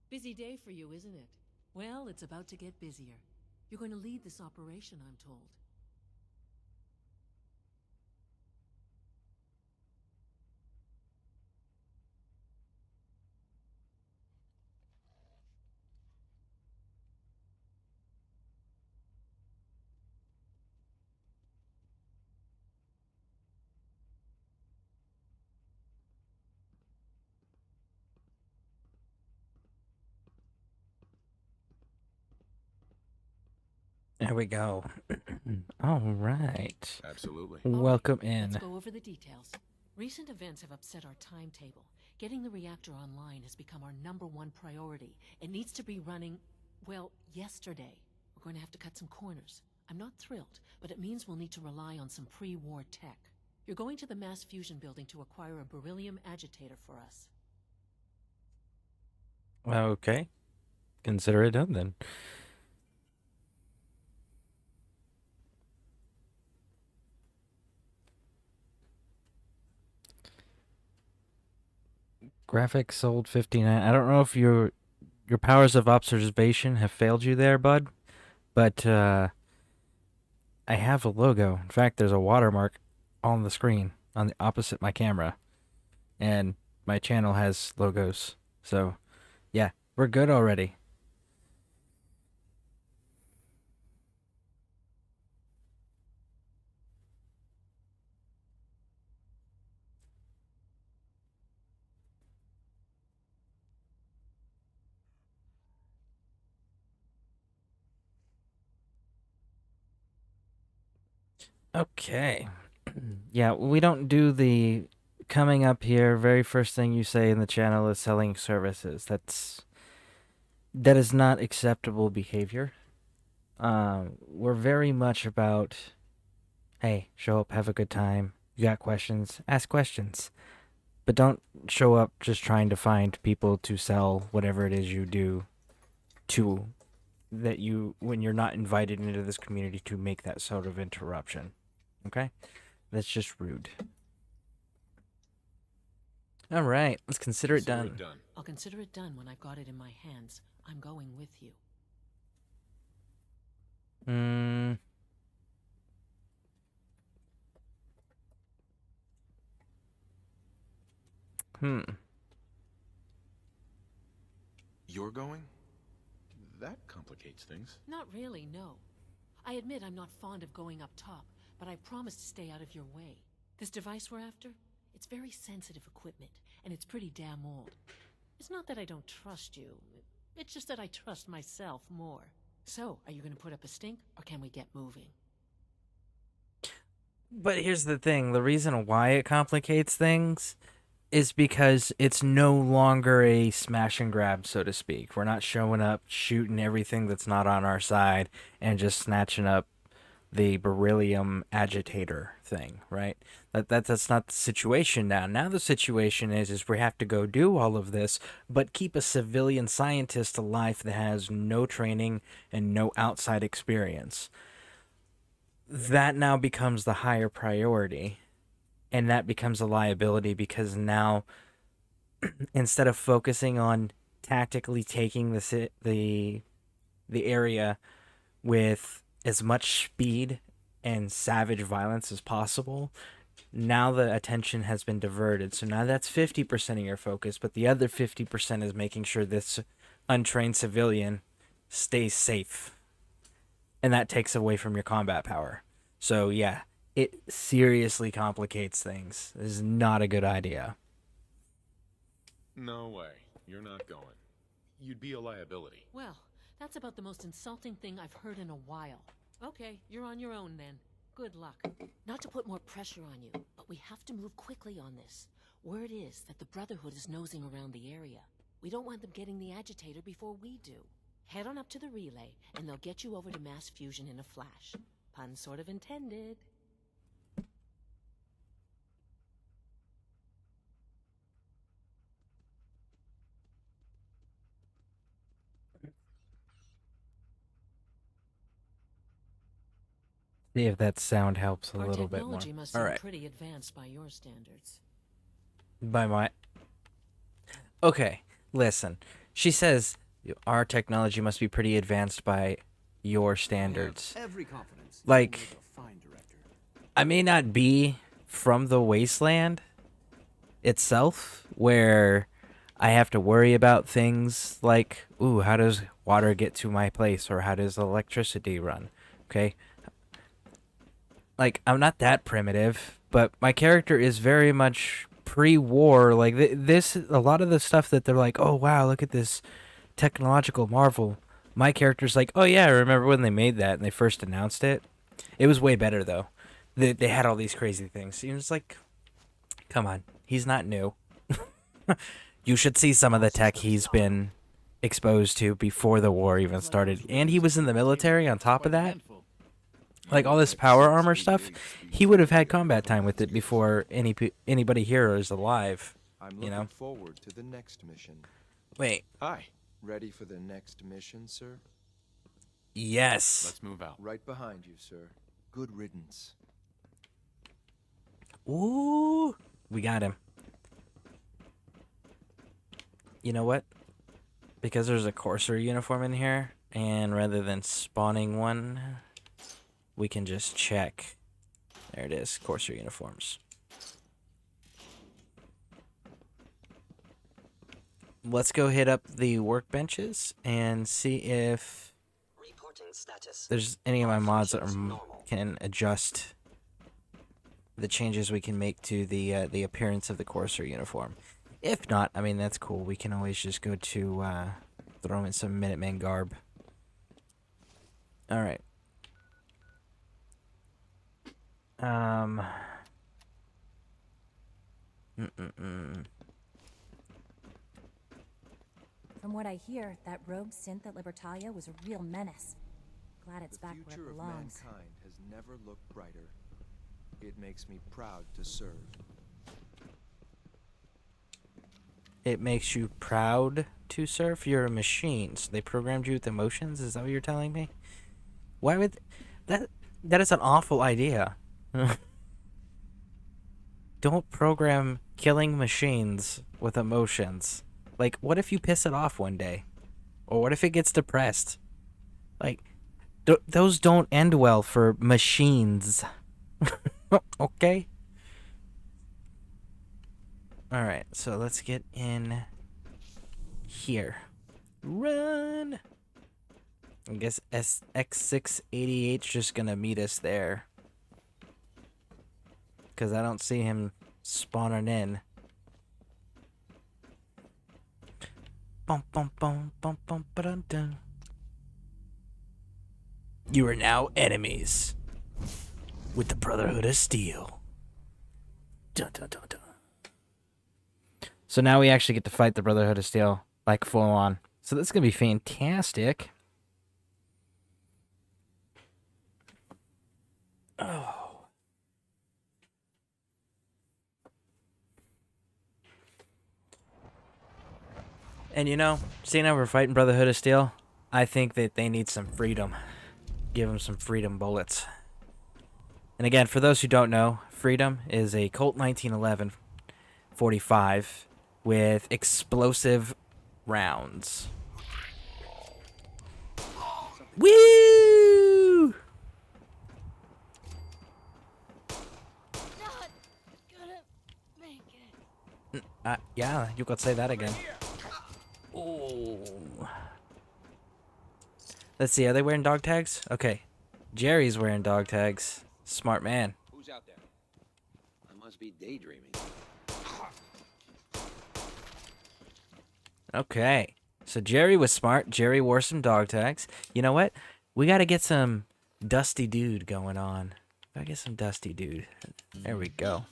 Busy day for you, isn't it? Well, it's about to get busier. You're going to lead this operation, I'm told. There we go. All right. Absolutely. All right, Welcome let's in. go over the details. Recent events have upset our timetable. Getting the reactor online has become our #1 priority. It needs to be running, well, yesterday. We're going to have to cut some corners. I'm not thrilled, but it means we'll need to rely on some pre-war tech. You're going to the mass fusion building to acquire a beryllium agitator for us. Okay. Consider it done then. Graphics sold 59. I don't know if your powers of observation have failed you there, bud, but I have a logo. In fact, there's a watermark on the screen on the opposite my camera, and my channel has logos. So, yeah, we're good already. Okay. Yeah, we don't do the coming up here. Very first thing you say in the channel is selling services. That is not acceptable behavior. We're very much about, hey, show up, have a good time. You got questions, ask questions, but don't show up just trying to find people to sell whatever it is you do to that you when you're not invited into this community to make that sort of interruption. Okay? That's just rude. All right, let's consider it done. I'll consider it done when I've got it in my hands. I'm going with you. Hmm. Hmm. You're going? That complicates things. Not really, no. I admit I'm not fond of going up top, but I promise to stay out of your way. This device we're after? It's very sensitive equipment, and it's pretty damn old. It's not that I don't trust you. It's just that I trust myself more. So, are you going to put up a stink, or can we get moving? But here's the thing, the reason why it complicates things is because it's no longer a smash and grab, so to speak. We're not showing up, shooting everything that's not on our side, and just snatching up the beryllium agitator thing, right? That's not the situation now. Now the situation is we have to go do all of this, but keep a civilian scientist alive that has no training and no outside experience. That now becomes the higher priority, and that becomes a liability because now instead of focusing on tactically taking the area with as much speed and savage violence as possible, now the attention has been diverted. So now that's 50% of your focus, but the other 50% is making sure this untrained civilian stays safe. And that takes away from your combat power. So yeah, it seriously complicates things. This is not a good idea. No way. You're not going. You'd be a liability. Well, that's about the most insulting thing I've heard in a while. Okay, you're on your own then. Good luck. Not to put more pressure on you, but we have to move quickly on this. Word is that the Brotherhood is nosing around the area. We don't want them getting the agitator before we do. Head on up to the relay, and they'll get you over to mass fusion in a flash. Pun sort of intended. See if that sound helps a Our little bit more. technology must All seem right. pretty advanced by your standards. By my. Okay, listen. She says our technology must be pretty advanced by your standards. Every confidence. Like, You'll make a fine director. I may not be from the wasteland itself, where I have to worry about things like, ooh, how does water get to my place, or how does electricity run? Okay. Like, I'm not that primitive, but my character is very much pre-war. Like, this, a lot of the stuff that they're like, oh, wow, look at this technological marvel. My character's like, oh, yeah, I remember when they made that and they first announced it. It was way better, though. They had all these crazy things. It was like, come on, he's not new. You should see some of the tech he's been exposed to before the war even started. And he was in the military on top of that. Like, all this power armor stuff, he would have had combat time with it before anybody here is alive. I'm You looking know? forward to the next mission. Wait, Hi. Ready for the next mission, sir? yes. Let's move out. Right behind you, sir. Good riddance. Ooh, we got him. You know what? Because there's a Courser uniform in here, and rather than spawning one, we can just check. There it is, Courser uniforms. Let's go hit up the workbenches and see if Reporting status. there's any of my mods that can adjust the changes we can make to the appearance of the Courser uniform. If not, I mean, that's cool. We can always just go to throw in some Minuteman garb. All right. From what I hear, that rogue synth at Libertalia was a real menace. Glad it's The back where future it of belongs. mankind has never looked brighter. It makes me proud to serve. It makes you proud to serve. You're a machine. So they programmed you with emotions? Is that what you're telling me? Why would... That is an awful idea. Don't program killing machines with emotions. Like, what if you piss it off one day? Or what if it gets depressed? Like, those don't end well for machines. Okay? Alright, so let's get in here. Run! I guess X688's just gonna meet us there. Because I don't see him spawning in. Bum, bum, bum, bum, bum, ba-dun, dun. You are now enemies with the Brotherhood of Steel. Dun, dun, dun, dun. So now we actually get to fight the Brotherhood of Steel, like, full on. So this is going to be fantastic. Oh. And you know, seeing how we're fighting Brotherhood of Steel, I think that they need some freedom. Give them some freedom bullets. And again, for those who don't know, Freedom is a Colt 1911 45 with explosive rounds. Woo! Not gonna make it. Yeah, you could say that again. Oh. Let's see, are they wearing dog tags? Okay. Jerry's wearing dog tags. Smart man. Who's out there? I must be daydreaming. Okay. So Jerry was smart. Jerry wore some dog tags. You know what? We gotta get some Dusty Dude going on. Gotta get some Dusty Dude. There we go.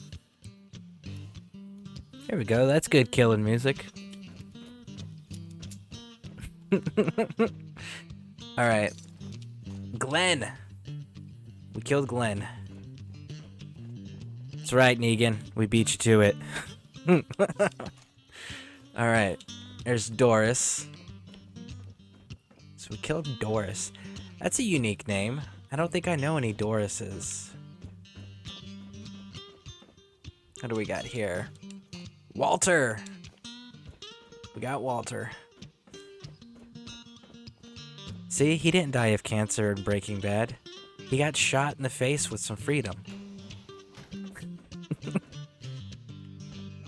There we go. That's good killing music. Alright. Glenn. We killed Glenn. That's right, Negan. We beat you to it. Alright. There's Doris. So we killed Doris. That's a unique name. I don't think I know any Dorises. What do we got here? Walter! We got Walter. See, he didn't die of cancer in Breaking Bad. He got shot in the face with some freedom.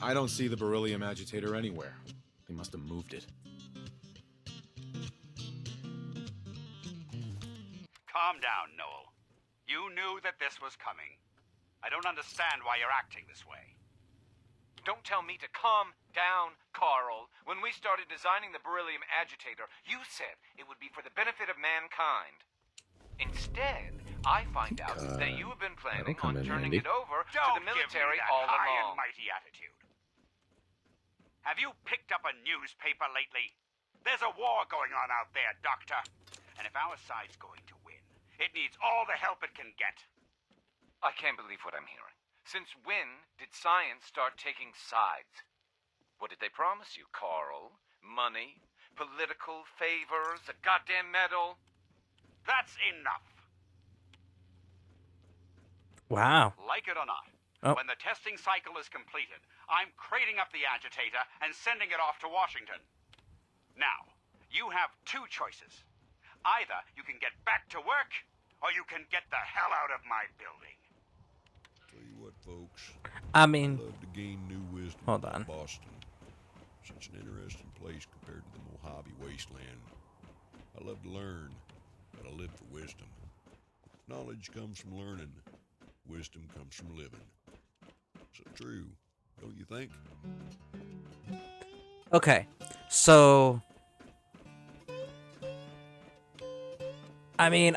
I don't see the beryllium agitator anywhere. They must have moved it. Calm down, Noel. You knew that this was coming. I don't understand why you're acting this way. Don't tell me to calm down, Carl. When we started designing the beryllium agitator, you said it would be for the benefit of mankind. Instead, I find out that you have been planning on turning it over to the military all high along. and mighty attitude. Have you picked up a newspaper lately? There's a war going on out there, Doctor. And if our side's going to win, it needs all the help it can get. I can't believe what I'm hearing. Since when did science start taking sides? What did they promise you, Carl? Money? Political favors? A goddamn medal? That's enough. Wow. Like it or not, Oh. when the testing cycle is completed, I'm crating up the agitator and sending it off to Washington. Now, you have two choices. Either you can get back to work, or you can get the hell out of my building. Tell you what, folks. I mean, Love to gain new wisdom hold about on. Boston. Such an interesting place compared to the Mojave wasteland. I love to learn, but I live for wisdom. Knowledge comes from learning. Wisdom comes from living. So true, don't you think? Okay, so I mean,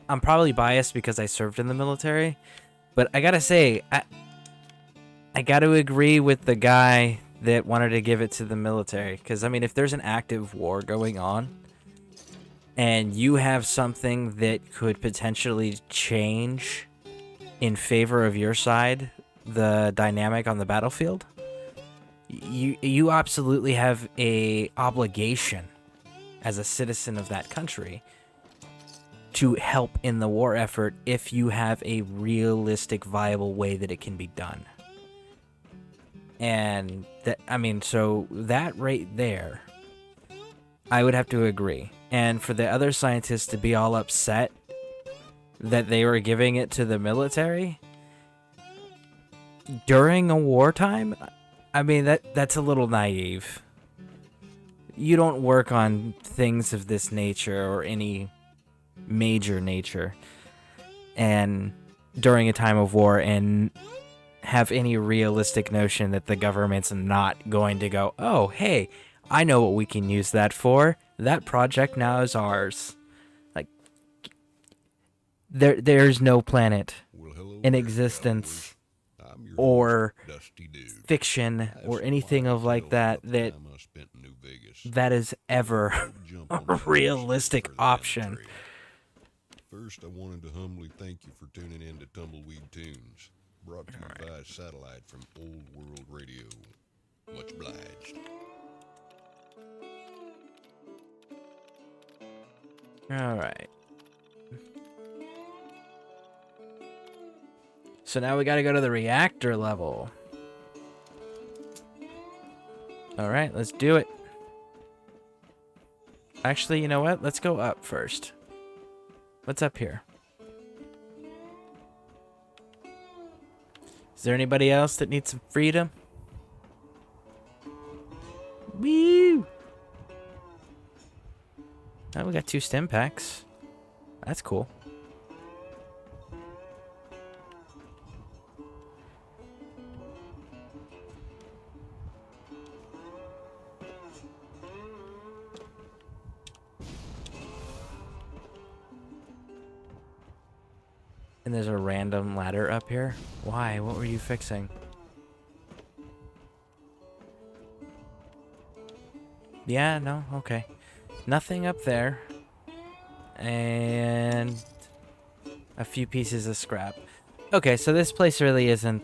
I'm probably biased because I served in the military, but I gotta say, I gotta agree with the guy that wanted to give it to the military. Because, I mean, if there's an active war going on, and you have something that could potentially change in favor of your side, the dynamic on the battlefield, you absolutely have a obligation as a citizen of that country to help in the war effort if you have a realistic, viable way that it can be done. And that, I mean, so that right there, I would have to agree. And for the other scientists to be all upset that they were giving it to the military during a wartime, I mean, that's a little naive. You don't work on things of this nature or any major nature and during a time of war and have any realistic notion that the government's not going to go, oh, hey, I know what we can use that for. That project now is ours. Like, there's no planet Well, hello in there, existence fellas. I'm your or host, Dusty Dude. fiction I have or some anything wild of like tales that about the that time I spent in New Vegas. that is ever We'll jump on a the horse realistic further down the option. trail. First, I wanted to humbly thank you for tuning in to Tumbleweed Tunes, brought to you via satellite from Old World Radio. Much obliged. All right. So now we got to go to the reactor level. All right, let's do it. Actually, you know what? Let's go up first. What's up here? Is there anybody else that needs some freedom? Woo! Oh, we got 2 stim packs. That's cool. And there's a random ladder up here. Why? What were you fixing? Yeah, no? Okay. Nothing up there. And a few pieces of scrap. Okay, so this place really isn't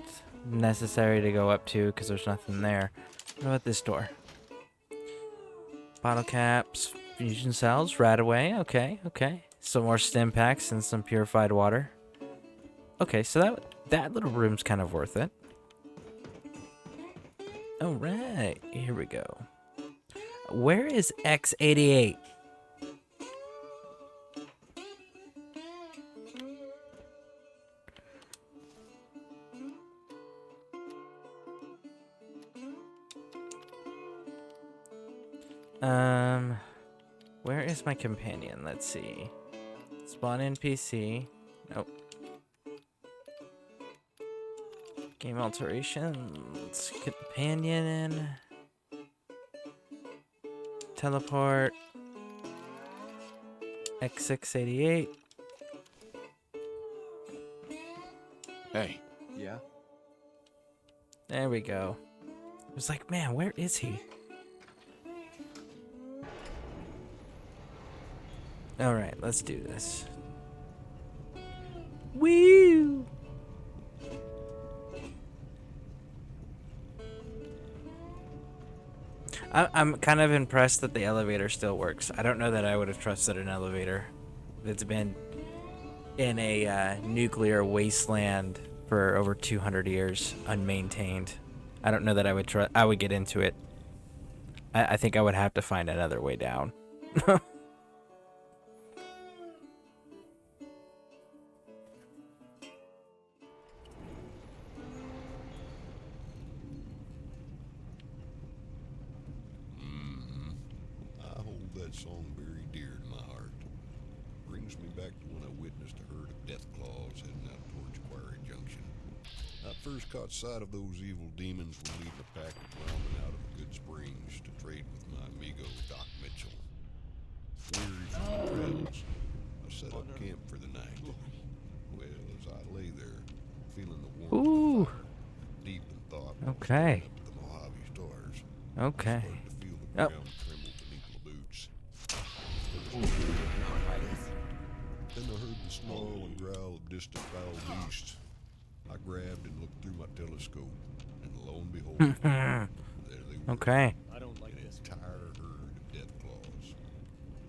necessary to go up to because there's nothing there. What about this door? Bottle caps, fusion cells, right away. Okay, okay. Some more stim packs and some purified water. Okay, so that little room's kind of worth it. All right, here we go. Where is X88? Where is my companion? Let's see. Spawn NPC. Nope. Game alterations. Companion. Teleport. X688. Hey. Yeah? There we go. I was like, man, where is he? Alright, let's do this. Woo! I'm kind of impressed that the elevator still works. I don't know that I would have trusted an elevator that's been in a nuclear wasteland for over 200 years, unmaintained. I don't know that I would get into it. I think I would have to find another way down. I hold that song very dear to my heart. Brings me back to when I witnessed a herd of death claws heading out towards Quarry Junction. I first caught sight of those evil demons when leading a pack of rounding out of the Good Springs to trade with my amigo Doc Mitchell. Weary from my travels, I set up camp for the night. Well, as I lay there, feeling the warmth Ooh. of fire, deep in thought, Okay. up the Mojave stars, Okay. started to feel the Oh. ground tremble beneath my boots. Then I heard the snarl and growl of distant foul beasts. I grabbed and looked through my telescope, and lo and behold, there they were. Okay. I don't like an entire herd of death claws.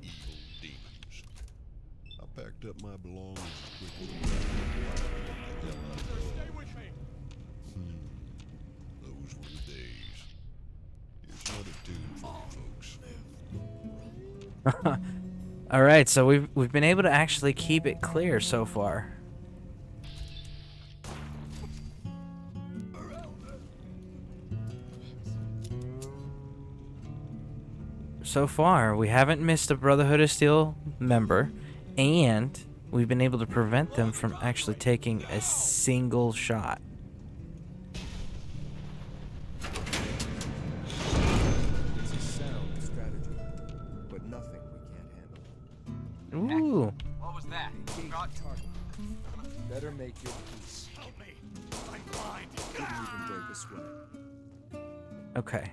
Evil demons. I packed up my belongings as quickly as I could. Stay with me. Those were the days. Here's another tune for you folks. All right, so we've been able to actually keep it clear so far. So far, we haven't missed a Brotherhood of Steel member, and we've been able to prevent them from actually taking a single shot. It's a sound strategy, but nothing we can't handle. Ooh. What was that? Engage target. Better make your peace. Help me. I'm blind. Couldn't even break a sweat. Okay.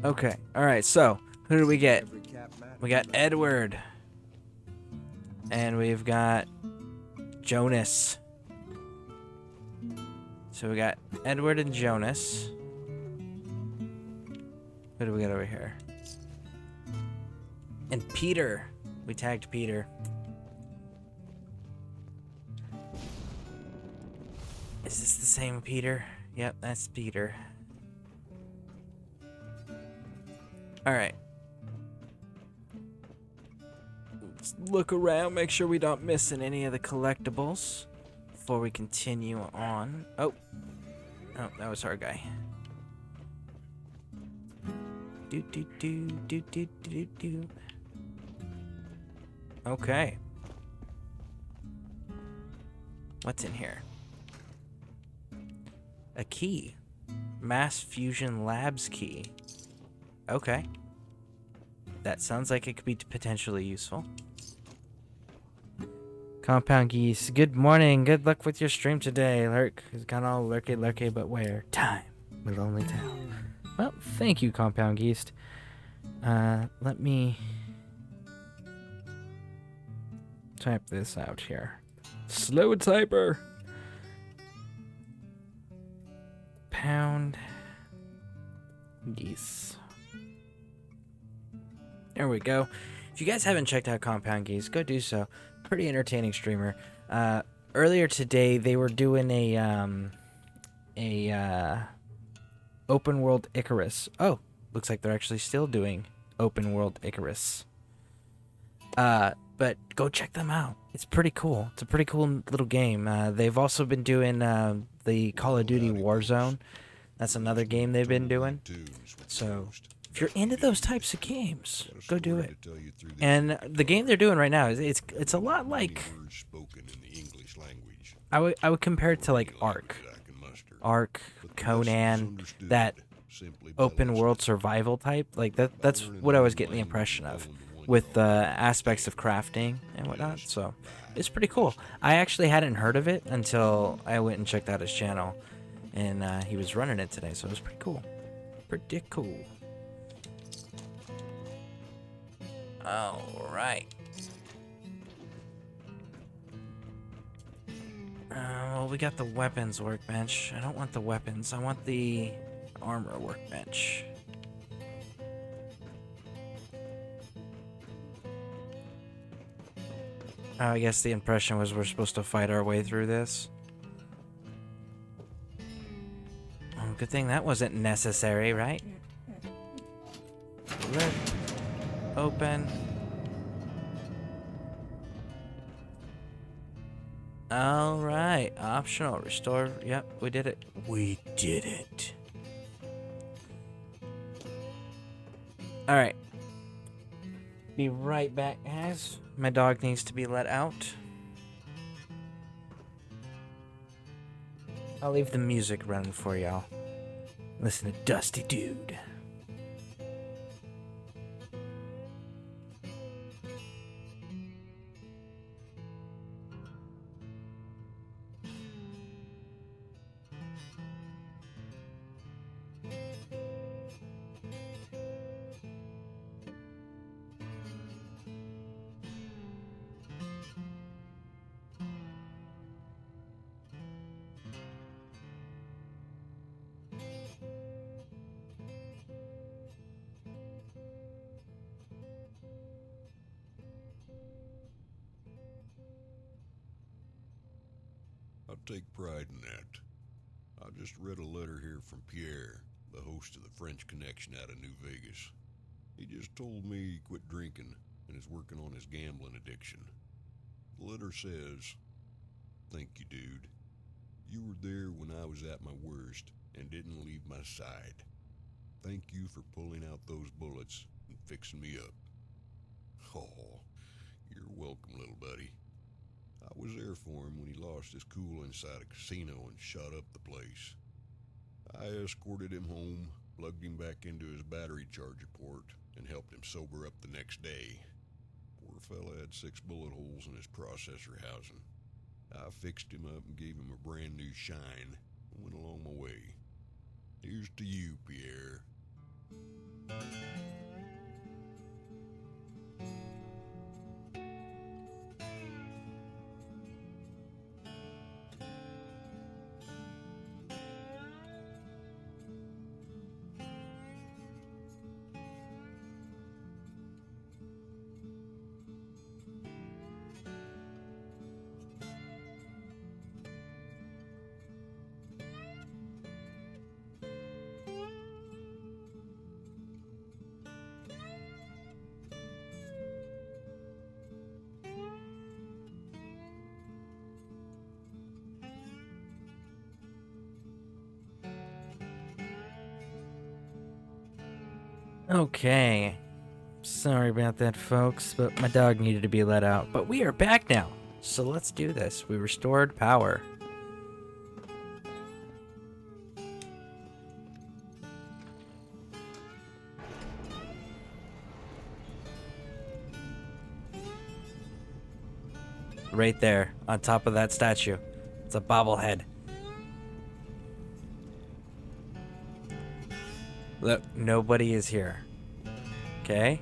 Okay. All right. So, who do we get? Every cap matters. We got Edward. And we've got Jonas. So we got Edward and Jonas. Who do we got over here? And Peter. We tagged Peter. Is this the same Peter? Yep, that's Peter. Alright. Let's look around, make sure we don't miss any of the collectibles before we continue on. Oh, that was our guy. Do. Okay. What's in here? A key. Mass Fusion Labs key. Okay. That sounds like it could be potentially useful. Compound Geese. Good morning. Good luck with your stream today. Lurk has gone all lurky, but where? Time will only tell. Well, thank you, Compound Geese. Let me type this out here. Slow typer. Pound Geese. There we go. If you guys haven't checked out Compound Geese, go do so. Pretty entertaining streamer. Earlier today, they were doing a open world Icarus. Oh, looks like they're actually still doing open world Icarus. But go check them out. It's pretty cool. It's a pretty cool little game. They've also been doing the Call of Duty Warzone. That's another game they've been doing. So If you're into those types of games, Got a go do story it. to tell you through this And the game they're doing right now is it's a lot like many words spoken in the English language. I would compare it to like Any Ark, language I can muster. Ark, But the lesson is Conan, understood that simply by open world listening. survival type. Like By that's learning what I was one getting the language impression and of going to one with you're the already aspects of understand. crafting and whatnot. Just So by it's pretty cool. listening. I actually hadn't heard of it until I went and checked out his channel, and he was running it today. So it was pretty cool. Pretty cool. All right. Well, we got the weapons workbench. I don't want the weapons. I want the armor workbench. I guess the impression was we're supposed to fight our way through this. Oh, good thing that wasn't necessary, right? Lid. Open. Alright, optional, restore, yep, we did it. We did it. Alright. Be right back, guys. My dog needs to be let out. I'll leave the music running for y'all. Listen to Dusty Dude. I take pride in that. I just read a letter here from Pierre, the host of the French Connection out of New Vegas. He just told me he quit drinking and is working on his gambling addiction. The letter says, "Thank you, dude. You were there when I was at my worst and didn't leave my side. Thank you for pulling out those bullets and fixing me up." Oh, you're welcome, little buddy. I was there for him when he lost his cool inside a casino and shot up the place. I escorted him home, plugged him back into his battery charger port, and helped him sober up the next day. Poor fella had 6 bullet holes in his processor housing. I fixed him up and gave him a brand new shine and went along my way. Here's to you, Pierre. Okay. Sorry about that, folks, but my dog needed to be let out. But we are back now, so let's do this. We restored power. Right there, on top of that statue. It's a bobblehead. Look, nobody is here. Okay?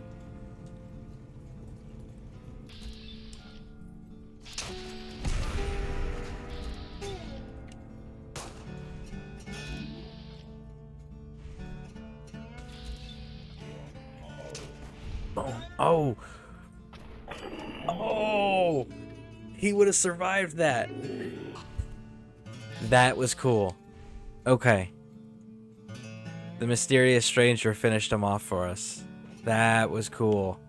Boom. Oh! Oh! He would have survived that. That was cool. Okay. The mysterious stranger finished him off for us. That was cool.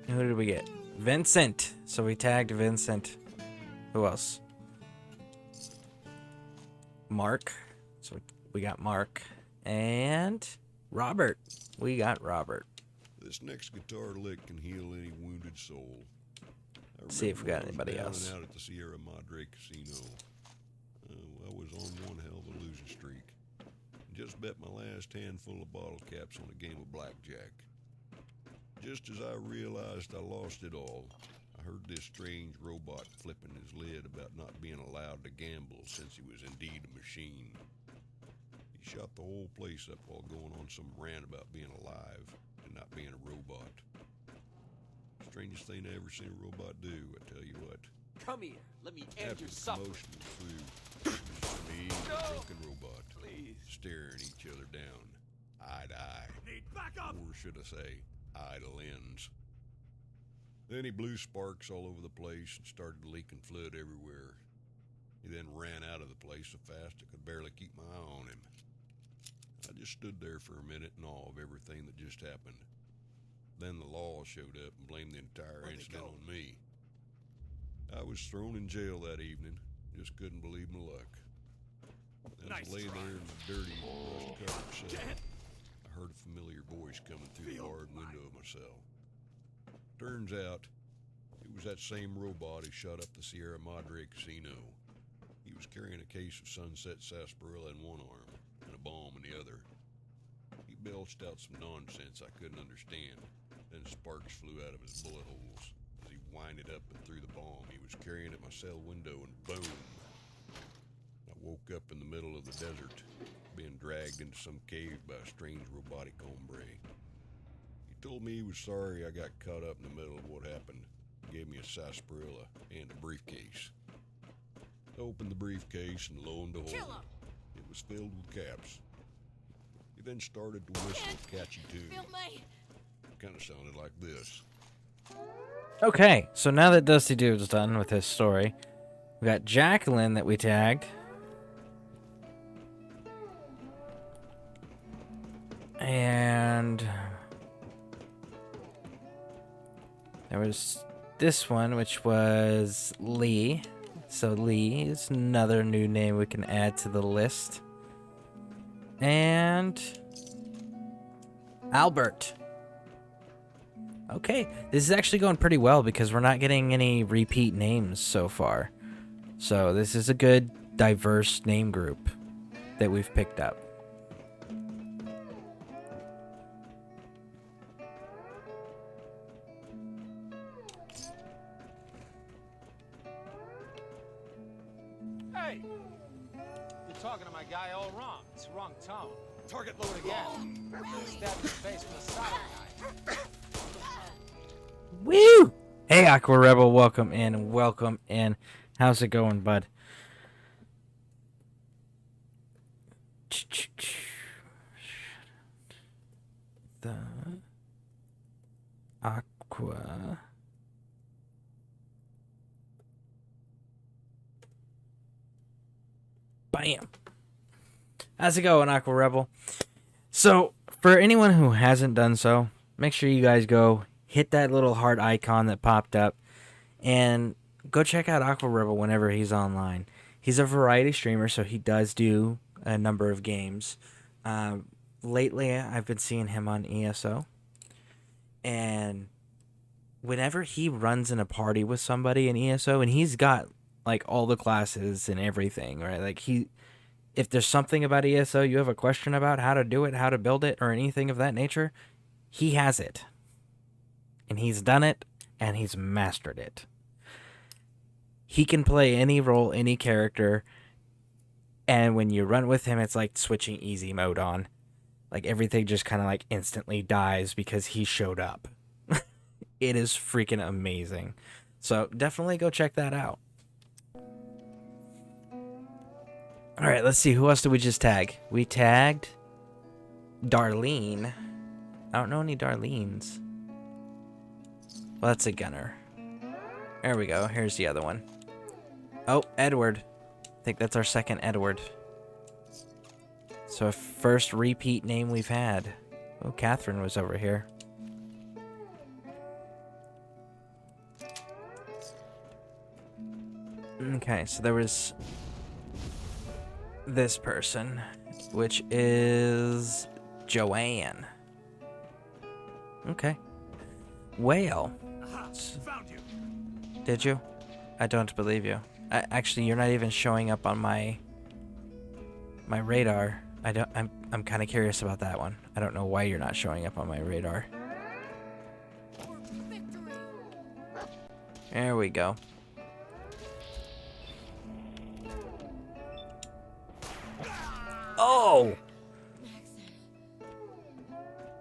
Who did we get? Vincent. So we tagged Vincent. Who else? Mark. So we got Mark. And Robert. We got Robert. This next guitar lick can heal any wounded soul. See if we got anybody down else. and out at the Sierra Madre Casino. I was on one hell of a losing streak. Just bet my last handful of bottle caps on a game of blackjack. Just as I realized I lost it all, I heard this strange robot flipping his lid about not being allowed to gamble since he was indeed a machine. He shot the whole place up while going on some rant about being alive and not being a robot. Strangest thing I ever seen a robot do, I tell you what. Come here. Let me end your supper. Motion through. Me and the drunken robot. Please. Staring each other down. Eye to eye. Need backup. Or should I say, eye to lens. Then he blew sparks all over the place and started leaking fluid everywhere. He then ran out of the place so fast I could barely keep my eye on him. I just stood there for a minute in awe of everything that just happened. Then the law showed up and blamed the entire incident on me. I was thrown in jail that evening. Just couldn't believe my luck. As I lay there in the dirty, rust-covered cell, I heard a familiar voice coming through the barred window of my cell. Turns out, it was that same robot who shot up the Sierra Madre Casino. He was carrying a case of Sunset Sarsaparilla in one arm and a bomb in the other. He belched out some nonsense I couldn't understand. Then sparks flew out of his bullet holes. As he winded up and threw the bomb he was carrying at my cell window, and boom! I woke up in the middle of the desert, being dragged into some cave by a strange robotic hombre. He told me he was sorry I got caught up in the middle of what happened. He gave me a sarsaparilla and a briefcase. I opened the briefcase, and lo and behold, it was filled with caps. He then started to whistle a catchy tune. Kind of sounded like this. Okay, so now that Dusty Dude's done with his story, we got Jacqueline that we tagged. And there was this one, which was Lee. So Lee is another new name we can add to the list. And Albert. Okay, this is actually going pretty well because we're not getting any repeat names so far. So this is a good, diverse name group that we've picked up. Hey! You're talking to my guy all wrong. It's the wrong tone. Target load again. Stab in the face with a solid knife. Woo! Hey, Aqua Rebel, welcome in, welcome in. How's it going, bud? The Aqua. Bam! How's it going, Aqua Rebel? So, for anyone who hasn't done so, make sure you guys go hit that little heart icon that popped up and go check out Aqua Rebel whenever he's online. He's a variety streamer, so he does do a number of games. Lately, I've been seeing him on ESO. And whenever he runs in a party with somebody in ESO, and he's got like all the classes and everything, right? Like if there's something about ESO you have a question about, how to do it, how to build it, or anything of that nature, he has it. And he's done it, and he's mastered it. He can play any role, any character, and when you run with him, it's like switching easy mode on. Like, everything just kind of, like, instantly dies because he showed up. It is freaking amazing. So, definitely go check that out. Alright, let's see. Who else did we just tag? We tagged Darlene. I don't know any Darlenes. Well, that's a gunner. There we go. Here's the other one. Oh, Edward. I think that's our second Edward. So, first repeat name we've had. Oh, Catherine was over here. Okay, so there was this person, which is Joanne. Okay. Whale. Found you. Did you? I don't believe you. Actually, you're not even showing up on my radar. I'm kind of curious about that one. I don't know why you're not showing up on my radar. There we go. Oh!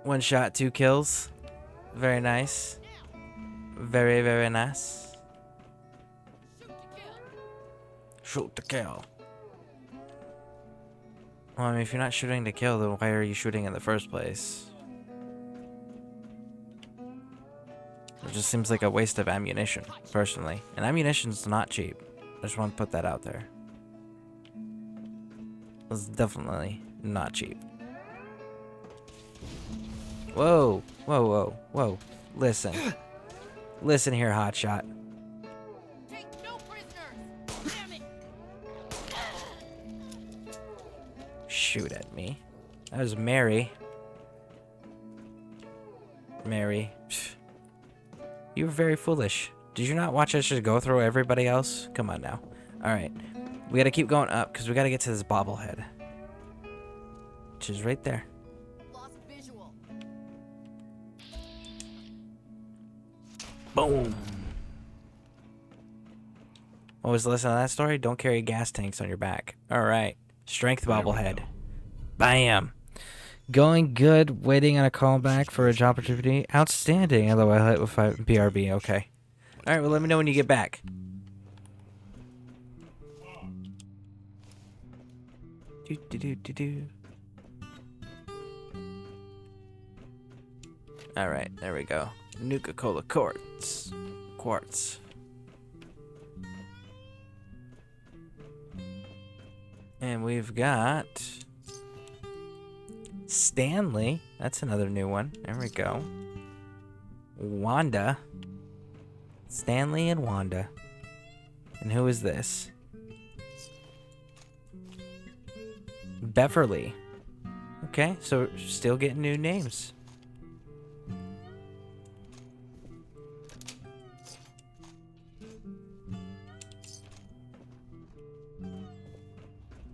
One shot, 2 kills. Very nice. Very, very nice. Shoot to kill. Well, I mean, if you're not shooting to kill, then why are you shooting in the first place? It just seems like a waste of ammunition, personally. And ammunition's not cheap. I just want to put that out there. It's definitely not cheap. Whoa, whoa, whoa, whoa. Listen. Listen here, hotshot. Take no prisoners. Damn it. Shoot at me. That was Mary. Mary. You were very foolish. Did you not watch us just go through everybody else? Come on now. Alright. We gotta keep going up because we gotta get to this bobblehead. Which is right there. Lost visual. Boom. Always listen to that story? Don't carry gas tanks on your back. Alright. Strength bobblehead. Bam. Going good. Waiting on a callback for a job opportunity. Outstanding. Otherwise, I hit with BRB. Okay. Alright, well, let me know when you get back. Alright, there we go. Nuka-Cola quartz. And we've got Stanley. That's another new one. There we go. Wanda. Stanley and Wanda. And who is this? Beverly. Okay, so still getting new names.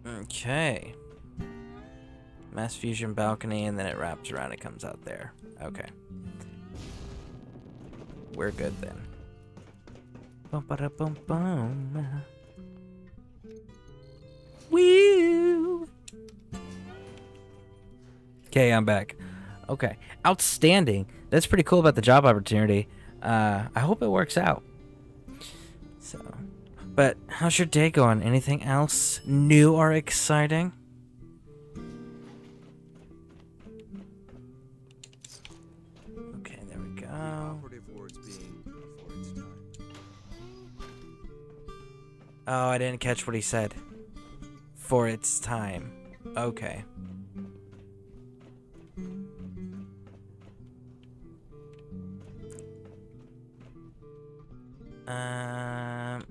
Okay. Mass fusion balcony, and then it wraps around and comes out there. Okay. We're good then. Bum ba da bum bum. Woo! Okay, I'm back. Okay. Outstanding. That's pretty cool about the job opportunity. I hope it works out. So, but how's your day going? Anything else new or exciting? Okay, there we go. Operative words being for its time. Oh, I didn't catch what he said. For its time. Okay.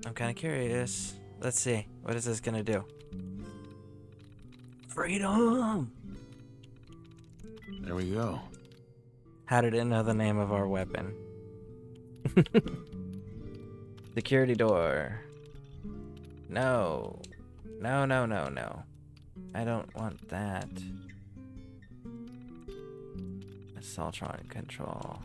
I'm kind of curious. Let's see. What is this gonna do? Freedom! There we go. How did it know the name of our weapon? Security door. No. No, no, no, no. I don't want that. Assaultron control.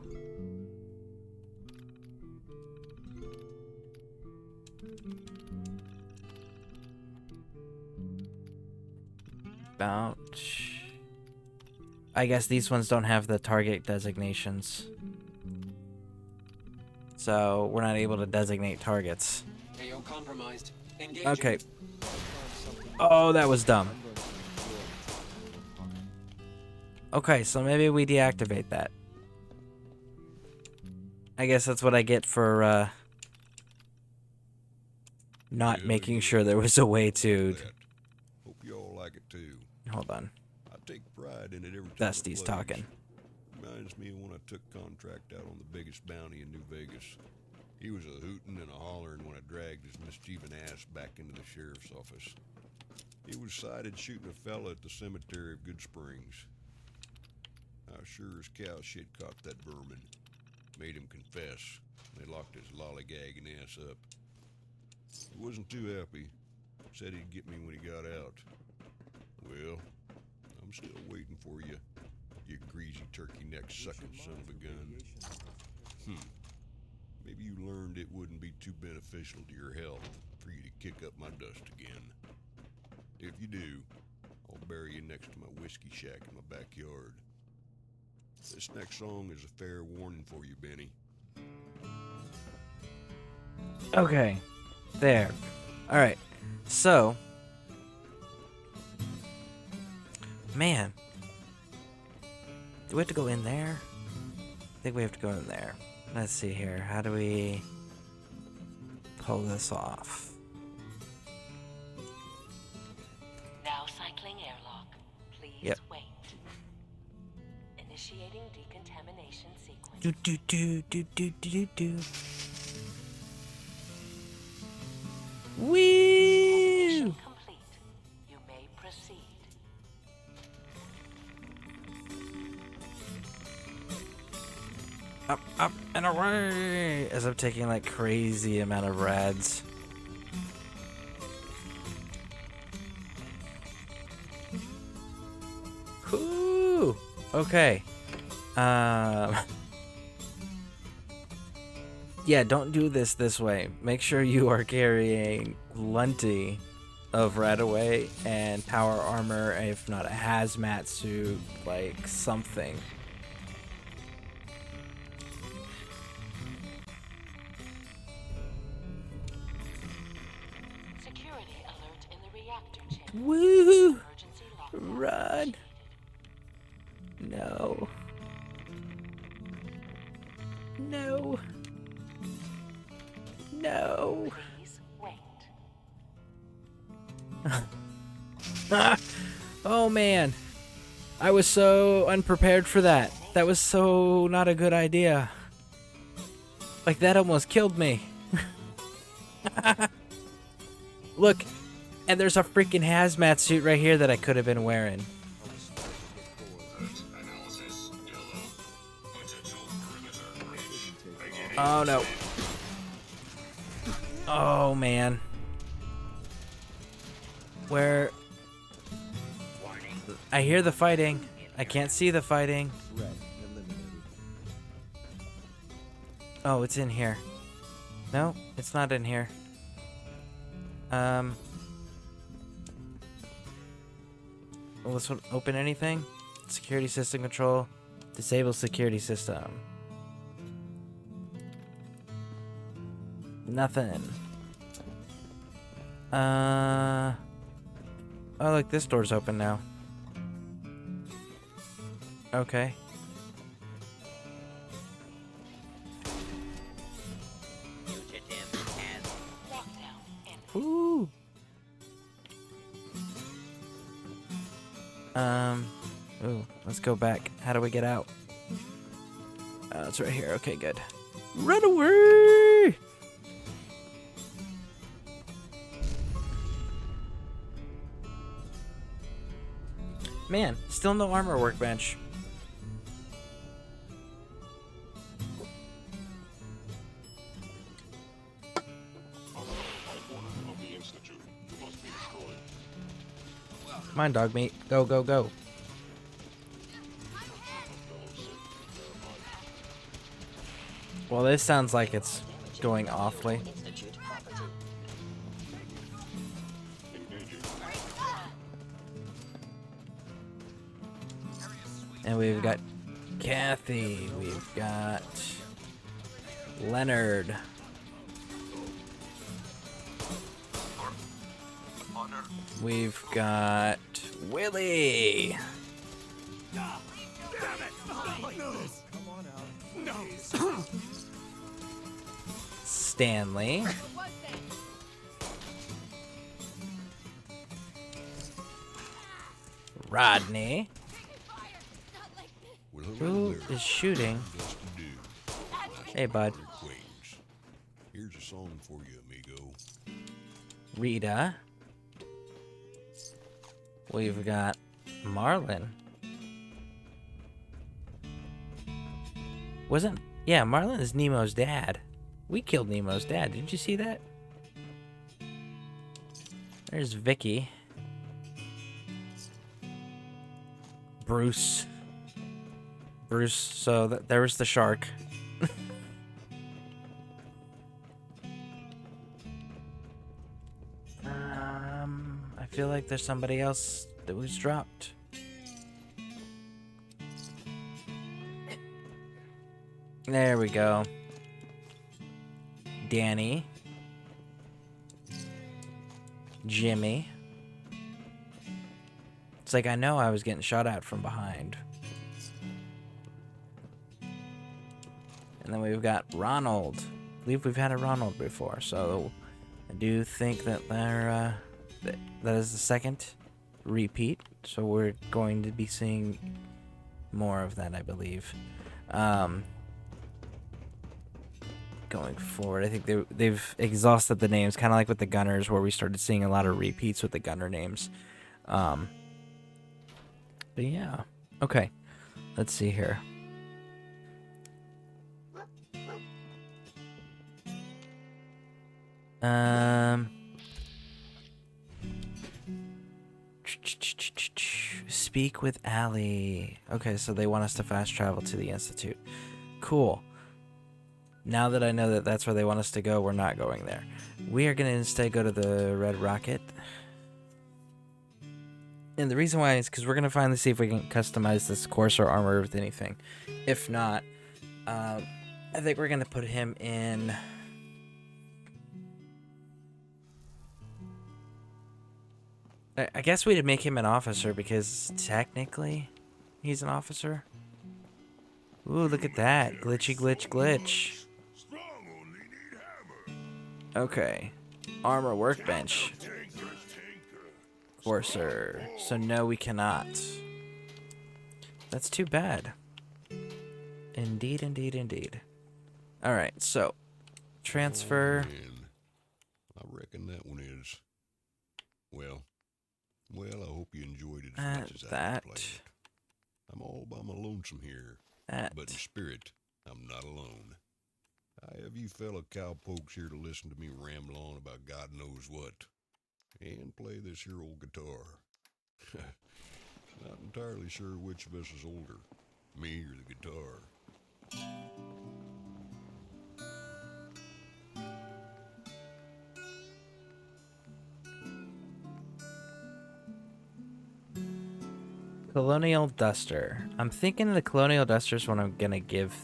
Ouch. I guess these ones don't have the target designations. So we're not able to designate targets. AO compromised. Engaging. Okay. Oh, that was dumb. Okay, so maybe we deactivate that. I guess that's what I get for not making sure there was a way to... Hope you all like it too. Hold on. I take pride in it every time. Dusty's it plays. talking. Reminds me of when I took contract out on the biggest bounty in New Vegas. He was a hootin' and a hollerin' when I dragged his mischievous ass back into the sheriff's office. He was sighted shooting a fella at the cemetery of Good Springs. I sure as cow shit caught that vermin. Made him confess. They locked his lollygagging ass up. He wasn't too happy. Said he'd get me when he got out. Well, I'm still waiting for you, you greasy turkey-neck sucking son of a gun. Maybe you learned it wouldn't be too beneficial to your health for you to kick up my dust again. If you do, I'll bury you next to my whiskey shack in my backyard. This next song is a fair warning for you, Benny. Okay. There. Alright. So. Man. Do we have to go in there? I think we have to go in there. Let's see here. How do we pull this off? Now cycling airlock. Please wait. Initiating decontamination sequence. Do do do do do do do. Whee! Mission complete. You may proceed. Up, up, and away! As I'm taking like crazy amount of rads. Whoo! Okay. Yeah, don't do this way. Make sure you are carrying plenty of Radaway and power armor, if not a hazmat suit, like something. Security alert in the reactor chamber. Woo! Emergency lockdown Run! No. No. No. Please wait. Oh man. I was so unprepared for that. That was so not a good idea. Like that almost killed me. Look, and there's a freaking hazmat suit right here that I could have been wearing. Oh no. Oh man. Where? I hear the fighting. I can't see the fighting. Oh, it's in here. No, it's not in here. Will this one open anything? Security system control. Disable security system. Nothing. Oh, look, this door's open now. Okay. Ooh. Ooh, let's go back. How do we get out? It's right here. Okay, good. Run away! Man, still no armor workbench. Come on, dog meat. Go, go, go. Well, this sounds like it's going awfully. And we've got Kathy. We've got Leonard. We've got Willie. Stanley. Rodney. Who is shooting? Hey, bud. Here's a song for you, amigo. Rita. We've got Marlin. Yeah, Marlin is Nemo's dad. We killed Nemo's dad. Did you see that? There's Vicky. Bruce. So there was the shark. I feel like there's somebody else that was dropped. There we go. Danny. Jimmy. It's like I know I was getting shot at from behind. And then we've got Ronald. I believe we've had a Ronald before, so I do think that that is the second repeat. So we're going to be seeing more of that, I believe. Going forward, I think they've exhausted the names, kind of like with the Gunners, where we started seeing a lot of repeats with the Gunner names. But yeah, okay. Let's see here. Speak with Allie. Okay, so they want us to fast travel to the Institute. Cool. Now that I know that that's where they want us to go, we're not going there. We are going to instead go to the Red Rocket. And the reason why is because we're going to finally see if we can customize this Courser armor with anything. If not, I think we're going to put him in... I guess we'd make him an officer because technically he's an officer. Ooh, look at that. Glitchy, glitch, glitch. Okay. Armor workbench. Forcer. So no, we cannot. That's too bad. Indeed, indeed, indeed. Alright, so. Transfer. Oh, man. I reckon that one is... Well, I hope you enjoyed it as much as I played it. I'm all by my lonesome here. But in spirit, I'm not alone. I have you fellow cowpokes here to listen to me ramble on about God knows what. And play this here old guitar. Not entirely sure which of us is older, me or the guitar. Colonial Duster. I'm thinking the Colonial Duster is what I'm gonna give.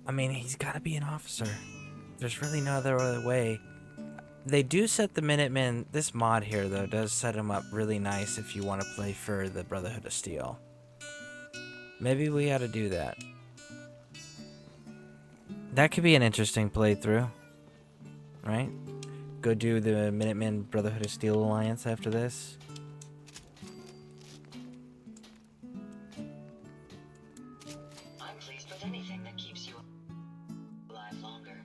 I mean, he's gotta be an officer. There's really no other way. They do set the Minutemen. This mod here, though, does set him up really nice if you want to play for the Brotherhood of Steel. Maybe we ought to do that. That could be an interesting playthrough. Right? Go do the Minutemen Brotherhood of Steel Alliance after this. I'm pleased with anything that keeps you alive longer.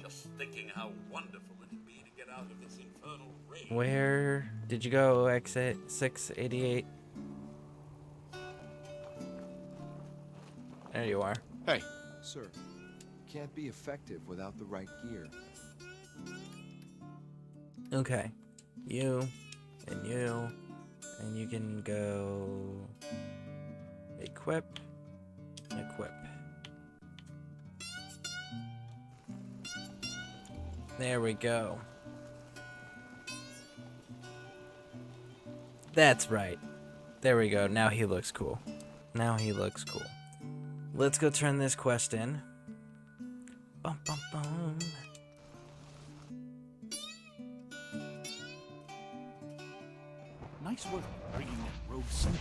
Just thinking how wonderful it'd be to get out of this infernal rain. Where did you go, X688? There you are. Hey. Sir, can't be effective without the right gear. Okay. You and you can go equip. There we go. That's right. There we go. Now he looks cool. Let's go turn this quest in. Bum, bum, bum. Nice work bringing that rogue synth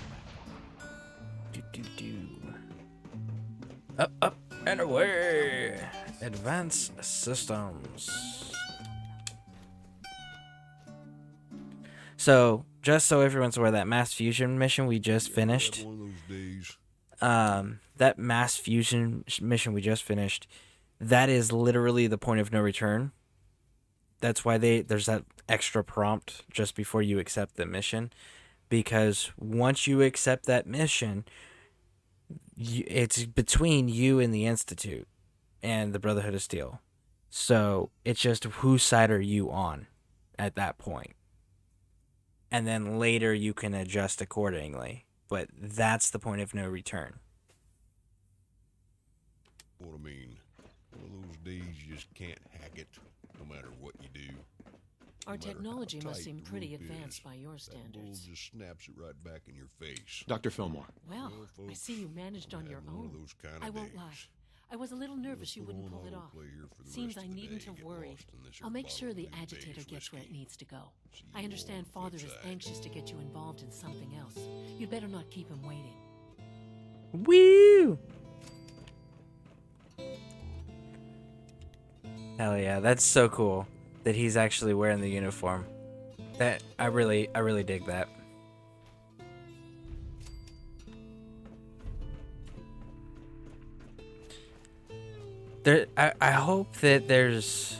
back. Up, and away. Advanced systems. So, just so everyone's aware, that mass fusion mission we just finished. One of those days, that mass fusion mission we just finished, that is literally the point of no return. That's why there's that extra prompt just before you accept the mission, because once you accept that mission, it's between you and the Institute and the Brotherhood of Steel. So it's just whose side are you on at that point. And then later you can adjust accordingly. But that's the point of no return. What I mean, one of those days you just can't hack it, no matter what you do. Our No matter technology how must tight seem the pretty rope advanced is, by your that bull standards. just snaps it right back in your face. Dr. Fillmore. Well, I folks, see you managed on I'm your having one of own. those kind I of won't days. lie. I was a little nervous you put wouldn't on pull it off. autoplay here for the Seems rest I of the needn't day to and get worry. lost in this here I'll make bottle sure of the New agitator Vegas gets where it whiskey. needs to go. See I you understand on the Father flip is side. anxious to get you involved in something else. You'd better not keep him waiting. Woo! Hell yeah, that's so cool that he's actually wearing the uniform. That I really dig that. I hope that there's,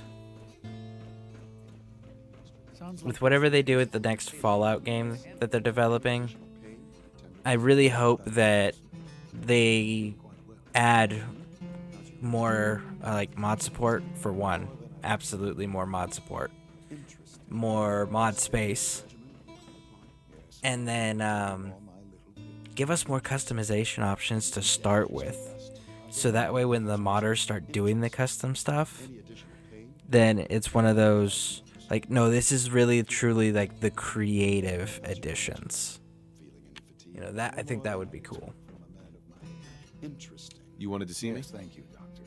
with whatever they do with the next Fallout game that they're developing, I really hope that they add more like mod support for one. Absolutely more mod support. More mod space. And then give us more customization options to start with. So that way when the modders start doing the custom stuff, then it's one of those, like, no, this is really truly like the creative additions. You know, that I think that would be cool. Interesting. You wanted to see me? Yes, thank you, Doctor.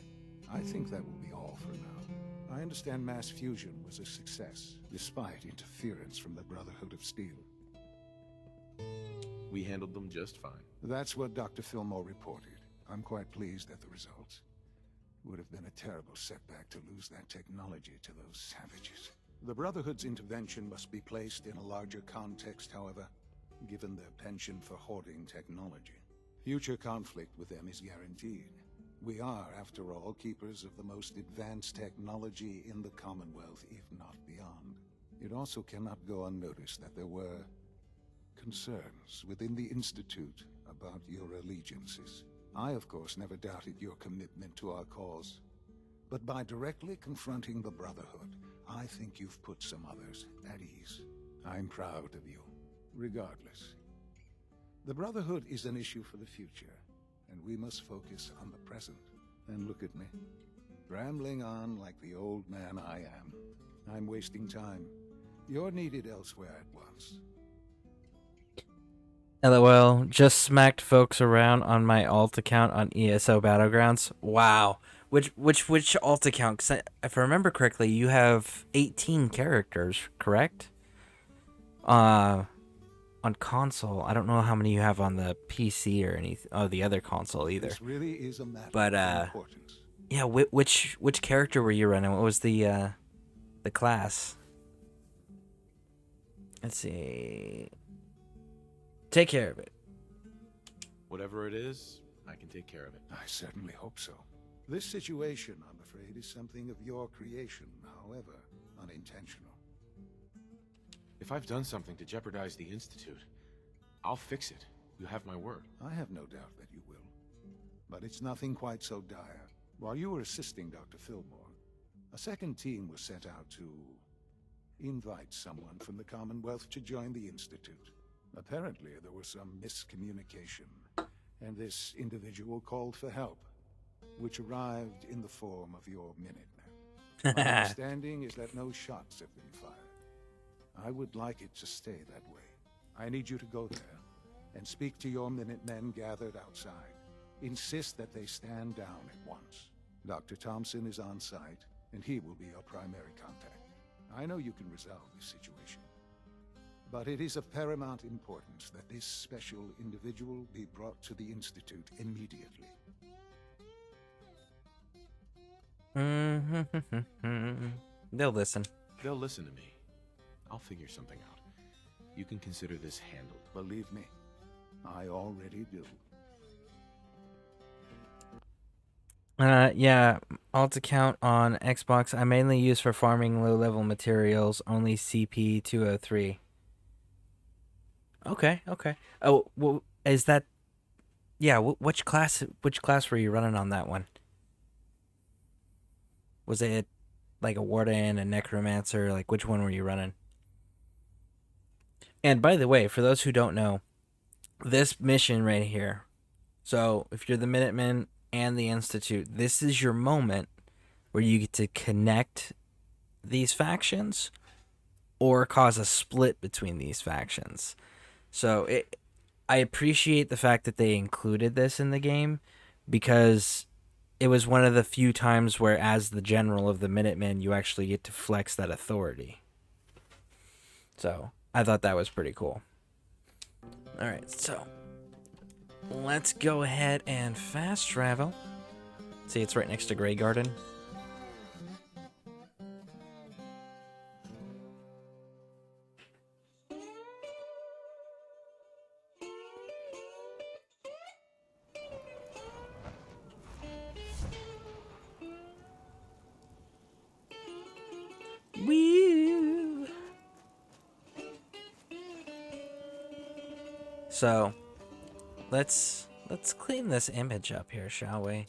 I think that will be all for now. I understand mass fusion was a success, despite interference from the Brotherhood of Steel. We handled them just fine. That's what Dr. Fillmore reported. I'm quite pleased at the results. Would have been a terrible setback to lose that technology to those savages. The Brotherhood's intervention must be placed in a larger context, however, given their penchant for hoarding technology. Future conflict with them is guaranteed. We are, after all, keepers of the most advanced technology in the Commonwealth, if not beyond. It also cannot go unnoticed that there were concerns within the Institute about your allegiances. I, of course, never doubted your commitment to our cause. But by directly confronting the Brotherhood, I think you've put some others at ease. I'm proud of you, regardless. The Brotherhood is an issue for the future, and we must focus on the present. And look at me, rambling on like the old man I am. I'm wasting time. You're needed elsewhere at once. LOL, just smacked folks around on my alt account on ESO Battlegrounds. Wow. Which alt account? 'Cause if I remember correctly, you have 18 characters, correct? On console, I don't know how many you have on the PC or anything. Oh, the other console either. This really is a matter But of importance. yeah, which character were you running? What was the class? Let's see. Take care of it. Whatever it is, I can take care of it. I certainly hope so. This situation, I'm afraid, is something of your creation, however unintentional. If I've done something to jeopardize the Institute, I'll fix it. You have my word. I have no doubt that you will. But it's nothing quite so dire. While you were assisting Dr. Fillmore, a second team was sent out to invite someone from the Commonwealth to join the Institute. Apparently, there was some miscommunication, and this individual called for help, which arrived in the form of your Minutemen. My understanding is that no shots have been fired. I would like it to stay that way. I need you to go there and speak to your Minutemen gathered outside. Insist that they stand down at once. Dr. Thompson is on site, and he will be your primary contact. I know you can resolve this situation. But it is of paramount importance that this special individual be brought to the Institute immediately. They'll listen. They'll listen to me. I'll figure something out. You can consider this handled. Believe me, I already do. Yeah, alt account on Xbox. I mainly use for farming low-level materials, only CP203. Okay, okay. Oh, well, is that... Yeah, which class were you running on that one? Was it like a warden, a necromancer? Like, which one were you running? And by the way, for those who don't know, this mission right here, so if you're the Minutemen and the Institute, this is your moment where you get to connect these factions or cause a split between these factions. So I appreciate the fact that they included this in the game, because it was one of the few times where, as the general of the Minutemen, you actually get to flex that authority. So I thought that was pretty cool. Alright, so let's go ahead and fast travel. See, it's right next to Grey Garden. Woo! So, let's clean this image up here, shall we?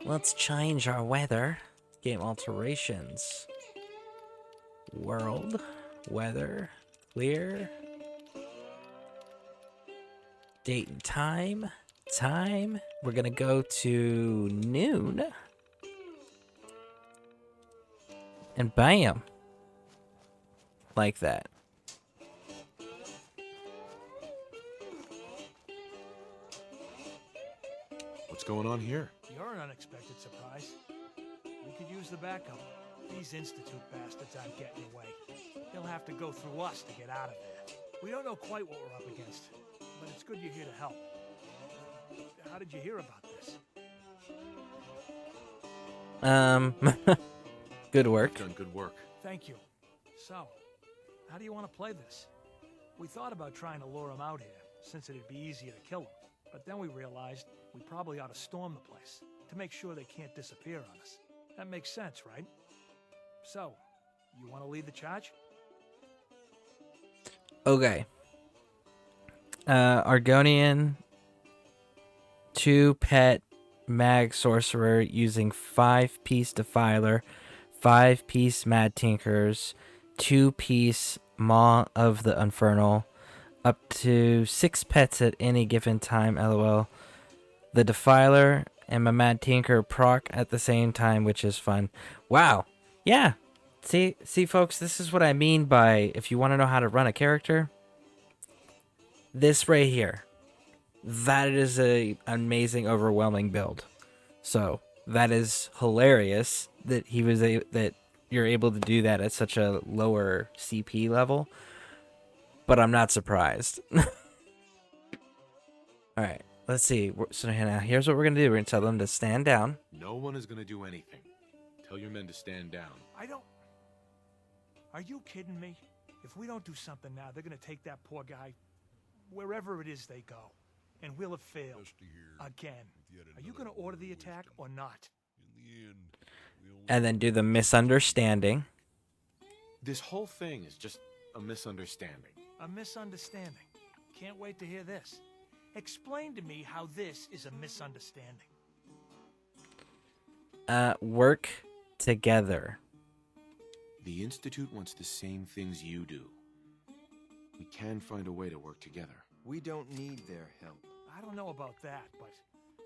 Let's change our weather. Game alterations. World. Weather. Clear. Date and time. Time. We're gonna go to noon. And bam. Like that. What's going on here? You're an unexpected surprise. We could use the backup. These Institute bastards aren't getting away. They'll have to go through us to get out of there. We don't know quite what we're up against, but it's good you're here to help. How did you hear about this? Good work. Done good work. Thank you. So, how do you want to play this? We thought about trying to lure him out here, since it'd be easier to kill him. But then we realized we probably ought to storm the place, to make sure they can't disappear on us. That makes sense, right? So, you want to lead the charge? Okay. Argonian, 2 pet mag sorcerer using 5-piece defiler, 5-piece mad tinkers, 2-piece maw of the infernal, up to 6 pets at any given time, lol. The defiler and my mad tinker proc at the same time, which is fun. Wow. Yeah. See folks, this is what I mean by, if you want to know how to run a character, this right here, that is a amazing, overwhelming build. So that is hilarious that that you're able to do that at such a lower CP level. But I'm not surprised. All right, let's see. So now here's what we're gonna do. We're gonna tell them to stand down. No one is gonna do anything. Tell your men to stand down. Are you kidding me? If we don't do something now, they're gonna take that poor guy wherever it is they go. And we'll have failed. Again. Are you gonna order the attack or not? In the end, And then do the misunderstanding. This whole thing is just a misunderstanding. A misunderstanding. Can't wait to hear this. Explain to me how this is a misunderstanding. Work together. The Institute wants the same things you do. We can find a way to work together. We don't need their help. I don't know about that, but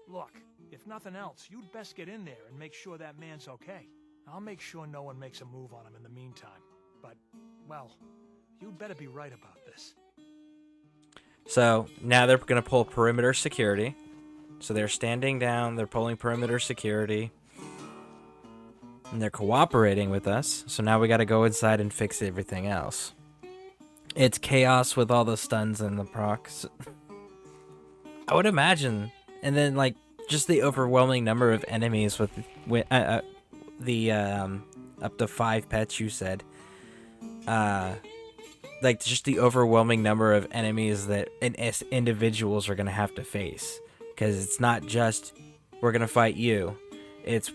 look, if nothing else, you'd best get in there and make sure that man's okay. I'll make sure no one makes a move on him in the meantime. But, well, you'd better be right about this. So now they're going to pull perimeter security. So they're standing down, they're pulling perimeter security. And they're cooperating with us. So now we got to go inside and fix everything else. It's chaos with all the stuns and the procs. I would imagine. And then, like, just the overwhelming number of enemies with the up to 5 pets you said. Like, just the overwhelming number of enemies that individuals are going to have to face. Because it's not just, we're going to fight you.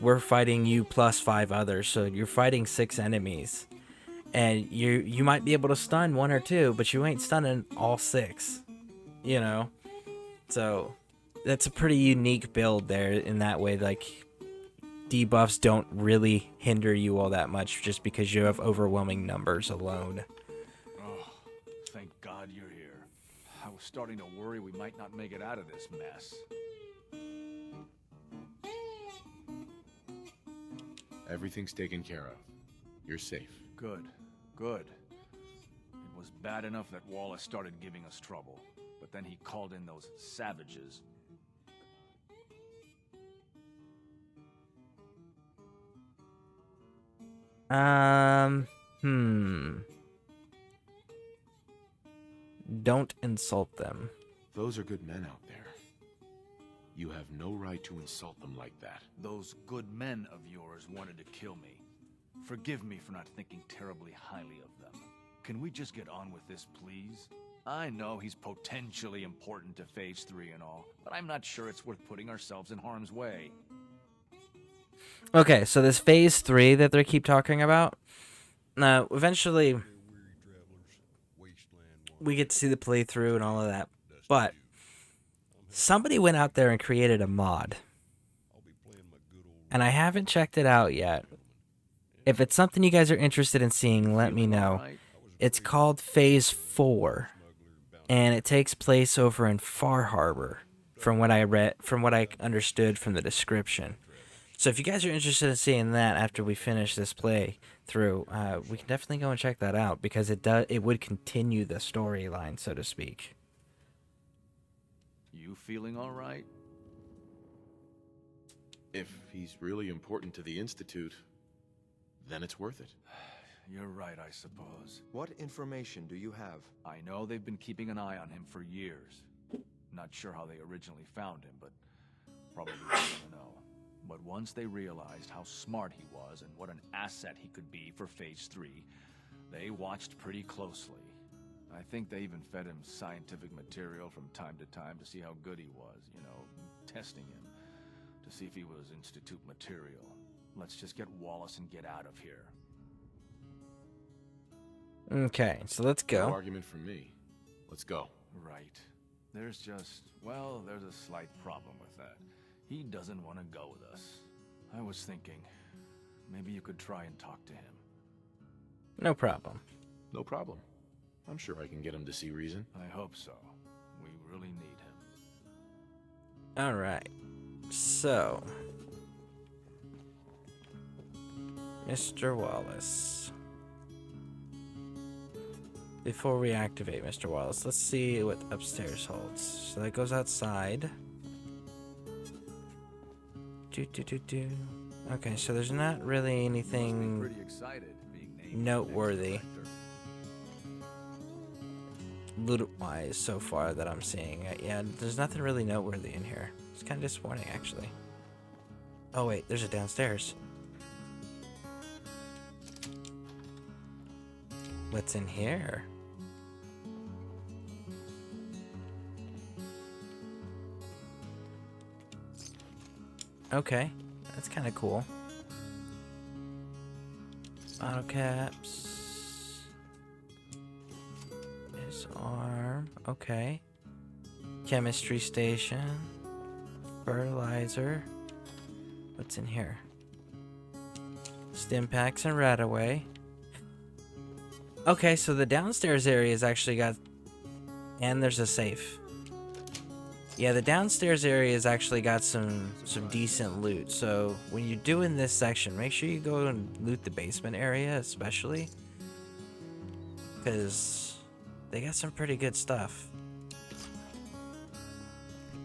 we're fighting you plus 5 others, so you're fighting 6 enemies. And you might be able to stun 1 or 2, but you ain't stunning all 6. You know? So that's a pretty unique build there in that way. Like, debuffs don't really hinder you all that much just because you have overwhelming numbers alone. Oh, thank God you're here. I was starting to worry we might not make it out of this mess. Everything's taken care of. You're safe. Good, good. It was bad enough that Wallace started giving us trouble, but then he called in those savages. Don't insult them. Those are good men out there. You have no right to insult them like that. Those good men of yours wanted to kill me. Forgive me for not thinking terribly highly of them. Can we just get on with this, please? I know he's potentially important to Phase 3 and all, but I'm not sure it's worth putting ourselves in harm's way. Okay, so this Phase 3 that they keep talking about, eventually we get to see the playthrough and all of that, but somebody went out there and created a mod, and I haven't checked it out yet. If it's something you guys are interested in seeing, let me know. It's called Phase 4, and it takes place over in Far Harbor, from what I understood from the description. So if you guys are interested in seeing that after we finish this playthrough, we can definitely go and check that out, because it would continue the storyline, so to speak. You feeling all right? If he's really important to the Institute, then it's worth it. You're right, I suppose. What information do you have? I know they've been keeping an eye on him for years. Not sure how they originally found him, but probably want to know. But once they realized how smart he was and what an asset he could be for Phase 3, they watched pretty closely. I think they even fed him scientific material from time to time to see how good he was, you know, testing him, to see if he was Institute material. Let's just get Wallace and get out of here. Okay, so let's go. No argument from me. Let's go. Right. There's a slight problem with that. He doesn't want to go with us. I was thinking, maybe you could try and talk to him. No problem. No problem. I'm sure I can get him to see reason. I hope so. We really need him. Alright. So, Mr. Wallace. Before we activate Mr. Wallace, let's see what upstairs holds. So that goes outside. Okay, so there's not really anything noteworthy loot-wise so far that I'm seeing. Yeah, there's nothing really noteworthy in here. It's kind of disappointing, actually. Oh wait, there's a downstairs. What's in here? Okay, that's kind of cool. Bottle caps. His arm. Okay. Chemistry station. Fertilizer. What's in here? Stim packs and Radaway. Okay, so the downstairs area has actually got... And there's a safe. Yeah, the downstairs area has actually got some decent loot. So when you're doing this section, make sure you go and loot the basement area, especially. Because they got some pretty good stuff.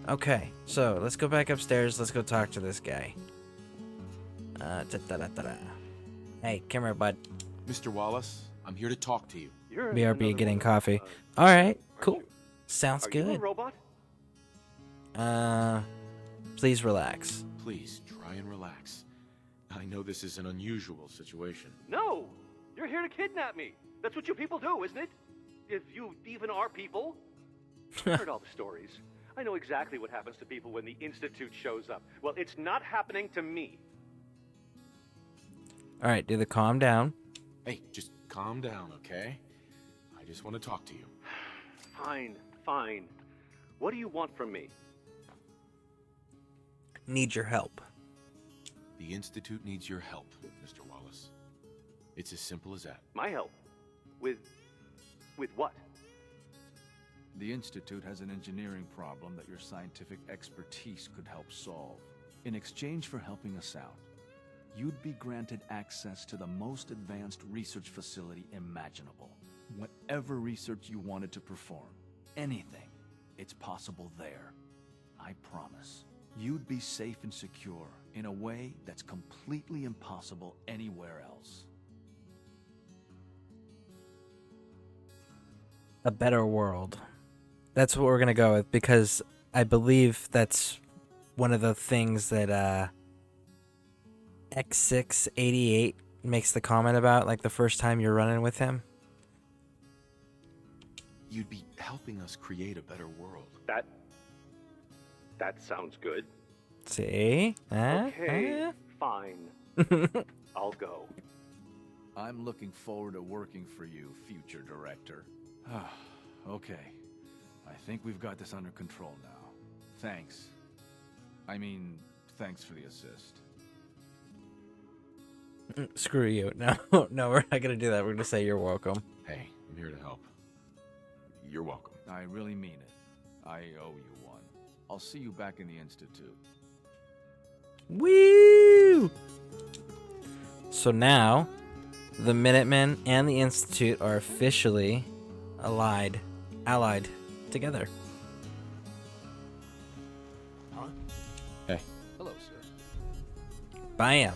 Okay, so let's go back upstairs. Let's go talk to this guy. Hey, come here, bud. Mr. Wallace, I'm here to talk to you. BRB getting coffee. Alright, cool. Sounds good. You a robot? Please relax. Please, try and relax. I know this is an unusual situation. No! You're here to kidnap me. That's what you people do, isn't it? If you even are people. I've heard all the stories. I know exactly what happens to people when the Institute shows up. Well, it's not happening to me. Alright, do the calm down. Hey, just calm down, okay? I just want to talk to you. Fine, fine. What do you want from me? Need your help. The Institute needs your help, Mr. Wallace. It's as simple as that. My help? With what? The Institute has an engineering problem that your scientific expertise could help solve. In exchange for helping us out, you'd be granted access to the most advanced research facility imaginable. Whatever research you wanted to perform, anything, it's possible there. I promise. You'd be safe and secure in a way that's completely impossible anywhere else. A better world. That's what we're gonna go with, because I believe that's one of the things that X688 makes the comment about, like the first time you're running with him. You'd be helping us create a better world. That sounds good. See? Okay, fine. I'll go. I'm looking forward to working for you, future director. Okay. I think we've got this under control now. Thanks. I mean, thanks for the assist. Screw you. No, no, we're not gonna do that. We're gonna say you're welcome. Hey, I'm here to help. You're welcome. I really mean it. I owe you one. I'll see you back in the Institute. Woo! So now, the Minutemen and the Institute are officially allied together. Huh? Hey. Hello, sir. Bam.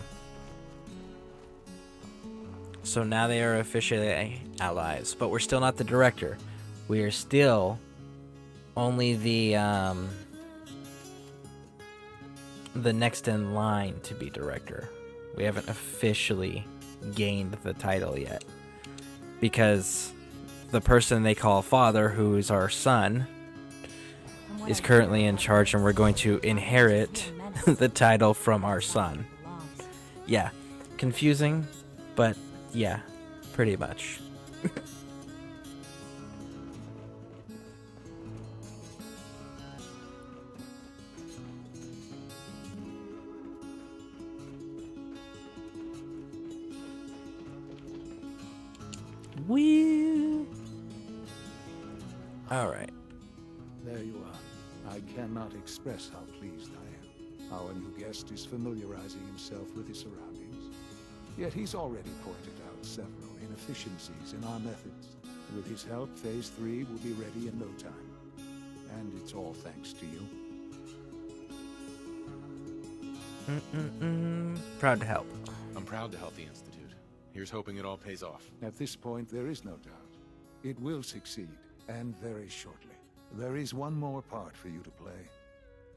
So now they are officially allies, but we're still not the director. We are still only the next in line to be director. We haven't officially gained the title yet, because the person they call father, who is our son, is currently in charge, and we're going to inherit the title from our son. Yeah, confusing, but yeah, pretty much. Woo! Alright. There you are. I cannot express how pleased I am. Our new guest is familiarizing himself with his surroundings. Yet he's already pointed out several inefficiencies in our methods. With his help, Phase 3 will be ready in no time. And it's all thanks to you. Proud to help. I'm proud to help the Institute. Here's hoping it all pays off. At this point, there is no doubt. It will succeed, and very shortly. There is one more part for you to play,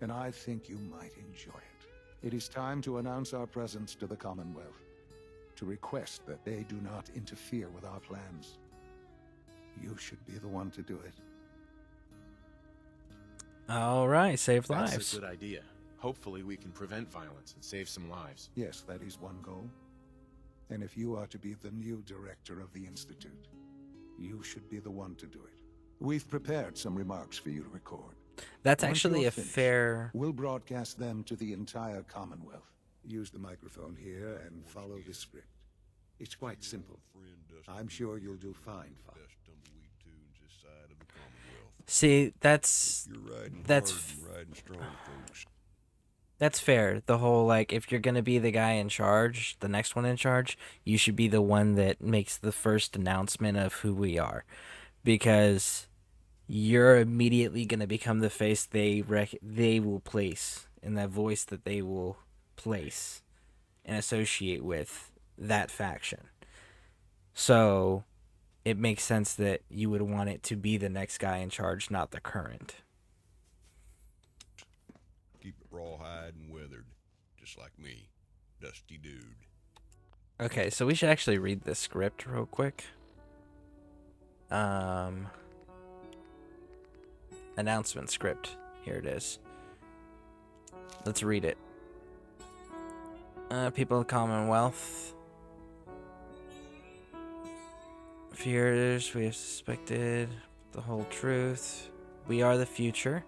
and I think you might enjoy it. It is time to announce our presence to the Commonwealth, to request that they do not interfere with our plans. You should be the one to do it. Alright, save That's lives. a good idea. Hopefully we can prevent violence and save some lives. Yes, that is one goal. And if you are to be the new director of the Institute, you should be the one to do it. We've prepared some remarks for you to record. That's Once actually you're a finished, fair... We'll broadcast them to the entire Commonwealth. Use the microphone here and follow the script. It's quite simple. I'm sure you'll do fine, Father. See, that's fair. The whole, like, if you're gonna be the guy in charge, the next one in charge, you should be the one that makes the first announcement of who we are, because you're immediately gonna become the face they will place, and that voice that they will place and associate with that faction. So it makes sense that you would want it to be the next guy in charge, not the current. Keep it rawhide and weathered, just like me, dusty dude. Okay, so we should actually read the script real quick. Announcement script. Here it is. Let's read it. People of the Commonwealth. Fears, we have suspected the whole truth. We are the future.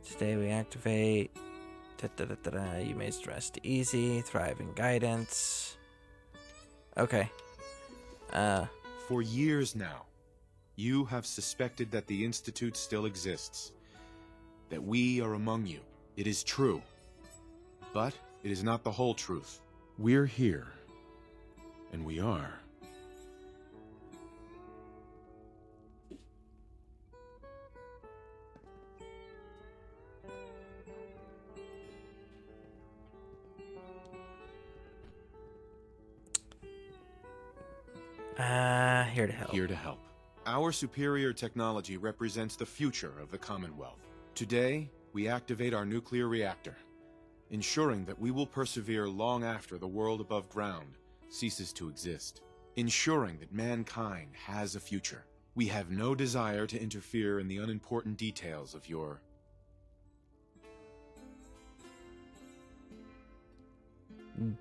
Today we activate. You may rest easy, thrive in guidance. Okay. For years now, you have suspected that the Institute still exists. That we are among you. It is true. But it is not the whole truth. We're here. And we are. Here to help. Here to help. Our superior technology represents the future of the Commonwealth. Today, we activate our nuclear reactor, ensuring that we will persevere long after the world above ground ceases to exist. Ensuring that mankind has a future. We have no desire to interfere in the unimportant details of your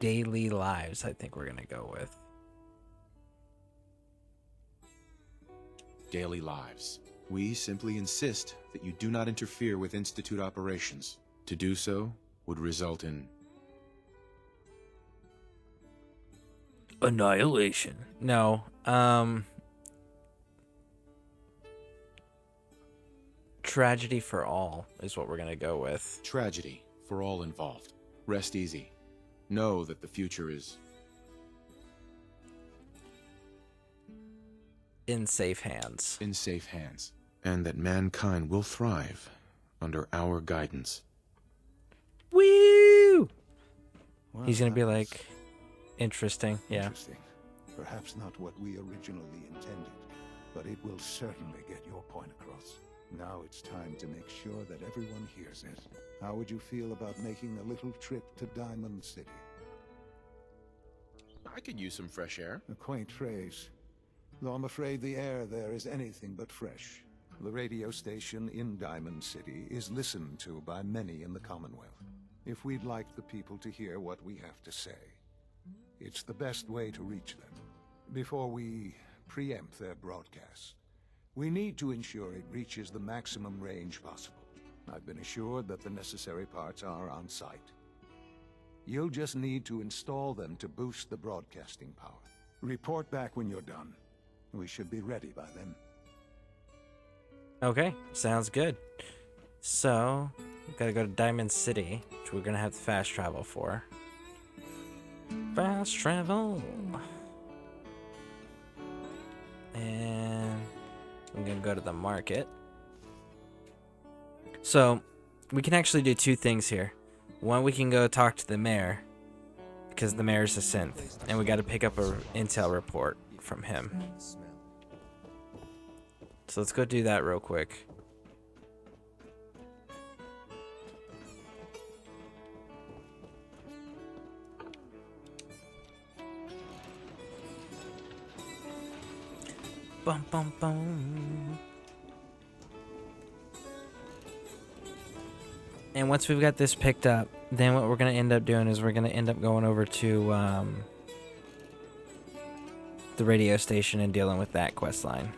daily lives, I think we're gonna go with. Daily lives. We simply insist that you do not interfere with Institute operations. To do so would result in annihilation. No. Tragedy for all is what we're gonna go with. Tragedy for all involved. Rest easy. Know that the future is in safe hands. In safe hands. And that mankind will thrive under our guidance. Woo! Well, He's gonna be like, interesting, yeah. Interesting. Perhaps not what we originally intended, but it will certainly get your point across. Now it's time to make sure that everyone hears it. How would you feel about making a little trip to Diamond City? I could use some fresh air. A quaint phrase, though I'm afraid the air there is anything but fresh. The radio station in Diamond City is listened to by many in the Commonwealth. If we'd like the people to hear what we have to say, it's the best way to reach them. Before we preempt their broadcast, we need to ensure it reaches the maximum range possible. I've been assured that the necessary parts are on site. You'll just need to install them to boost the broadcasting power. Report back when you're done. We should be ready by then. Okay, sounds good. So, we've got to go to Diamond City, which we're going to have fast travel for. Fast travel! And I'm going to go to the market. So, we can actually do two things here. One, we can go talk to the mayor, because the mayor's a synth, and we got to pick up a intel report from him. So let's go do that real quick. Bum bum bum. And once we've got this picked up, then what we're going to end up doing is we're going to end up going over to the radio station and dealing with that quest line.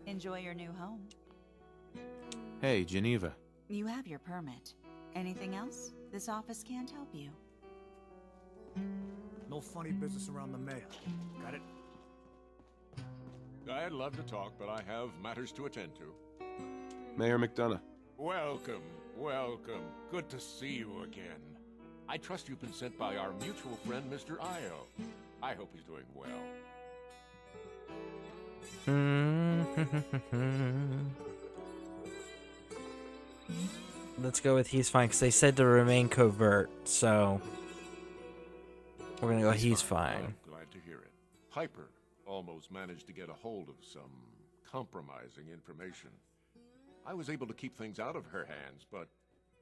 Enjoy your new home. Hey, Geneva. You have your permit. Anything else? This office can't help you. No funny business around the mayor. Got it? I'd love to talk, but I have matters to attend to. Mayor McDonough. Welcome, welcome. Good to see you again. I trust you've been sent by our mutual friend, Mr. Io. I hope he's doing well. Let's go with he's fine, because they said to remain covert, so we're going to go he's fine. I'm glad to hear it. Piper almost managed to get a hold of some compromising information. I was able to keep things out of her hands, but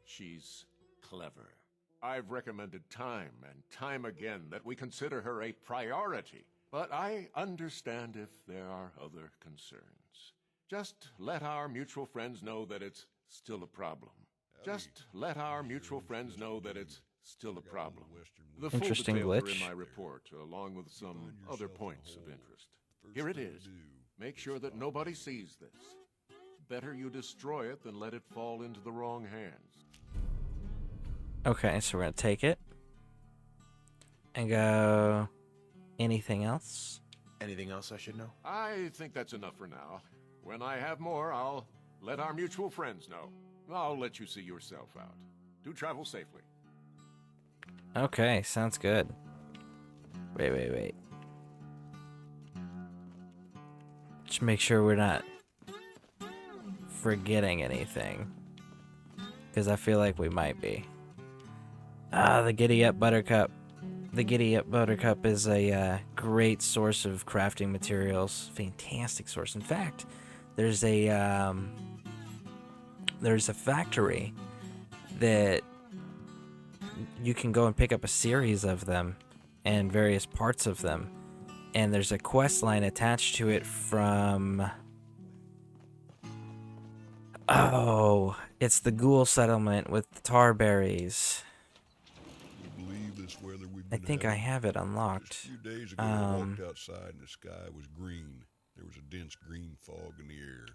she's clever. I've recommended time and time again that we consider her a priority But I understand if there are other concerns. Just let our mutual friends know that it's still a problem. Just let our mutual friends know that it's still a problem. The full Interesting details are in glitch. my report, along with some other points of interest. Here it is. Make sure that nobody sees this. Better you destroy it than let it fall into the wrong hands. Okay, so we're gonna take it and go. Anything else? Anything else I should know? I think that's enough for now. When I have more, I'll let our mutual friends know. I'll let you see yourself out. Do travel safely. Okay, sounds good. Wait. Just make sure we're not forgetting anything, because I feel like we might be. The Giddy Up Buttercup. The Giddy Up Buttercup is a great source of crafting materials. Fantastic source. In fact, there's a factory that you can go and pick up a series of them and various parts of them. And there's a quest line attached to it from... Oh, it's the ghoul settlement with the tar berries. I think I have it unlocked. Just a few days ago, I walked outside and the sky was green. There was a dense green fog in the air.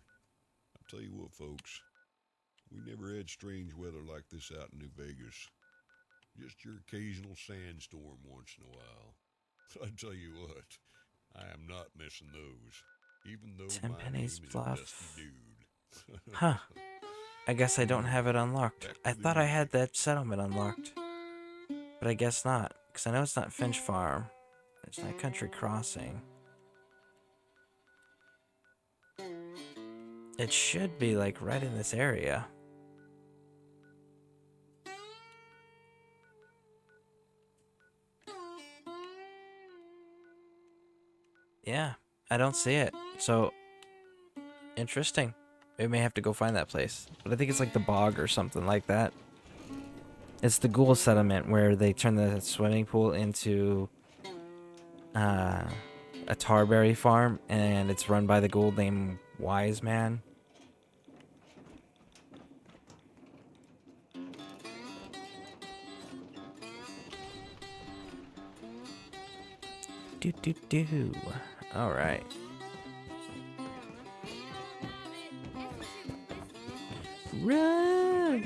I'll tell you what, folks, we never had strange weather like this out in New Vegas. Just your occasional sandstorm once in a while. I tell you what, I am not missing those, even though my name is Bluff. Dusty Dude. Huh. I guess I don't have it unlocked. I thought I had that settlement unlocked. But I guess not, because I know it's not Finch Farm. It's not Country Crossing. It should be, like, right in this area. Yeah, I don't see it. So, interesting. We may have to go find that place. But I think it's like the bog or something like that. It's the ghoul settlement where they turn the swimming pool into a tarberry farm, and it's run by the ghoul named Wise Man. Do. All right. Run!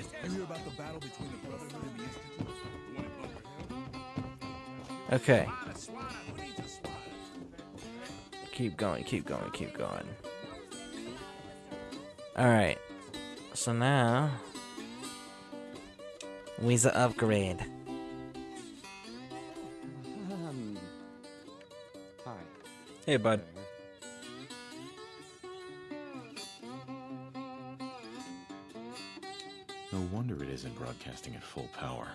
Okay. Keep going. Alright. So now... we's a upgrade. Hi. Hey, bud. No wonder it isn't broadcasting at full power.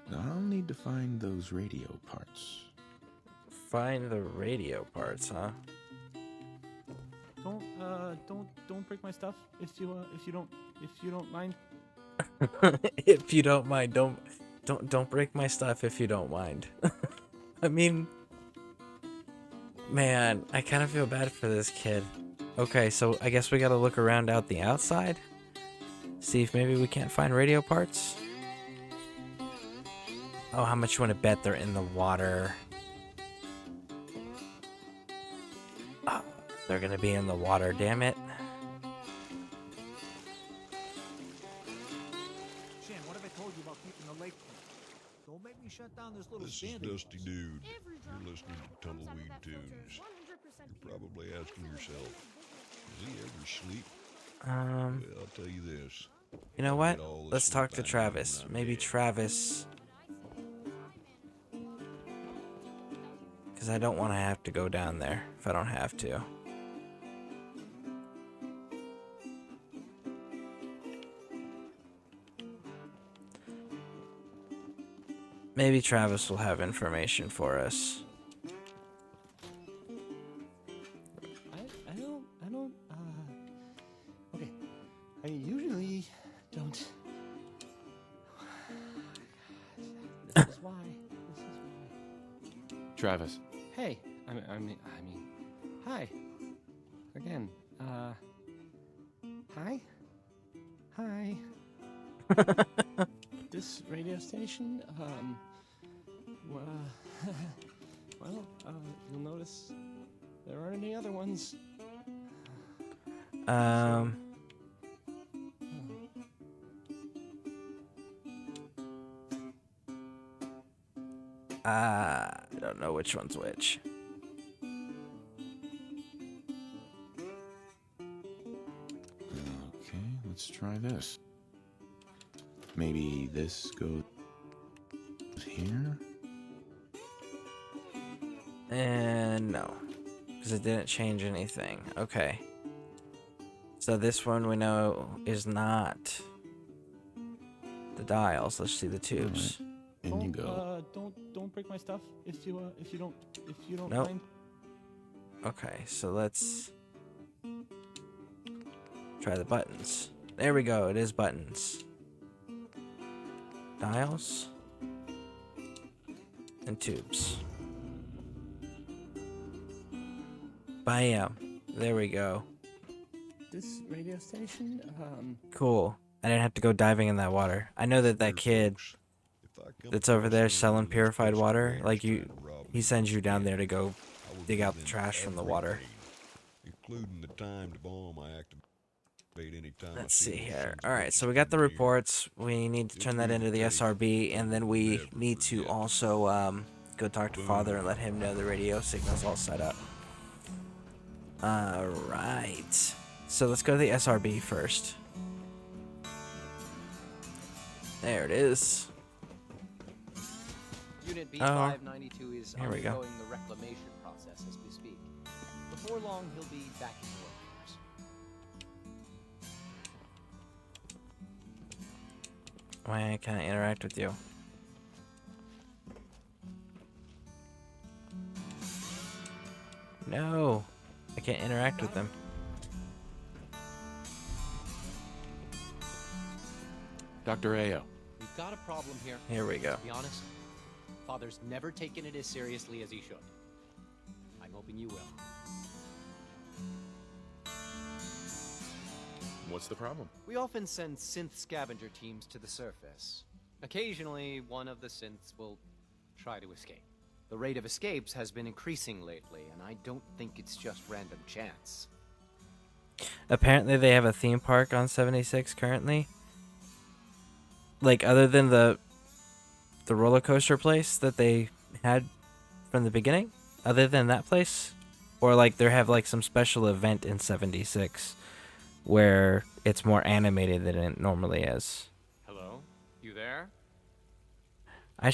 Now I'll need to find those radio parts. Find the radio parts, huh? Don't break my stuff if you don't mind. If you don't mind, don't break my stuff if you don't mind. I mean, man, I kind of feel bad for this kid. Okay, so I guess we gotta look around out the outside. See if maybe we can't find radio parts. Oh, how much you want to bet they're in the water? Oh, they're gonna be in the water, damn it. Shan, what have I told you about keeping the lake clean? Don't make me shut down this little This is sandy. Dusty Dude. You're listening to Tumbleweed Tunes. You're probably asking yourself, does he ever sleep? Well, I'll tell you this. You know what? Let's talk to Travis. Maybe Travis... because I don't want to have to go down there if I don't have to. Maybe Travis will have information for us. I don't, okay. I usually don't. This is why. Travis. Hey, I mean, hi. Again, hi? Hi. This radio station, you'll notice there aren't any other ones. I don't know which one's which. Okay, let's try this. Maybe this goes here? And no, because it didn't change anything. Okay. So this one we know is not the dials. Let's see the tubes. In you go. Don't break my stuff if you don't Nope. mind. Okay, so let's try the buttons. There we go. It is buttons. Dials and tubes. Bam. There we go. This radio station, Cool. I didn't have to go diving in that water. I know that kid that's over there selling purified water, like he sends you down there to go dig out the trash from the water. Including the timed bomb I activate anytime. Let's see here. Alright, so we got the reports. We need to turn that into the SRB, and then we need to also go talk to Father and let him know the radio signal's all set up. Alright. So let's go to the SRB first. There it is. Unit B592 is here we go. undergoing the reclamation process as we speak. Before long, he'll be back in the workforce. Why can't I interact with you? No, I can't interact with them. Dr. Ayo. We've got a problem here. Here we go. To be honest, Father's never taken it as seriously as he should. I'm hoping you will. What's the problem? We often send synth scavenger teams to the surface. Occasionally, one of the synths will try to escape. The rate of escapes has been increasing lately, and I don't think it's just random chance. Apparently they have a theme park on 76 currently. Like, other than the roller coaster place that they had from the beginning? Other than that place? Or, like, they have, like, some special event in 76 where it's more animated than it normally is. Hello? You there? I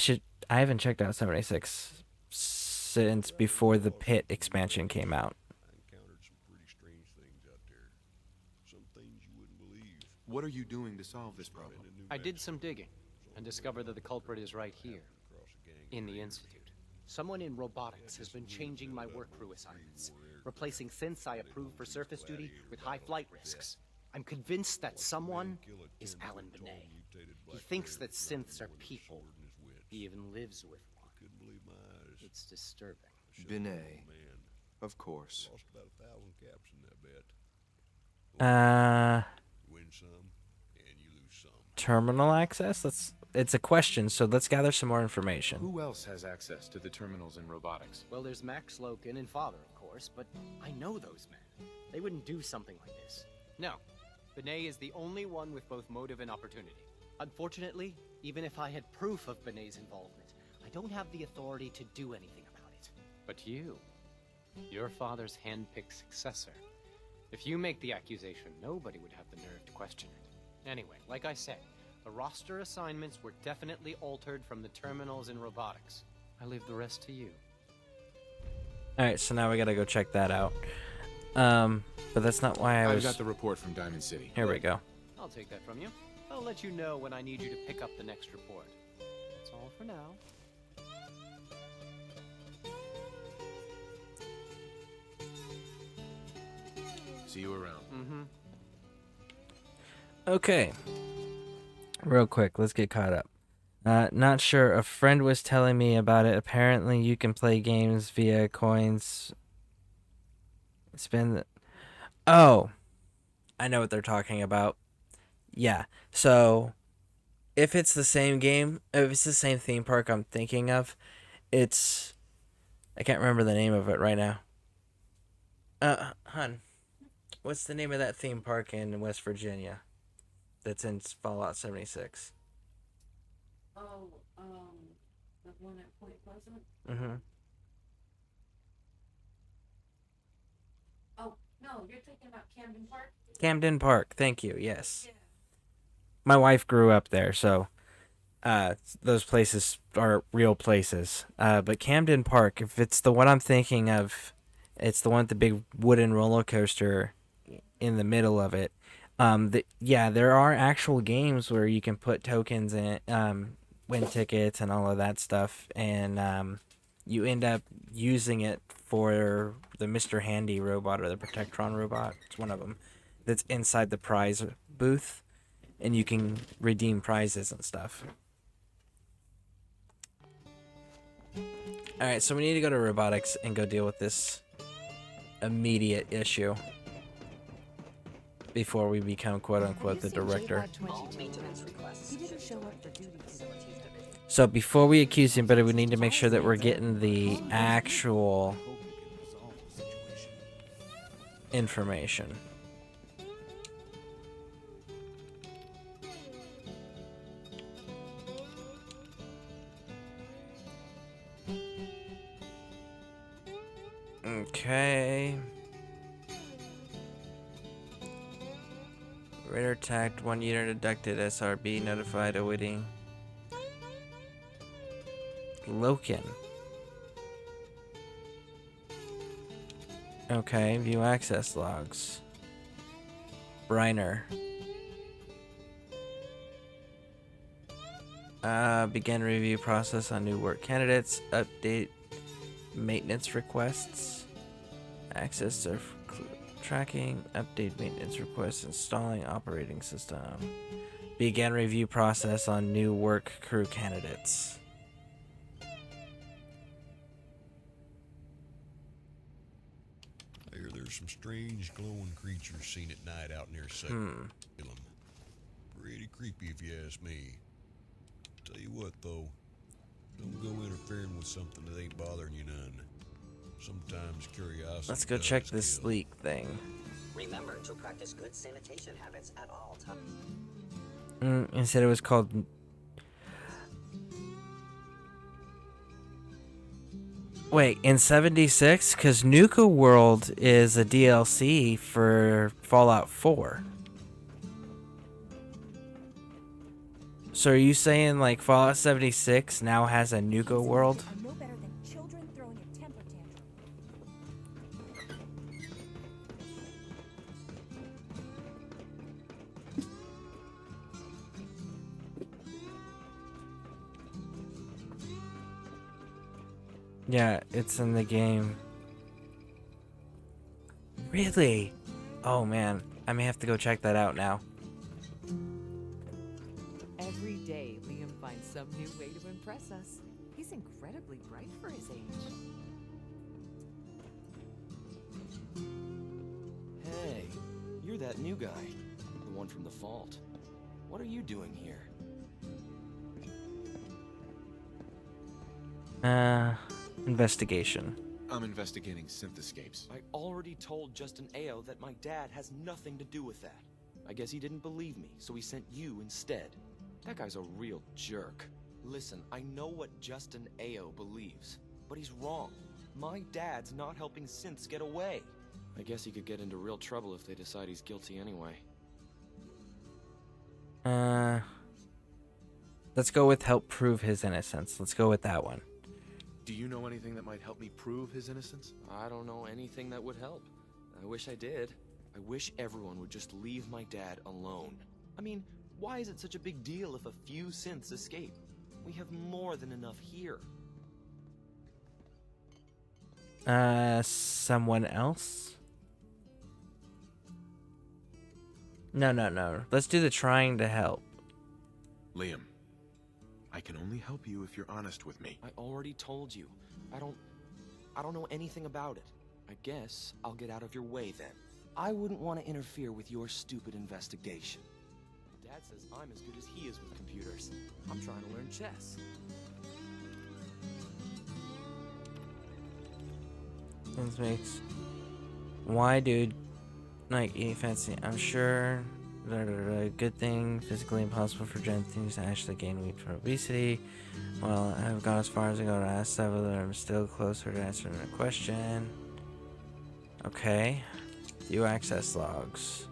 haven't checked out 76 since before the pit expansion came out. What are you doing to solve this problem? I did some digging and discovered that the culprit is right here, in the Institute. Someone in robotics has been changing my work crew assignments, replacing synths I approve for surface duty with high flight risks. I'm convinced that someone is Alan Benet. He thinks that synths are people. He even lives with one. It's disturbing. Benet. Of course. Terminal access? It's a question, so let's gather some more information. Who else has access to the terminals in robotics? Well, there's Max Loken and Father, of course, but I know those men. They wouldn't do something like this. No. Benet is the only one with both motive and opportunity. Unfortunately, even if I had proof of Benet's involvement, I don't have the authority to do anything about it. But you, your father's hand-picked successor. If you make the accusation, nobody would have the nerve to question it. Anyway, like I said, the roster assignments were definitely altered from the terminals in robotics. I leave the rest to you. Alright, so now we gotta go check that out. But that's not why I've got the report from Diamond City. Here we go. I'll take that from you. I'll let you know when I need you to pick up the next report. That's all for now. See you around. Mm-hmm. Okay. Real quick, let's get caught up. Not sure. A friend was telling me about it. Apparently, you can play games via coins. Spend. Oh, I know what they're talking about. Yeah. So, if it's the same game, if it's the same theme park I'm thinking of, it's. I can't remember the name of it right now. Hun, what's the name of that theme park in West Virginia that's in Fallout 76? Oh, the one at Point Pleasant? Mm-hmm. Oh, no, you're thinking about Camden Park? Camden Park. Thank you. Yes. My wife grew up there, so those places are real places. But Camden Park, if it's the one I'm thinking of, it's the one with the big wooden roller coaster in the middle of it. Yeah, there are actual games where you can put tokens in, win tickets and all of that stuff, and you end up using it for the Mr. Handy robot or the Protectron robot. It's one of them that's inside the prize booth, and you can redeem prizes and stuff. Alright, so we need to go to robotics and go deal with this immediate issue before we become quote-unquote the director. So before we accuse anybody, we need to make sure that we're getting the actual information. Okay. Radar attacked, 1 unit abducted, SRB notified, awaiting. Loken. Okay, view access logs. Briner. Begin review process on new work candidates. Update maintenance requests. Access to tracking. Update maintenance requests. Installing operating system. Begin review process on new work crew candidates. There's some strange glowing creatures seen at night out near Salem. Pretty creepy if you ask me. Tell you what though, don't go interfering with something that ain't bothering you none. Sometimes curiosity. Let's go check this leak thing. Remember to practice good sanitation habits at all times. It said it was called. Wait, in 76? Because Nuka World is a DLC for Fallout 4. So are you saying like Fallout 76 now has a Nuka World? No better than children throwing a temper tantrum. Yeah, it's in the game. Really? Oh man, I may have to go check that out now. Every day, Liam finds some new way to impress us. He's incredibly bright for his age. Hey, you're that new guy. The one from the vault. What are you doing here? Investigation. I'm investigating synth escapes. I already told Justin Ao that my dad has nothing to do with that. I guess he didn't believe me, so he sent you instead. That guy's a real jerk. Listen, I know what Justin Ao believes, but he's wrong. My dad's not helping synths get away. I guess he could get into real trouble if they decide he's guilty anyway. Let's go with help prove his innocence. Let's go with that one. Do you know anything that might help me prove his innocence? I don't know anything that would help. I wish I did. I wish everyone would just leave my dad alone. I mean, why is it such a big deal if a few synths escape? We have more than enough here. Someone else? No. Let's do the trying to help. Liam, I can only help you if you're honest with me. I already told you. I don't know anything about it. I guess I'll get out of your way then. I wouldn't want to interfere with your stupid investigation. Dad says I'm as good as he is with computers. I'm trying to learn chess. This makes... Why, dude? Like, eating fancy. I'm sure... Good thing. Physically impossible for Gen things to actually gain weight from obesity. Well, I have gone as far as I go to ask that whether I'm still closer to answering the question. Okay. View access logs.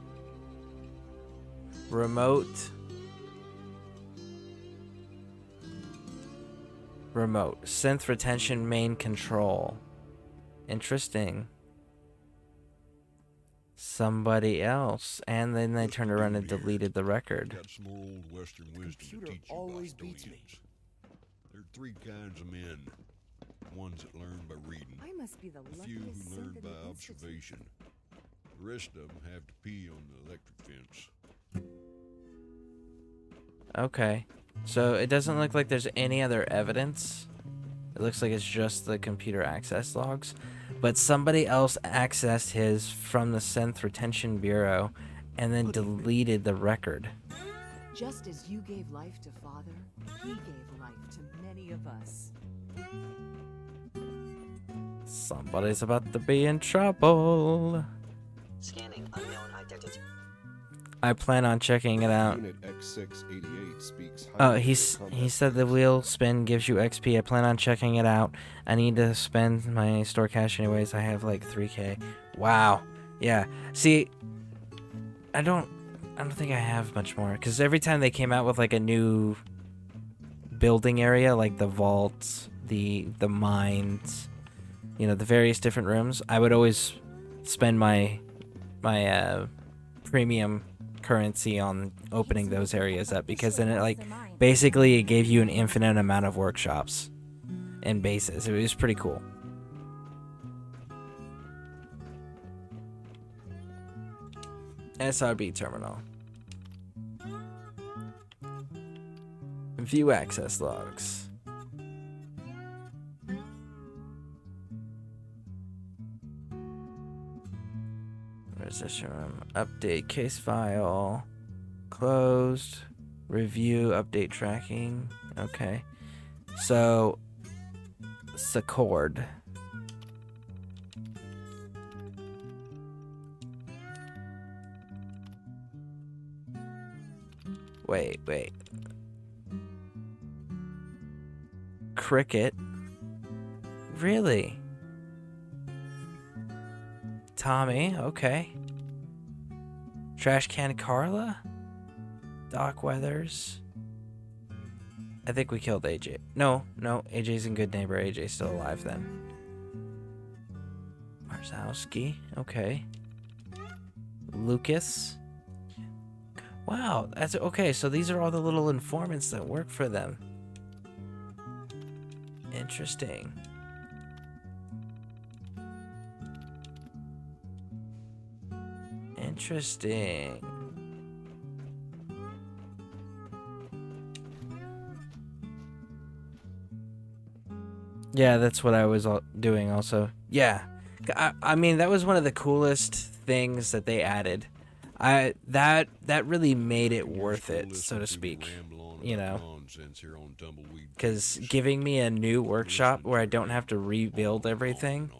Remote. Synth retention main control. Interesting. Somebody else. And then they turned around and deleted the record. Got some more old Western wisdom to teach you always beats me. There are three kinds of men. Ones that learn by reading. I must be the A few luckiest who learn synth in by the institute. observation. The rest of them have to pee on the electric fence. Okay. So it doesn't look like there's any other evidence. It looks like it's just the computer access logs. But somebody else accessed his from the Synth Retention Bureau and then deleted the record. Just as you gave life to Father, he gave life to many of us. Somebody's about to be in trouble. Scanning unknown identity. I plan on checking it out. Unit X688 speaks He said the wheel spin gives you XP. I plan on checking it out. I need to spend my store cash anyways. I have like 3K. Wow. Yeah. See, I don't think I have much more, because every time they came out with like a new building area, like the vaults, the mines, you know, the various different rooms, I would always spend my premium currency on opening those areas up, because then it like basically it gave you an infinite amount of workshops and bases. It was pretty cool. SRB terminal. View access logs. Resistion room. Update case file. Closed. Review update tracking. Okay. So Scareborne. Wait. Cricket? Really? Tommy, okay. Trash Can Carla? Doc Weathers? I think we killed AJ. No, AJ's a good neighbor. AJ's still alive then. Marzowski, okay. Lucas? Wow, that's okay. So these are all the little informants that work for them. Interesting. Interesting. Yeah, that's what I was doing also. Yeah. I mean, that was one of the coolest things that they added. That really made it worth it, so to speak. You know, because giving me a new workshop where I don't have to rebuild everything,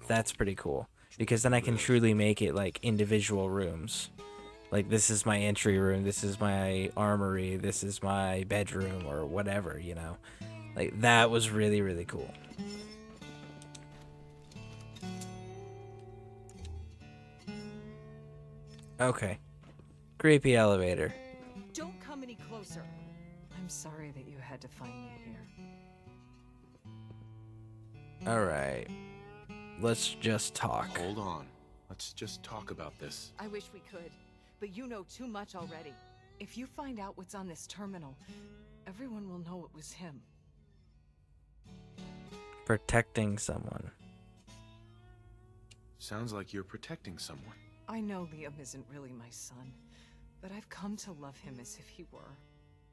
that's pretty cool. Because then I can truly make it like individual rooms. Like, this is my entry room, this is my armory, this is my bedroom, or whatever, you know. Like, that was really, really cool. Okay. Creepy elevator. Don't come any closer. I'm sorry that you had to find me here. Alright. Let's just talk. Hold on. Let's just talk about this. I wish we could, but you know too much already. If you find out what's on this terminal, everyone will know it was him. Protecting someone. Sounds like you're protecting someone. I know Liam isn't really my son, but I've come to love him as if he were.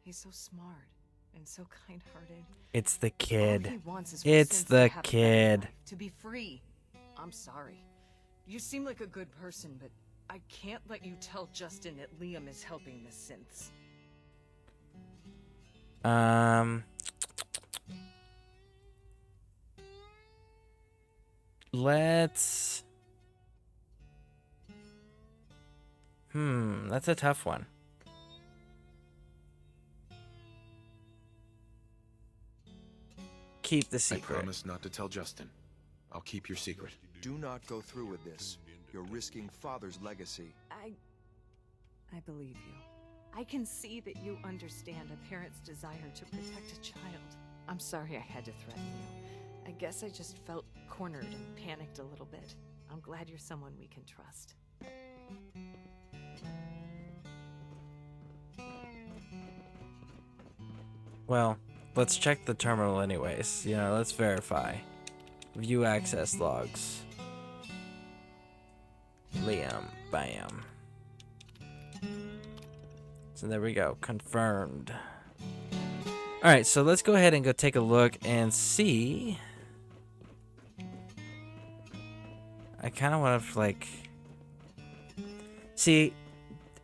He's so smart and so kind-hearted. It's the All kid. he wants is for It's Synth the to have a better kid. life, to be free. I'm sorry. You seem like a good person, but I can't let you tell Justin that Liam is helping the synths. Let's... that's a tough one. Keep the I secret. promise not to tell Justin. I'll keep your secret. Do not go through with this. You're risking Father's legacy. I believe you. I can see that you understand a parent's desire to protect a child. I'm sorry I had to threaten you. I guess I just felt cornered and panicked a little bit. I'm glad you're someone we can trust. Well, let's check the terminal anyways. You know, let's verify. View access logs. Liam. Bam. So there we go. Confirmed. Alright, so let's go ahead and go take a look and see. I kind of want to, like... See,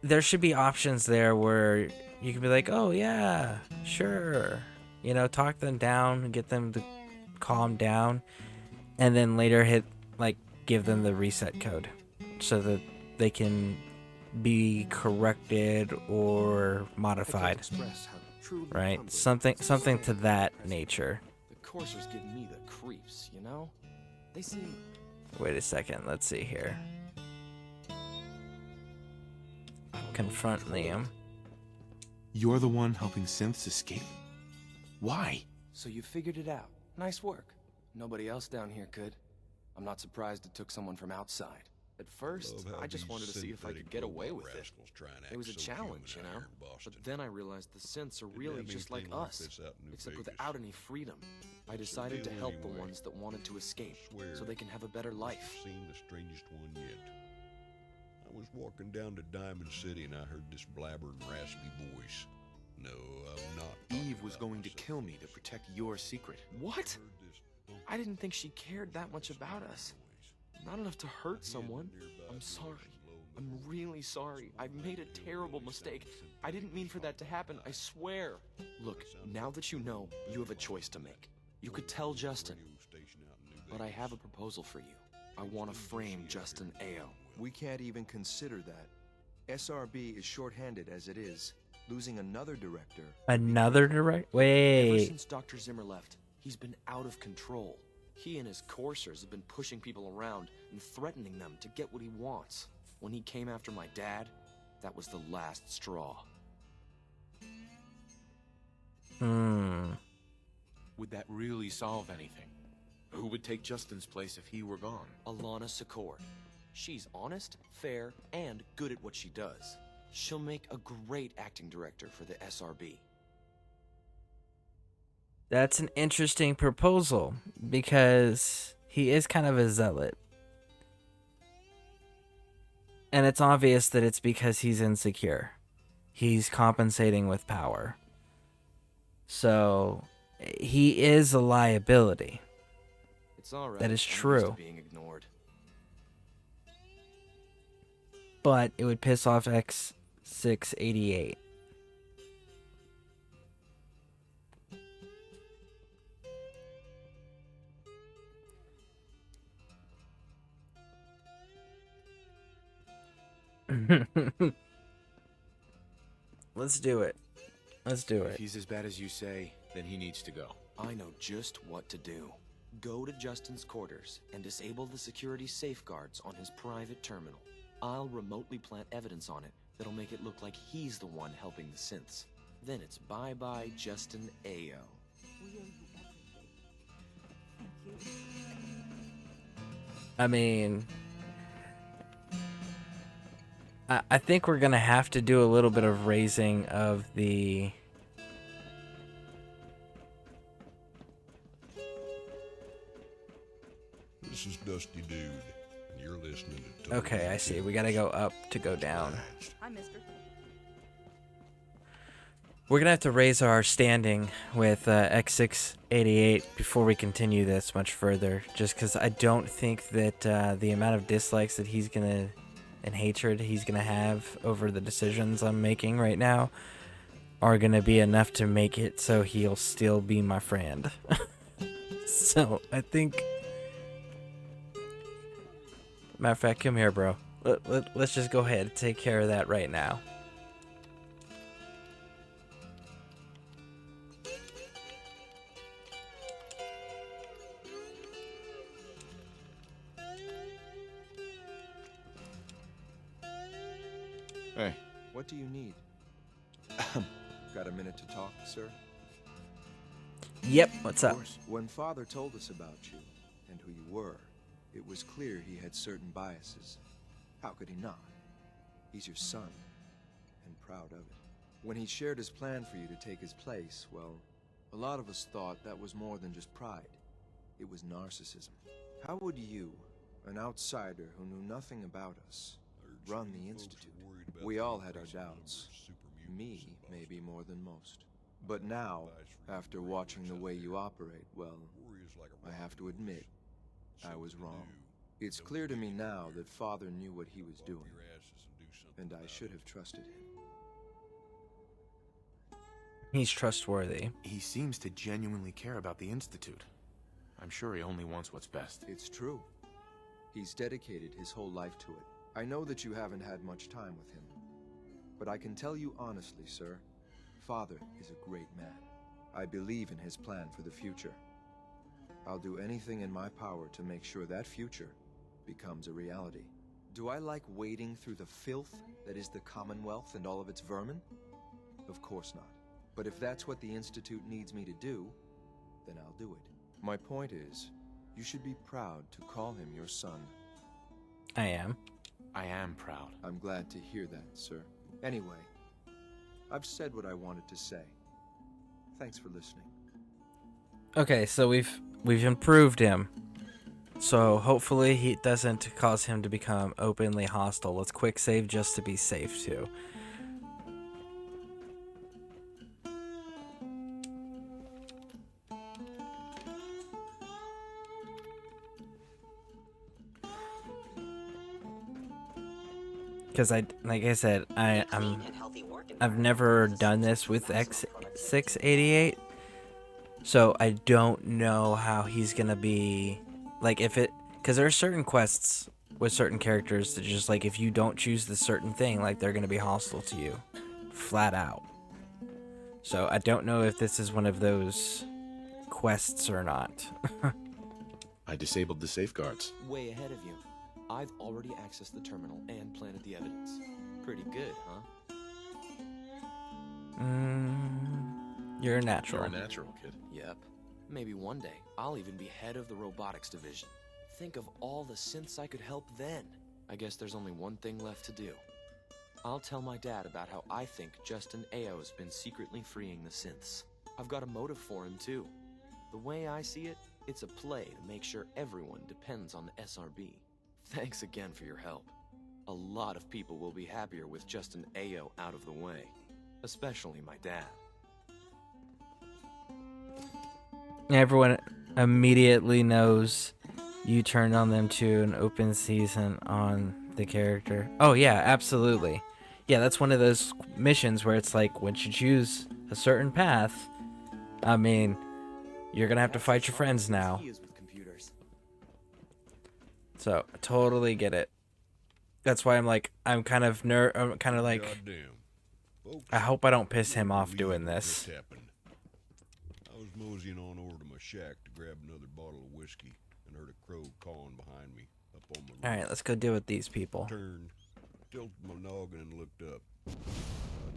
there should be options there where you can be like, oh, yeah, sure. You know, talk them down and get them to calm down. And then later hit, like, give them the reset code so that they can be corrected or modified. Right? Something to that nature. The coursers give me the creeps, you know? They seem... Wait a second, let's see here. Confront Liam. You're the one helping synths escape? Why? So you figured it out. Nice work. Nobody else down here could. I'm not surprised it took someone from outside. At first, I just wanted to see if I could get away with it. It was a challenge, you know? But then I realized the synths are really just like us, except without any freedom. I decided to help the ones that wanted to escape, so they can have a better life. Seen the strangest one yet. I was walking down to Diamond City and I heard this blabbering, raspy voice. No, I'm not. Eve was going to kill me to protect your secret. What? I didn't think she cared that much about us. Not enough to hurt someone. I'm sorry. I'm really sorry. I've made a terrible mistake. I didn't mean for that to happen, I swear. Look, now that you know, you have a choice to make. You could tell Justin. But I have a proposal for you. I want to frame Justin Ao. We can't even consider that. SRB is shorthanded as it is. Losing another director... Another director? Ever Wait. since Dr. Zimmer left, he's been out of control. He and his coursers have been pushing people around and threatening them to get what he wants. When he came after my dad, that was the last straw. Would that really solve anything? Who would take Justin's place if he were gone? Alana Secord. She's honest, fair, and good at what she does. She'll make a great acting director for the SRB. That's an interesting proposal because he is kind of a zealot. And it's obvious that it's because he's insecure. He's compensating with power. So he is a liability. It's all right. That is I'm used to true. being ignored. But it would piss off X688. Let's do it. Let's do If it. he's as bad as you say, then he needs to go. I know just what to do. Go to Justin's quarters and disable the security safeguards on his private terminal. I'll remotely plant evidence on it that'll make it look like he's the one helping the synths. Then it's bye-bye Justin Ao. I mean, I think we're gonna have to do a little bit of raising of the... This is Dusty Dude, and you're listening to... Okay, I see. We gotta go up to go down. Hi, mister. We're gonna have to raise our standing with X688 before we continue this much further, just because I don't think that the amount of dislikes that he's gonna and hatred he's gonna have over the decisions I'm making right now are gonna be enough to make it so he'll still be my friend. So I think, matter of fact, come here, bro. Let's just go ahead and take care of that right now. Hey. What do you need? Got a minute to talk, sir? Yep, what's up? When Father told us about you and who you were, it was clear he had certain biases. How could he not? He's your son, and proud of it. When he shared his plan for you to take his place, well, a lot of us thought that was more than just pride. It was narcissism. How would you, an outsider who knew nothing about us, run the Institute? We all had our doubts. Me, maybe more than most. But now, after watching the way you operate, well, I have to admit, I was wrong. It's clear to me now that Father knew what he was doing, and I should have trusted him. He's trustworthy. He seems to genuinely care about the Institute. I'm sure he only wants what's best. It's true. He's dedicated his whole life to it. I know that you haven't had much time with him, but I can tell you honestly, sir, Father is a great man. I believe in his plan for the future. I'll do anything in my power to make sure that future becomes a reality. Do I like wading through the filth that is the Commonwealth and all of its vermin? Of course not. But if that's what the Institute needs me to do, then I'll do it. My point is, you should be proud to call him your son. I am. I am proud. I'm glad to hear that, sir. Anyway, I've said what I wanted to say. Thanks for listening. Okay, so we've improved him. So hopefully he doesn't cause him to become openly hostile. Let's quick save just to be safe too. Because like I said, I've never done this with X688, so I don't know how he's gonna be, like, because there are certain quests with certain characters that just, like, if you don't choose the certain thing, like, they're gonna be hostile to you, flat out. So I don't know if this is one of those quests or not. I disabled the safeguards. Way ahead of you. I've already accessed the terminal and planted the evidence. Pretty good, huh? You're a natural. You're a natural, kid. Yep. Maybe one day, I'll even be head of the robotics division. Think of all the synths I could help then. I guess there's only one thing left to do. I'll tell my dad about how I think Justin Ao's been secretly freeing the synths. I've got a motive for him, too. The way I see it, it's a play to make sure everyone depends on the SRB. Thanks again for your help. A lot of people will be happier with Justin Ao out of the way. Especially my dad. Everyone immediately knows you turned on them to an open season on the character. Oh yeah, absolutely. Yeah, that's one of those missions where it's like, once you choose a certain path, I mean, you're gonna have to fight your friends now. So, I totally get it. That's why I'm kind of like, I hope I don't piss him off doing this. I was moseying on over to my shack to grab another bottle of whiskey and heard a crow cawing behind me up on my roof. Alright, let's go deal with these people. Turned, tilted my noggin and looked up.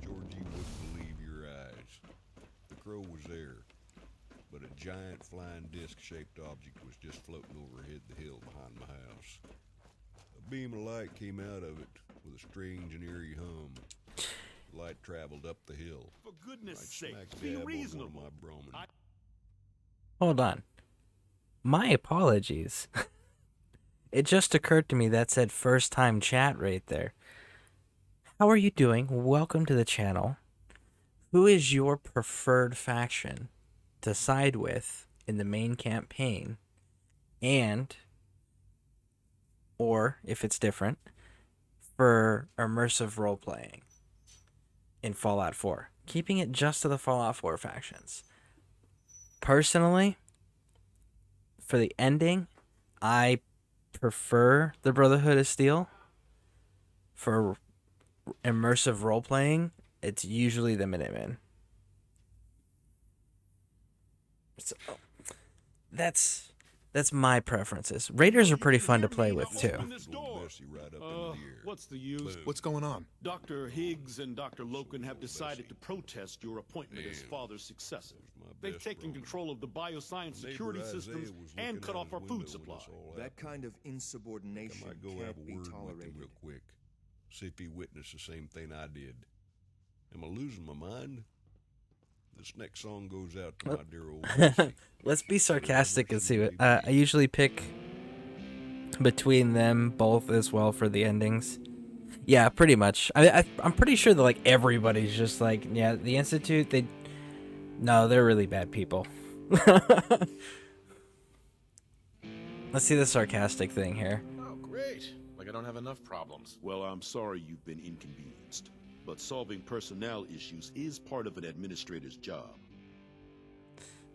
Georgie wouldn't believe your eyes. The crow was there, but a giant flying disc-shaped object was just floating overhead the hill behind my house. A beam of light came out of it with a strange and eerie hum. The light traveled up the hill. For goodness sake, be reasonable. Hold on. My apologies. It just occurred to me that said first time chat right there. How are you doing? Welcome to the channel. who is your preferred faction to side with in the main campaign, and, or if it's different, for immersive role playing in Fallout 4, keeping it just to the Fallout 4 factions. Personally, for the ending, I prefer the Brotherhood of Steel. For immersive role playing, it's usually the Minutemen. So, that's my preferences. Raiders are pretty fun to play with too. What's the use? What's going on? Dr. Higgs and Dr. Loken have decided to protest your appointment as father's successor. They've taken control of the bioscience security systems and cut off our food supply. That kind of insubordination can't be tolerated. Real quick. See if he witnessed the same thing I did. Am I losing my mind? This next song goes out to my dear old Lucy. Let's be sarcastic and see what I usually pick between them both as well for the endings. Yeah, pretty much. I'm pretty sure that like everybody's just like, yeah, the Institute, they're really bad people. Let's see the sarcastic thing here. Oh, great. Like I don't have enough problems. Well, I'm sorry you've been inconvenienced, but solving personnel issues is part of an administrator's job.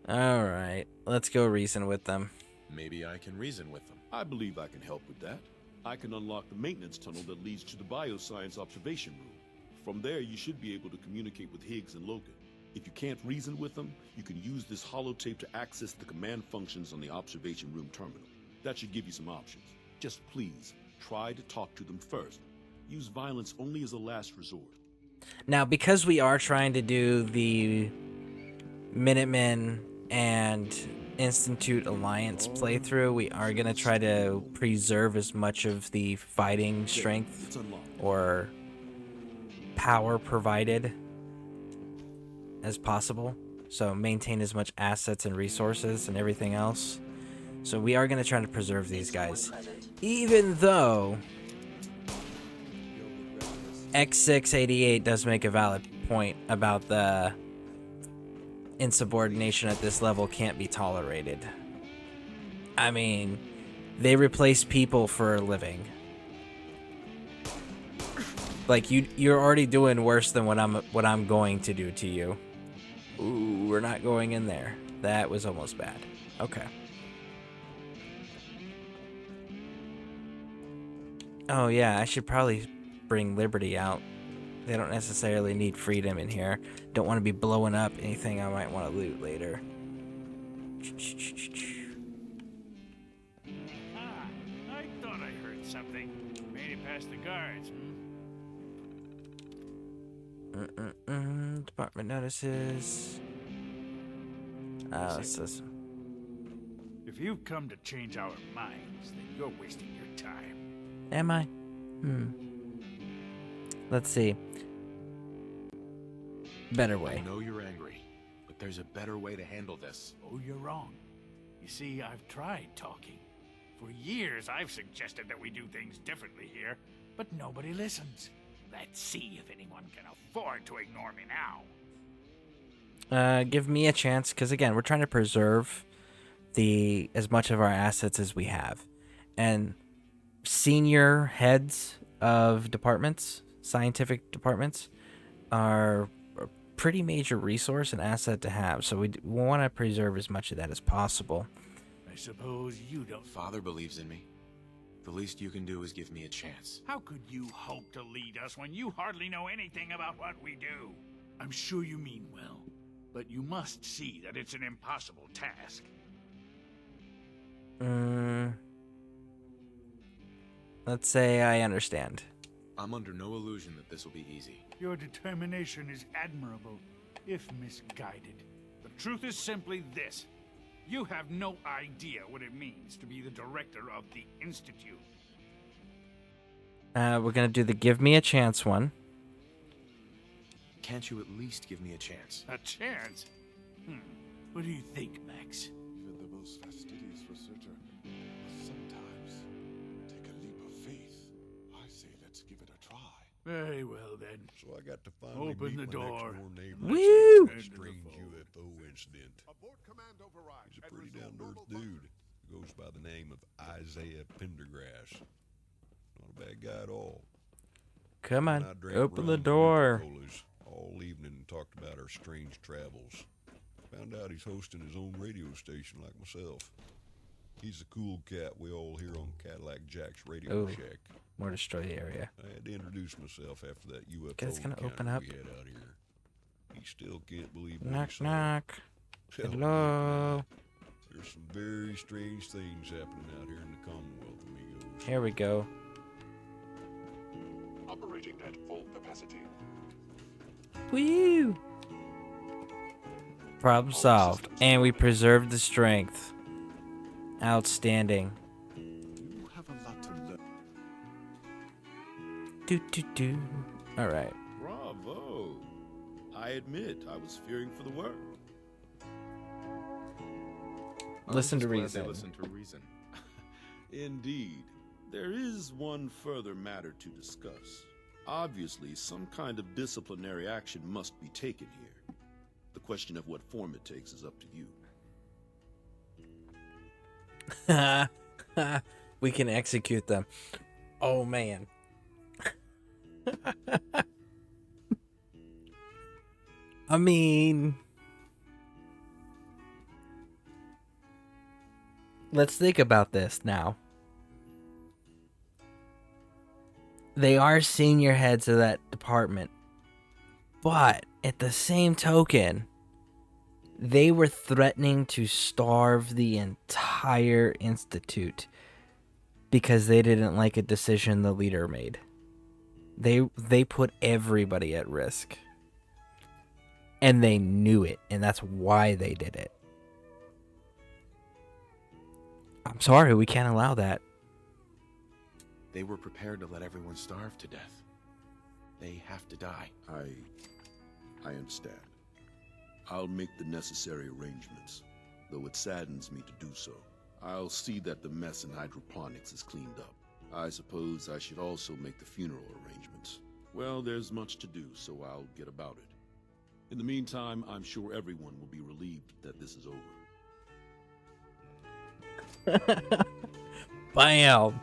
All right, let's go reason with them. Maybe I can reason with them. I believe I can help with that. I can unlock the maintenance tunnel that leads to the bioscience observation room. From there, you should be able to communicate with Higgs and Logan. If you can't reason with them, you can use this holotape to access the command functions on the observation room terminal. That should give you some options. Just please, try to talk to them first. Use violence only as a last resort. Now, because we are trying to do the Minutemen and Institute Alliance playthrough, we are going to try to preserve as much of the fighting strength or power provided as possible. So maintain as much assets and resources and everything else. So we are going to try to preserve these guys. Even though X688 does make a valid point about the insubordination at this level can't be tolerated. I mean, they replace people for a living. Like you're already doing worse than what I'm going to do to you. Ooh, we're not going in there. That was almost bad. Okay. Oh yeah, I should probably bring Liberty out. They don't necessarily need freedom in here. Don't want to be blowing up anything I might want to loot later. I thought I heard something. Made it past the guards, Department notices. If you've come to change our minds, then you're wasting your time. Am I? Let's see. Better way. I know you're angry, but there's a better way to handle this. Oh, you're wrong. You see, I've tried talking. For years, I've suggested that we do things differently here, but nobody listens. Let's see if anyone can afford to ignore me now. Give me a chance, because again, we're trying to preserve as much of our assets as we have. And senior heads of departments, scientific departments, are a pretty major resource and asset to have. So we want to preserve as much of that as possible. I suppose you don't. Father believes in me. The least you can do is give me a chance. How could you hope to lead us when you hardly know anything about what we do? I'm sure you mean well, but you must see that it's an impossible task. Let's say I understand. I'm under no illusion that this will be easy. Your determination is admirable, if misguided. The truth is simply this. You have no idea what it means to be the director of the Institute. We're gonna do the give me a chance one. Can't you at least give me a chance? A chance? What do you think, Max? Even the most fastidious researcher must sometimes take a leap of faith. I say let's give it a try. Very well, then. So I got to finally Open meet the my door. next-door neighbor. Woo! A strange UFO incident. He's a pretty down-to-earth dude who goes by the name of Isaiah Pendergrass. Not a bad guy at all. Come And on, I drank open the rum and door. Nuka-Colas all evening and talked about our strange travels. Found out he's hosting his own radio station like myself. He's a cool cat we all hear on Cadillac Jack's Radio Oh, Shack. more destroy the area. I had to introduce myself after that UFO Guys, gonna encounter open up? we had out here. He still can't believe what Knock, he saw. knock. Hell, Hello. man, there's some very strange things happening out here in the Commonwealth, amigos. Here we go. Operating at full capacity. Woo! Problem solved. And we preserved the strength. Outstanding. You have a lot to learn. Do. Alright. Bravo. I admit, I was fearing for the work. Listen to I'm just glad reason. they listen to reason. Indeed. There is one further matter to discuss. Obviously, some kind of disciplinary action must be taken here. The question of what form it takes is up to you. We can execute them. Oh, man. I mean, let's think about this now. They are senior heads of that department, but at the same token, they were threatening to starve the entire institute because they didn't like a decision the leader made. They put everybody at risk. And they knew it, and that's why they did it. I'm sorry, we can't allow that. They were prepared to let everyone starve to death. They have to die. I understand. I'll make the necessary arrangements, though it saddens me to do so. I'll see that the mess in hydroponics is cleaned up. I suppose I should also make the funeral arrangements. Well, there's much to do, so I'll get about it. In the meantime, I'm sure everyone will be relieved that this is over. Bam!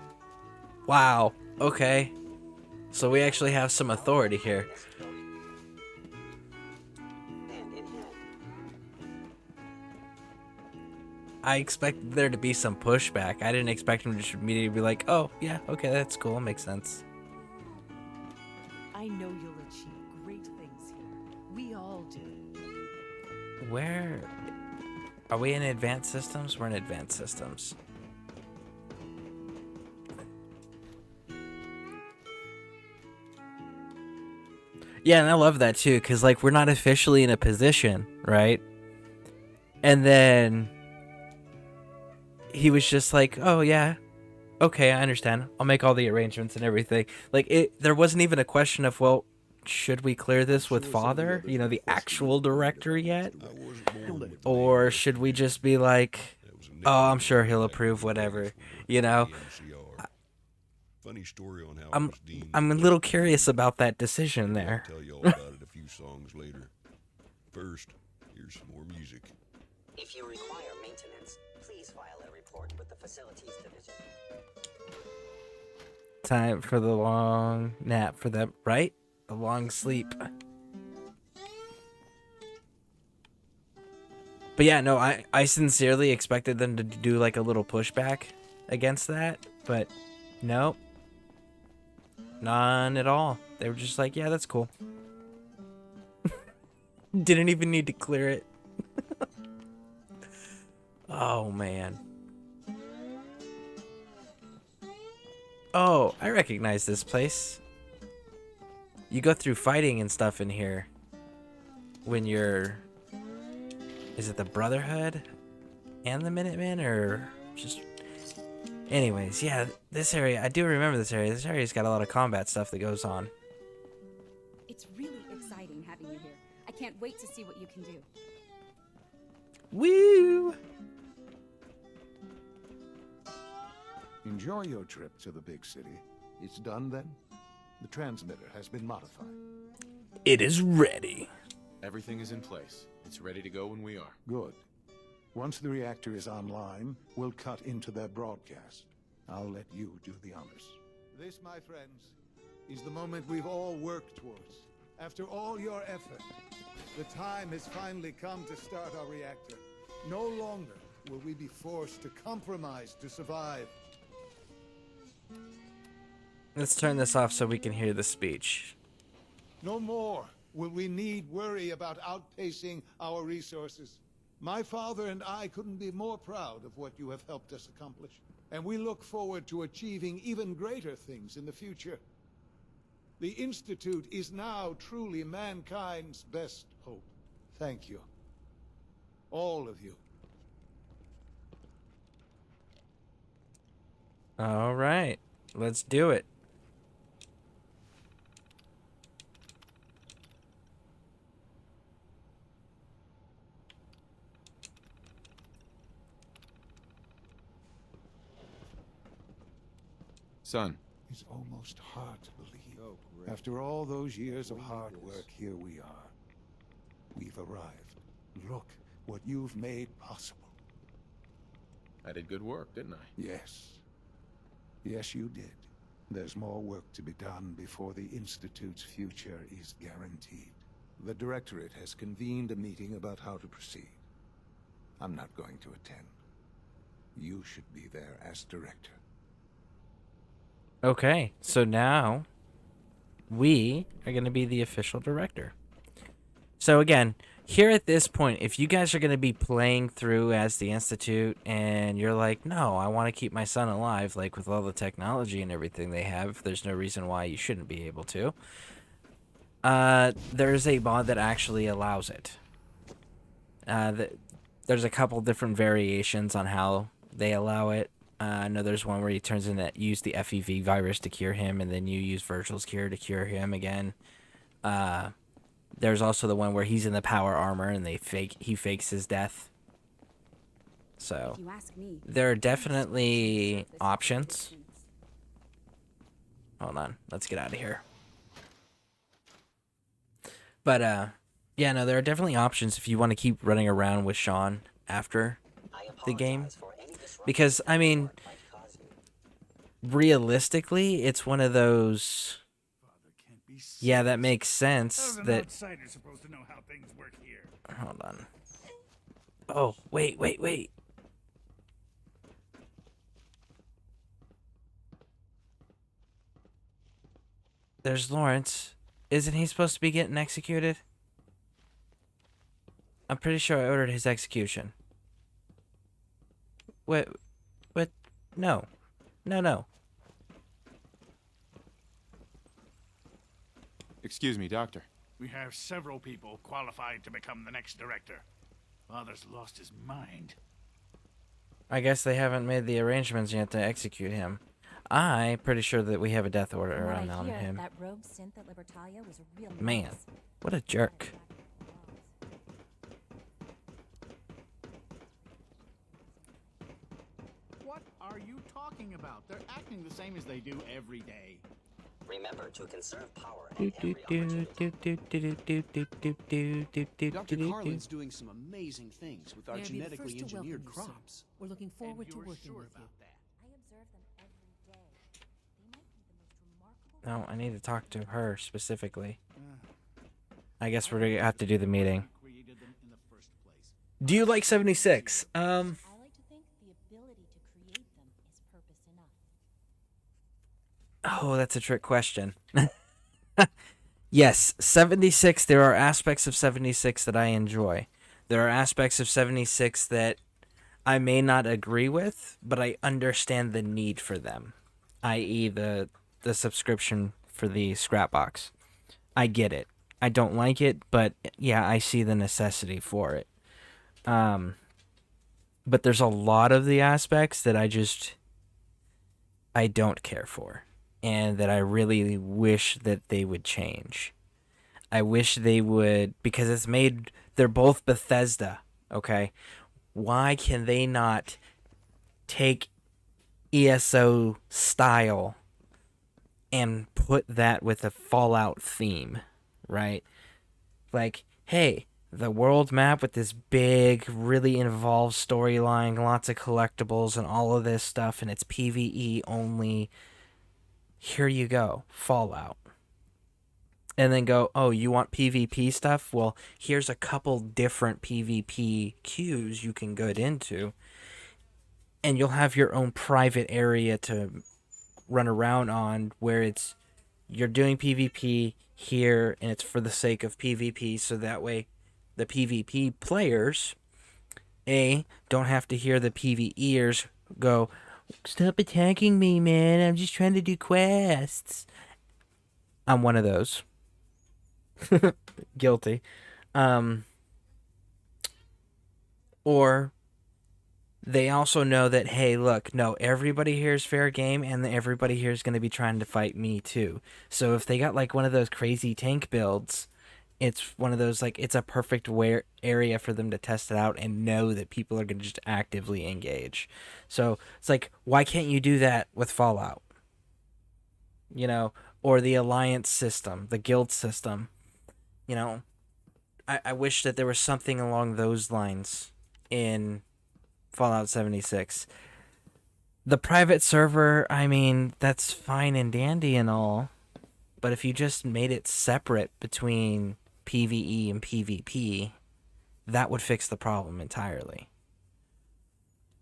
Wow. Okay. So we actually have some authority here. I expected there to be some pushback. I didn't expect him to just immediately be like, oh, yeah, okay, that's cool. Makes sense. I know you'll achieve great things here. We all do. Where... Are we in advanced systems? We're in advanced systems. Yeah, and I love that too, because, like, we're not officially in a position, right? And then he was just like, oh, yeah, okay, I understand. I'll make all the arrangements and everything. Like, there wasn't even a question of, well, should we clear this with Father? You know, the actual director yet? Or should we just be like, oh, I'm sure he'll approve whatever, you know? Funny story on how I'm a little curious about that decision there. I'll tell you all about it a few songs later. First, here's some more music. If you require maintenance, please file a report with the Facilities Division. Time for the long nap for them, right? The long sleep. But yeah, no, I sincerely expected them to do like a little pushback against that, but nope. None at all. They were just like, yeah, that's cool. Didn't even need to clear it. Oh, man. Oh, I recognize this place. You go through fighting and stuff in here when you're... Is it the Brotherhood and the Minutemen, or just... Anyways, yeah, this area, I do remember this area. This area's got a lot of combat stuff that goes on. It's really exciting having you here. I can't wait to see what you can do. Woo! Enjoy your trip to the big city. It's done then? The transmitter has been modified. It is ready. Everything is in place. It's ready to go when we are. Good. Once the reactor is online, we'll cut into their broadcast. I'll let you do the honors. This, my friends, is the moment we've all worked towards. After all your effort, the time has finally come to start our reactor. No longer will we be forced to compromise to survive. Let's turn this off so we can hear the speech. No more will we need worry about outpacing our resources. My father and I couldn't be more proud of what you have helped us accomplish, and we look forward to achieving even greater things in the future. The Institute is now truly mankind's best hope. Thank you. All of you. All right, let's do it. Son. It's almost hard to believe. After all those years of hard work, here we are. We've arrived. Look what you've made possible. I did good work, didn't I? Yes. Yes, you did. There's more work to be done before the Institute's future is guaranteed. The Directorate has convened a meeting about how to proceed. I'm not going to attend. You should be there as Director. Okay, so now we are going to be the official director. So again, here at this point, if you guys are going to be playing through as the Institute and you're like, no, I want to keep my son alive, like with all the technology and everything they have, there's no reason why you shouldn't be able to. There's a mod that actually allows it. There's a couple different variations on how they allow it. I know there's one where he turns in that use the FEV virus to cure him, and then you use Virgil's cure to cure him again. There's also the one where he's in the power armor and he fakes his death. So If you ask me, there are definitely options. Hold on, let's get out of here. But yeah, no, there are definitely options if you want to keep running around with Sean after the game. Because, I mean, realistically, it's one of those... Yeah, that makes sense. How's an That outsider supposed to know how things work here? Hold on. Oh, wait. There's Lawrence. Isn't he supposed to be getting executed? I'm pretty sure I ordered his execution. What? No. Excuse me, Doctor. We have several people qualified to become the next director. Father's lost his mind. I guess they haven't made the arrangements yet to execute him. I'm pretty sure that we have a death order from what on I hear, him. that rogue synth at Libertalia was a real Man, menace. what a jerk. What are you talking about? They're acting the same as they do every day. Remember to conserve power at Do, do, every do, do, do, do, do, do, do, do, do, Dr. do, do. Carlin's doing some amazing things with our May I be the genetically first to welcome engineered you, sir. crops. We're looking forward to you're working sure with you. about that? I observe them every day. They might be the most remarkable. No, I need to talk to her specifically. I guess we're gonna have to do the meeting. Created them in the first place. Do you like 76? I like to think the ability to create them is purpose enough. Oh, that's a trick question. Yes, 76, there are aspects of 76 that I enjoy. There are aspects of 76 that I may not agree with, but I understand the need for them. I.e. the subscription for the scrap box. I get it. I don't like it, but yeah, I see the necessity for it. But there's a lot of the aspects that I don't care for, and that I really wish that they would change. I wish they would, because they're both Bethesda, okay? Why can they not take ESO style and put that with a Fallout theme, right? Like, hey, the world map with this big, really involved storyline, lots of collectibles and all of this stuff, and it's PvE only. Here you go, Fallout. And then go, oh, you want PvP stuff? Well, here's a couple different PvP queues you can get into, and you'll have your own private area to run around on where it's you're doing PvP here and it's for the sake of PvP, so that way the PvP players don't have to hear the PvEers go, stop attacking me, man, I'm just trying to do quests. I'm one of those. Guilty. Or they also know that, hey, look, no, everybody here is fair game, and everybody here is going to be trying to fight me too. So if they got like one of those crazy tank builds, it's one of those, like, it's a perfect area for them to test it out and know that people are going to just actively engage. So it's like, why can't you do that with Fallout? You know, or the alliance system, the guild system. You know, I wish that there was something along those lines in Fallout 76. The private server, I mean, that's fine and dandy and all, but if you just made it separate between PvE and PvP, that would fix the problem entirely.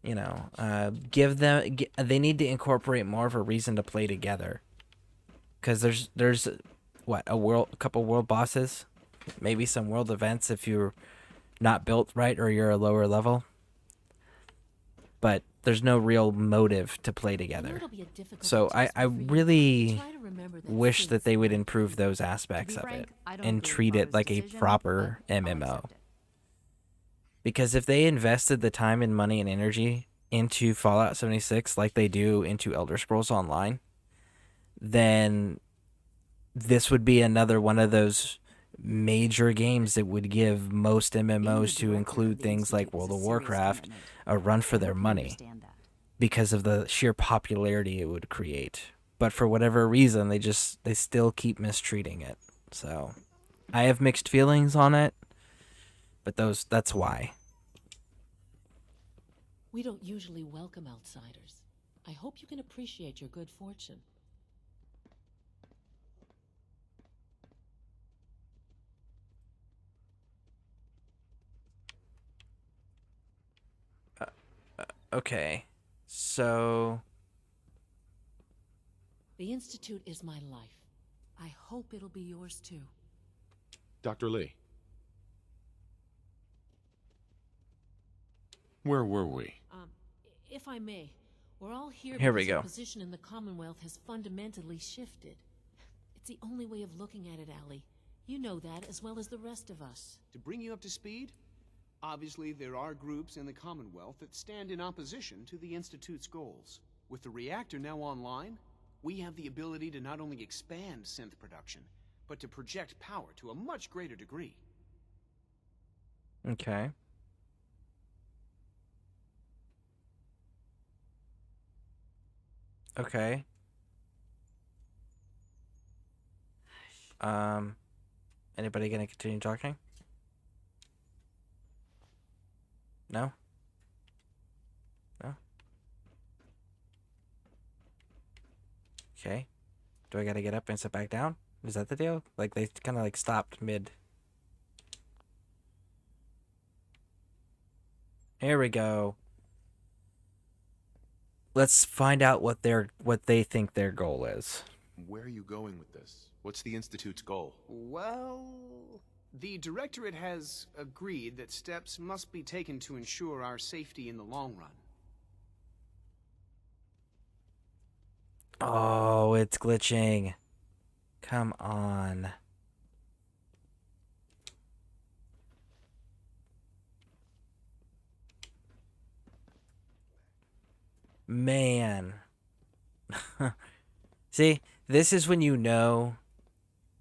You know, they need to incorporate more of a reason to play together. Because there's what, a couple world bosses, maybe some world events if you're not built right or you're a lower level. But there's no real motive to play together. So I really wish that they would improve those aspects of it and treat it like a proper MMO. Because if they invested the time and money and energy into Fallout 76 like they do into Elder Scrolls Online, then this would be another one of those major games that would give most MMOs to include things like World of Warcraft a run for their money because of the sheer popularity it would create. But for whatever reason, they still keep mistreating it. So I have mixed feelings on it, but that's why. We don't usually welcome outsiders. I hope you can appreciate your good fortune. Okay, so... The Institute is my life. I hope it'll be yours too. Dr. Lee. Where were we? If I may, we're all here Here we because go. our position in the Commonwealth has fundamentally shifted. It's the only way of looking at it, Allie. You know that as well as the rest of us. To bring you up to speed, obviously there are groups in the Commonwealth that stand in opposition to the Institute's goals. With the reactor now online, we have the ability to not only expand synth production, but to project power to a much greater degree. Okay. Okay. Anybody gonna continue talking? No? No? Okay. Do I gotta get up and sit back down? Is that the deal? Like, they kind of like stopped mid. Here we go. Let's find out what they think their goal is. Where are you going with this? What's the Institute's goal? Well, the Directorate has agreed that steps must be taken to ensure our safety in the long run. Oh, it's glitching. Come on. Man. See, this is when you know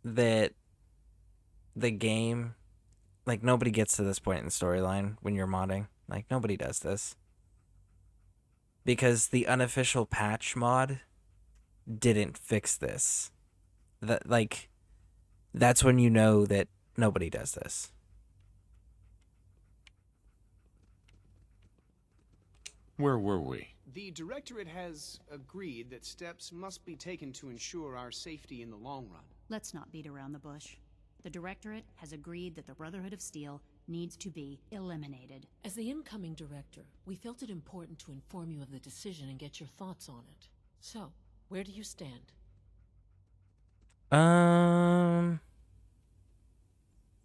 that the game, like, nobody gets to this point in the storyline when you're modding. Like, nobody does this. Because the unofficial patch mod didn't fix this. That's when you know that nobody does this. Where were we? The Directorate has agreed that steps must be taken to ensure our safety in the long run. Let's not beat around the bush. The Directorate has agreed that the Brotherhood of Steel needs to be eliminated. As the incoming director, we felt it important to inform you of the decision and get your thoughts on it. So, where do you stand?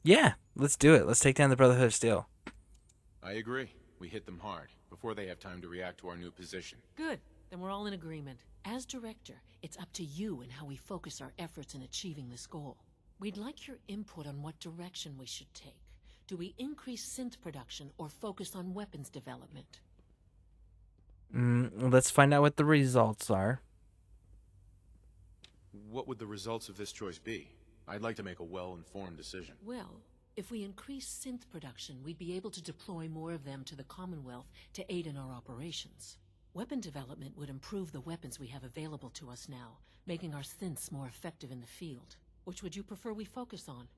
Yeah, let's do it. Let's take down the Brotherhood of Steel. I agree. We hit them hard, before they have time to react to our new position. Good. Then we're all in agreement. As director, it's up to you and how we focus our efforts in achieving this goal. We'd like your input on what direction we should take. Do we increase synth production or focus on weapons development? Let's find out what the results are. What would the results of this choice be? I'd like to make a well-informed decision. Well, if we increase synth production, we'd be able to deploy more of them to the Commonwealth to aid in our operations. Weapon development would improve the weapons we have available to us now, making our synths more effective in the field. Which would you prefer we focus on?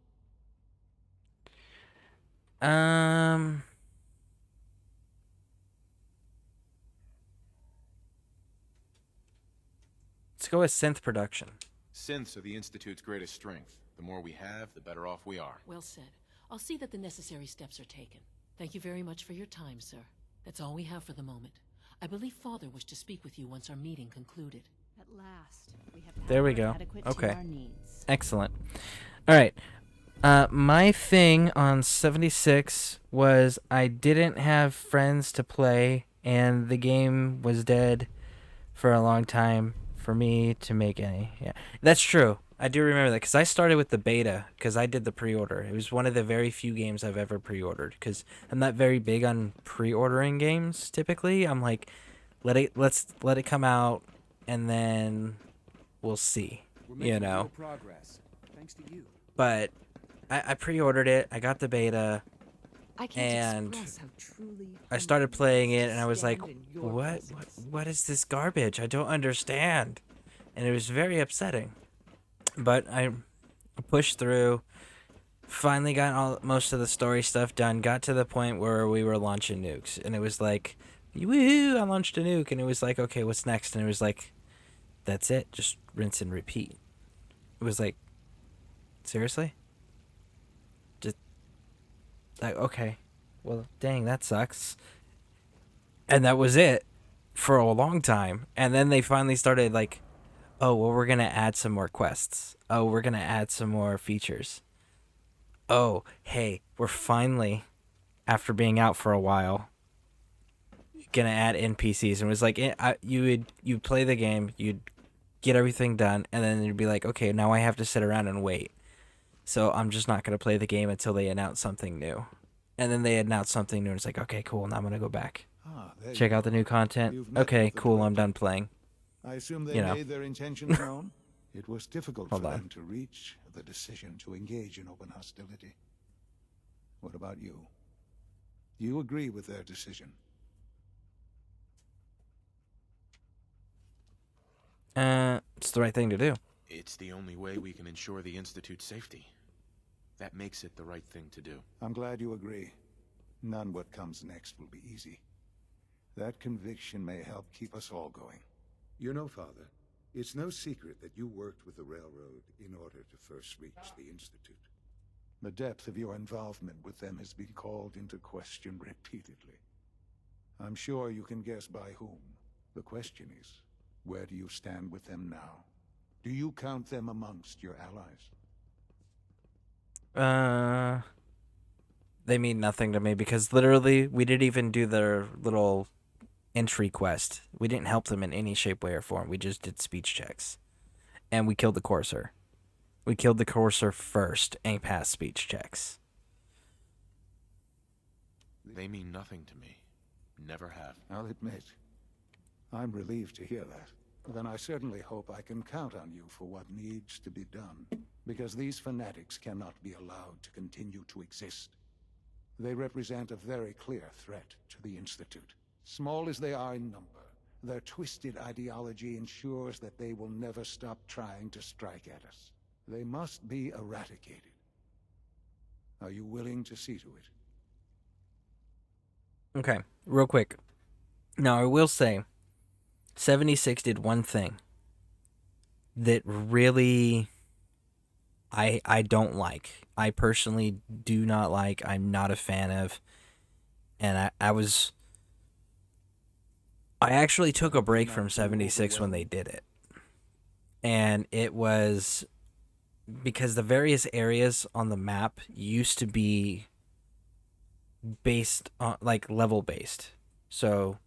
Let's go with synth production. Synths are the Institute's greatest strength. The more we have, the better off we are. Well said. I'll see that the necessary steps are taken. Thank you very much for your time, sir. That's all we have for the moment. I believe Father wished to speak with you once our meeting concluded. At last, we have There we power go. adequate to Okay. our needs. Excellent. All right. My thing on 76 was I didn't have friends to play, and the game was dead for a long time for me to make any. Yeah, that's true. I do remember that because I started with the beta because I did the pre-order. It was one of the very few games I've ever pre-ordered because I'm not very big on pre-ordering games. Typically, I'm like, let's let it come out, and then we'll see. You know. Progress, thanks to you. But I pre-ordered it. I got the beta, and I started playing it, and I was like, "What is this garbage? I don't understand," and it was very upsetting. But I pushed through. Finally got most of the story stuff done. Got to the point where we were launching nukes, and it was like, "Woohoo! I launched a nuke," and it was like, "Okay, what's next?" And it was like, "That's it. Just rinse and repeat." It was like, seriously? Just like, okay, well, dang, that sucks. And that was it for a long time. And then they finally started like, oh, well, we're gonna add some more quests. Oh, we're gonna add some more features. Oh, hey, we're finally, after being out for a while, gonna add NPCs. And it was like, you'd play the game, you'd get everything done, and then you'd be like, okay, now I have to sit around and wait. So I'm just not going to play the game until they announce something new. And then they announce something new, and it's like, okay, cool, now I'm going to go back. Check out the new content. Okay, cool, I'm done playing. I assume they made their intentions known? It was difficult for them to reach the decision to engage in open hostility. What about you? Do you agree with their decision? It's the right thing to do. It's the only way we can ensure the Institute's safety. That makes it the right thing to do. I'm glad you agree. None what comes next will be easy. That conviction may help keep us all going. You know, Father, it's no secret that you worked with the Railroad in order to first reach the Institute. The depth of your involvement with them has been called into question repeatedly. I'm sure you can guess by whom. The question is, where do you stand with them now? Do you count them amongst your allies? They mean nothing to me because literally we didn't even do their little entry quest. We didn't help them in any shape, way, or form. We just did speech checks. And we killed the Courser. We killed the Courser first and passed speech checks. They mean nothing to me. Never have. I'll admit, I'm relieved to hear that. Then I certainly hope I can count on you for what needs to be done. Because these fanatics cannot be allowed to continue to exist. They represent a very clear threat to the Institute. Small as they are in number, Their twisted ideology ensures that they will never stop trying to strike at us. They must be eradicated. Are you willing to see to it? Okay, real quick. Now, I will say, 76 did one thing that really I don't like. I personally do not like. I'm not a fan of. And I actually took a break from 76 when they did it. And it was because the various areas on the map used to be based on, like, level based. So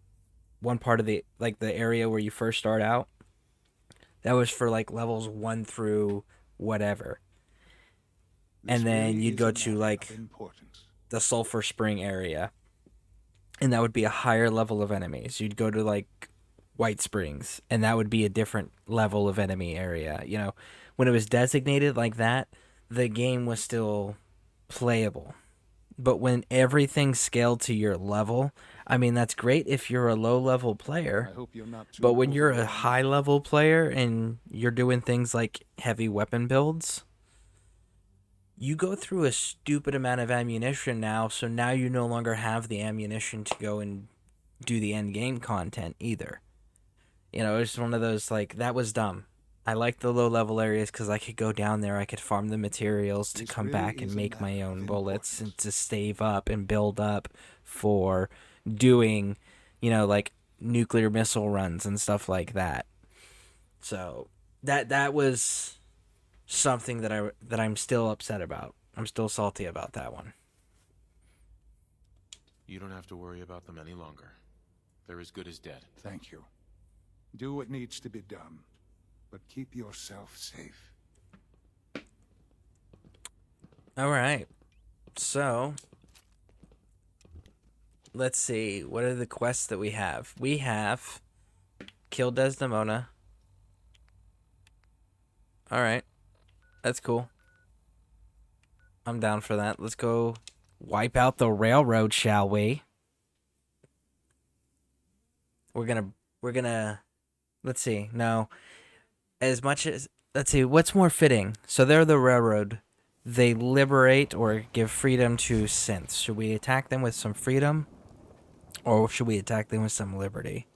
one part of the area where you first start out, that was for like levels 1 through whatever. And then you'd go to like the Sulphur Spring area, and that would be a higher level of enemies. You'd go to like White Springs, and that would be a different level of enemy area. You know, when it was designated like that, the game was still playable. But when everything scaled to your level, I mean, that's great if you're a low-level player. I hope you're not too But when you're a overwhelmed. high-level player and you're doing things like heavy weapon builds, you go through a stupid amount of ammunition now, so now you no longer have the ammunition to go and do the end game content either. You know, it's one of those, like, that was dumb. I like the low level areas because I could go down there, I could farm the materials to come back and make my own bullets and to save up and build up for doing, you know, like nuclear missile runs and stuff like that. So that was something that I'm still upset about. I'm still salty about that one. You don't have to worry about them any longer. They're as good as dead. Thank you. Do what needs to be done, but keep yourself safe. All right. So, let's see. What are the quests that we have? We have kill Desdemona. All right. That's cool. I'm down for that. Let's go wipe out the railroad, shall we? We're gonna let's see. No. As much as let's see, what's more fitting? So they're the railroad. They liberate or give freedom to synths. Should we attack them with some freedom? Or should we attack them with some liberty?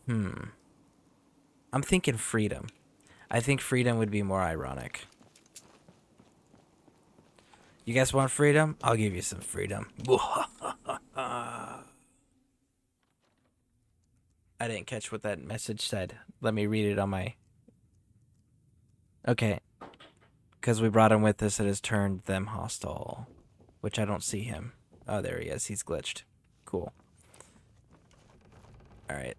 I'm thinking freedom. I think freedom would be more ironic. You guys want freedom? I'll give you some freedom. I didn't catch what that message said. Let me read it on my... Okay. Because we brought him with us, it has turned them hostile. Which I don't see him. Oh, there he is. He's glitched. Cool. Alright.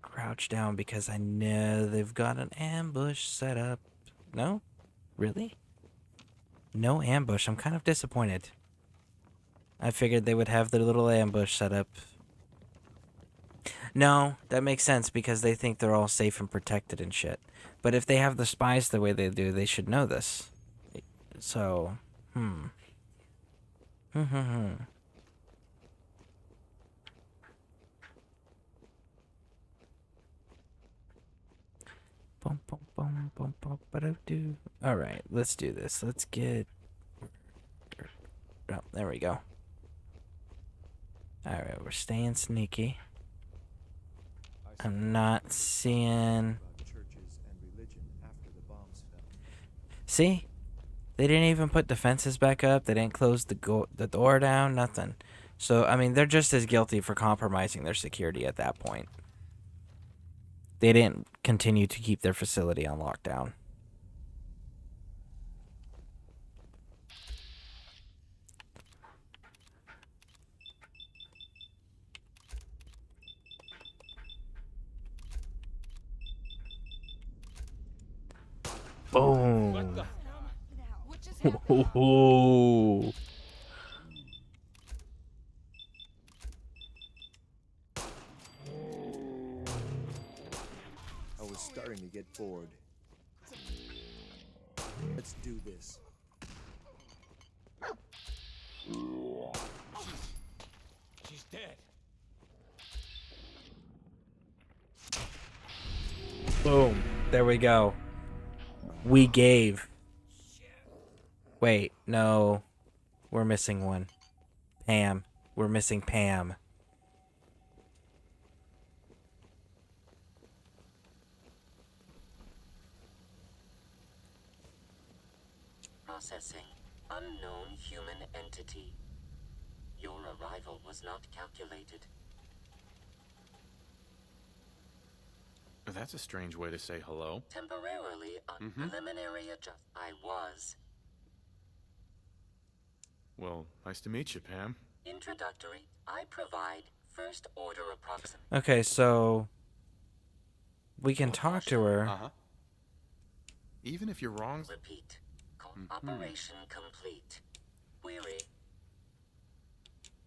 Crouch down because I know they've got an ambush set up. No? Really? No ambush. I'm kind of disappointed. I figured they would have their little ambush set up. No, that makes sense because they think they're all safe and protected and shit. But if they have the spies the way they do, they should know this. So, Alright, let's do this. Let's get... Oh, there we go. Alright, we're staying sneaky. I'm not seeing... See? They didn't even put defenses back up. They didn't close the door down. Nothing. So, I mean, they're just as guilty for compromising their security at that point. They didn't continue to keep their facility on lockdown. Boom. Oh. I was starting to get bored. Let's do this. She's dead. Boom. There we go. We gave. Wait, no. We're missing one. Pam. We're missing Pam. Processing. Unknown human entity. Your arrival was not calculated. That's a strange way to say hello. Temporarily on preliminary adjust. I was. Well, nice to meet you, Pam. Introductory. I provide first order approximation. Okay, so we can talk to her. Even if you're wrong. Repeat. Operation complete. Query.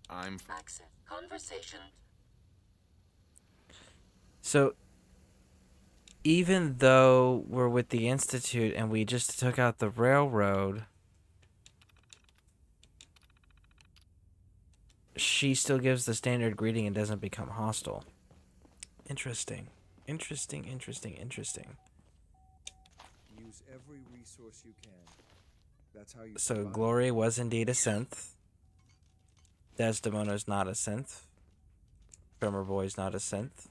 I'm Access. Conversation. So even though we're with the Institute and we just took out the railroad, she still gives the standard greeting and doesn't become hostile. Interesting. Interesting. Use every resource you can. That's how you So survive. Glory was indeed a synth. Desdemona's not a synth. Drummer Boy's not a synth.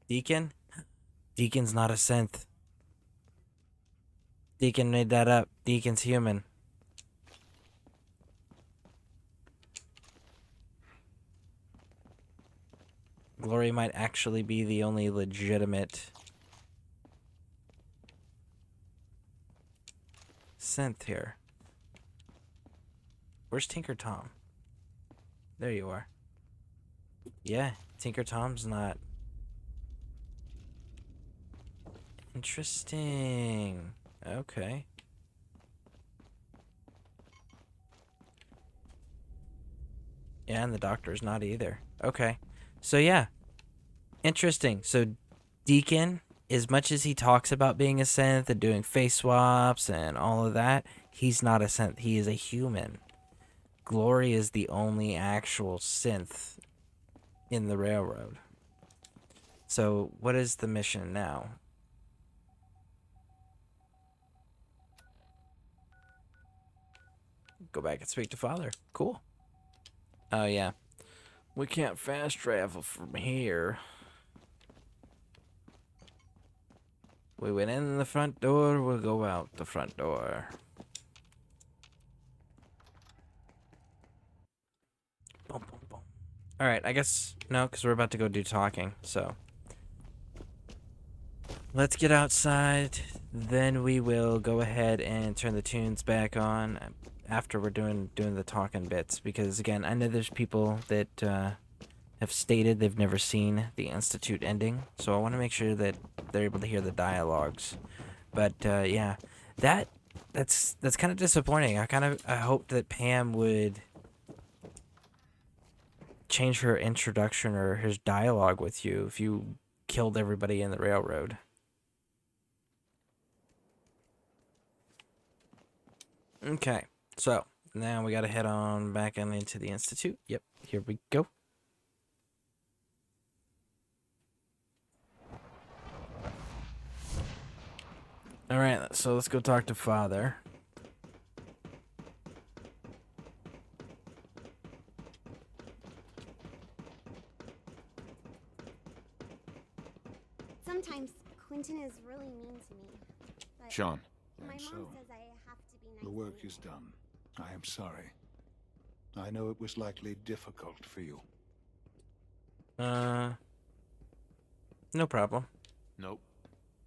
Deacon? Deacon's not a synth. Deacon made that up. Deacon's human. Glory might actually be the only legitimate synth here. Where's Tinker Tom? There you are. Yeah, Tinker Tom's not. Interesting. Okay. Yeah, and the doctor's not either. Okay. So yeah. Interesting. So Deacon, as much as he talks about being a synth and doing face swaps and all of that, he's not a synth. He is a human. Glory is the only actual synth in the railroad. So what is the mission now? Go back and speak to Father. Cool. Oh yeah. We can't fast travel from here. We went in the front door, we'll go out the front door. Boom, boom, boom. Alright, I guess, no, because we're about to go do talking, so. Let's get outside, then we will go ahead and turn the tunes back on after we're doing the talking bits, because again, I know there's people that have stated they've never seen the Institute ending, so I want to make sure that they're able to hear the dialogues. But yeah, that's kind of disappointing. I hoped that Pam would change her introduction or his dialogue with you if you killed everybody in the railroad. Okay, so now we gotta head on back on into the Institute. Yep, here we go. Alright, so let's go talk to Father. Sometimes Quentin is really mean to me. But Sean. my And mom so, says I have to be nice. the work is done. I am sorry. I know it was likely difficult for you. No problem. Nope.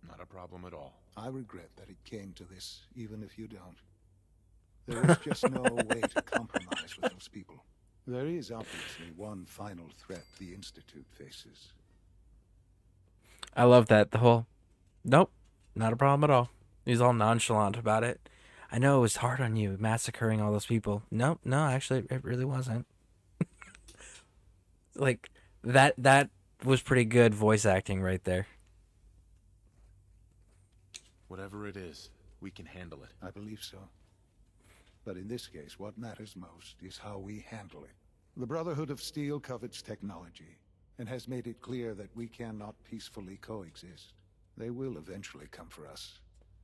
Not a problem at all. I regret that it came to this, even if you don't. There is just no way to compromise with those people. There is obviously one final threat the Institute faces. I love that. The whole, nope, not a problem at all. He's all nonchalant about it. I know it was hard on you, massacring all those people. No, actually, it really wasn't. Like, that was pretty good voice acting right there. Whatever it is, we can handle it. I believe so. But in this case, what matters most is how we handle it. The Brotherhood of Steel covets technology, and has made it clear that we cannot peacefully coexist. They will eventually come for us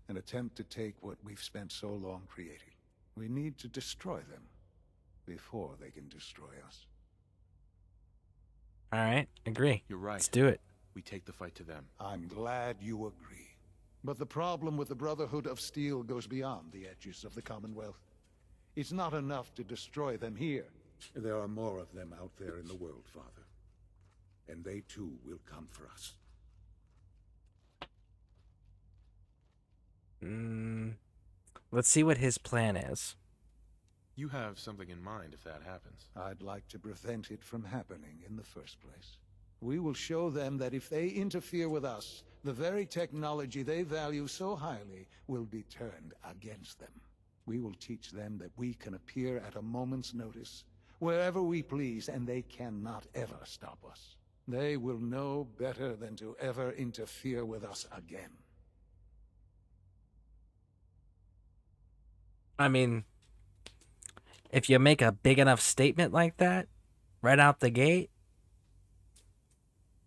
and attempt to take what we've spent so long creating. We need to destroy them before they can destroy us. All right, agree. You're right. Let's do it. We take the fight to them. I'm glad you agree. But the problem with the Brotherhood of Steel goes beyond the edges of the Commonwealth. It's not enough to destroy them here. There are more of them out there in the world, Father. And they too will come for us. Let's see what his plan is. You have something in mind if that happens. I'd like to prevent it from happening in the first place. We will show them that if they interfere with us, the very technology they value so highly will be turned against them. We will teach them that we can appear at a moment's notice, wherever we please, and they cannot ever stop us. They will know better than to ever interfere with us again. I mean, if you make a big enough statement like that, right out the gate,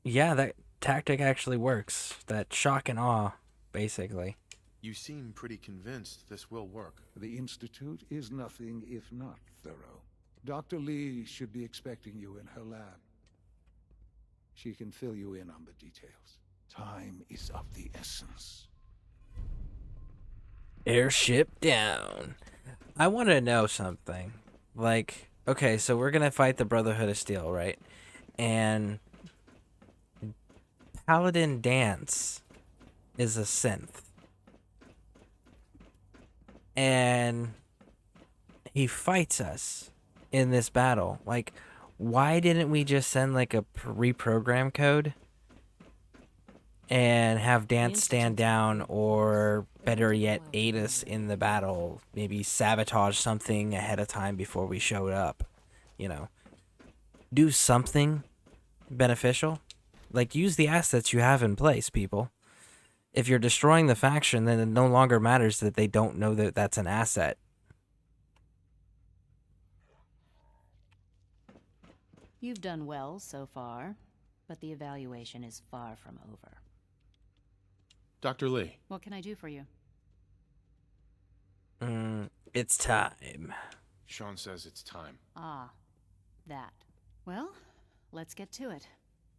yeah, that tactic actually works. That shock and awe, basically. You seem pretty convinced this will work. The Institute is nothing if not thorough. Dr. Lee should be expecting you in her lab. She can fill you in on the details. Time is of the essence. Airship down. I want to know something. Like, okay, so we're going to fight the Brotherhood of Steel, right? And Paladin Dance is a synth. And he fights us in this battle. Like, why didn't we just send like a reprogram code and have Dance stand down, or better yet, aid us in the battle? Maybe sabotage something ahead of time before we showed up. You know, do something beneficial. Like, use the assets you have in place, people. If you're destroying the faction, then it no longer matters that they don't know that that's an asset. You've done well so far, but the evaluation is far from over. Dr. Lee. What can I do for you? It's time. Sean says it's time. Ah, that. Well, let's get to it.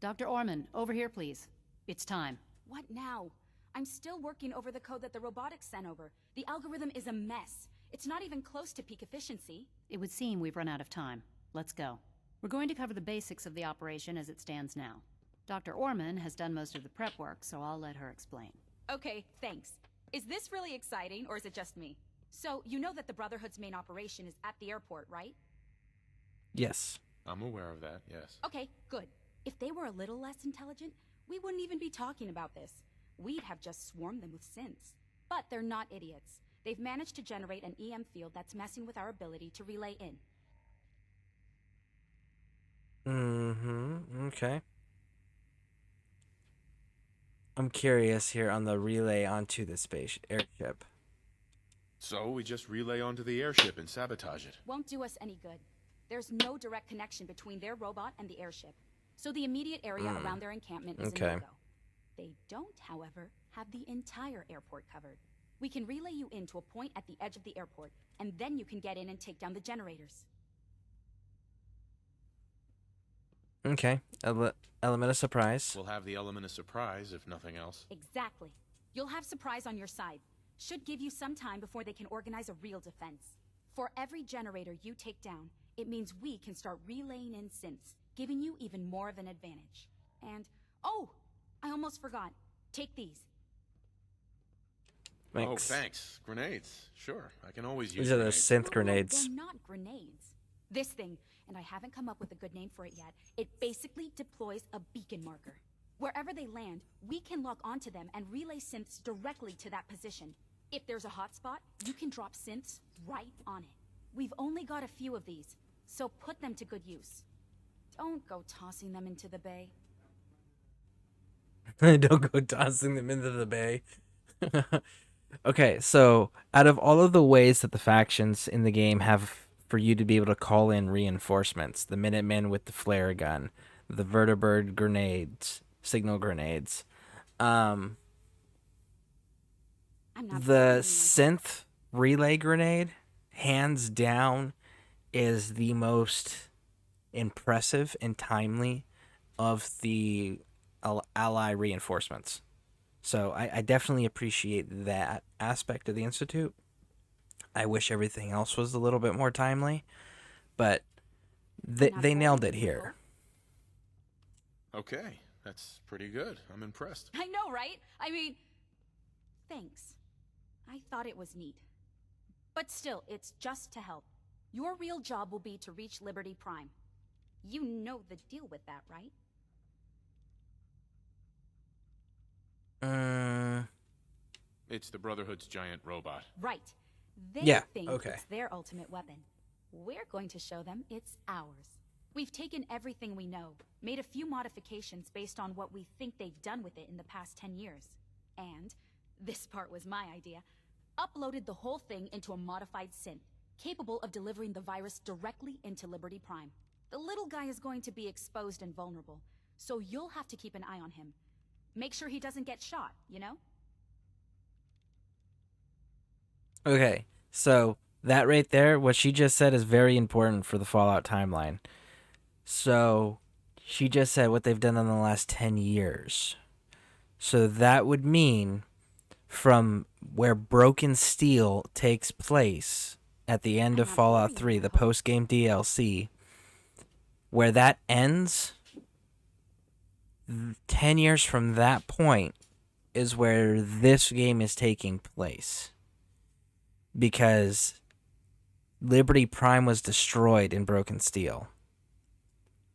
Dr. Orman, over here, please. It's time. What now? I'm still working over the code that the robotics sent over. The algorithm is a mess. It's not even close to peak efficiency. It would seem we've run out of time. Let's go. We're going to cover the basics of the operation as it stands now. Dr. Orman has done most of the prep work, so I'll let her explain. Okay, thanks. Is this really exciting, or is it just me? So, you know that the Brotherhood's main operation is at the airport, right? Yes. I'm aware of that, yes. Okay, good. If they were a little less intelligent, we wouldn't even be talking about this. We'd have just swarmed them with synths. But they're not idiots. They've managed to generate an EM field that's messing with our ability to relay in. Okay. I'm curious here on the relay onto the space airship. So we just relay onto the airship and sabotage it. Won't do us any good. There's no direct connection between their robot and the airship. So the immediate area around their encampment is a no-go. They don't, however, have the entire airport covered. We can relay you in to a point at the edge of the airport, and then you can get in and take down the generators. Okay. Element of surprise. We'll have the element of surprise, if nothing else. Exactly. You'll have surprise on your side. Should give you some time before they can organize a real defense. For every generator you take down, it means we can start relaying in synths, giving you even more of an advantage. And, oh, I almost forgot. Take these. Thanks. Oh, thanks. Grenades. Sure, I can always use These are the grenades. synth grenades. They're not grenades. This thing, and I haven't come up with a good name for it yet, it basically deploys a beacon marker. Wherever they land, we can lock onto them and relay synths directly to that position. If there's a hotspot, you can drop synths right on it. We've only got a few of these, so put them to good use. Don't go tossing them into the bay. Don't go tossing them into the bay. Okay, so out of all of the ways that the factions in the game have for you to be able to call in reinforcements, the Minutemen with the flare gun, the Vertibird grenades, signal grenades, I'm not the synth relay grenade, hands down, is the most impressive and timely of the ally reinforcements. So I definitely appreciate that aspect of the Institute. I wish everything else was a little bit more timely, but they nailed it here. Okay, that's pretty good. I'm impressed. I know, right? I mean, thanks. I thought it was neat. But still, it's just to help. Your real job will be to reach Liberty Prime. You know the deal with that, right? It's the Brotherhood's giant robot. Right. They think it's their ultimate weapon. We're going to show them it's ours. We've taken everything we know, made a few modifications based on what we think they've done with it in the past 10 years. And, this part was my idea, uploaded the whole thing into a modified synth, capable of delivering the virus directly into Liberty Prime. The little guy is going to be exposed and vulnerable, so you'll have to keep an eye on him. Make sure he doesn't get shot, you know? Okay, so that right there, what she just said is very important for the Fallout timeline. So she just said what they've done in the last 10 years. So that would mean from where Broken Steel takes place at the end of Fallout 3, the post-game DLC, where that ends, 10 years from that point is where this game is taking place. Because Liberty Prime was destroyed in Broken Steel.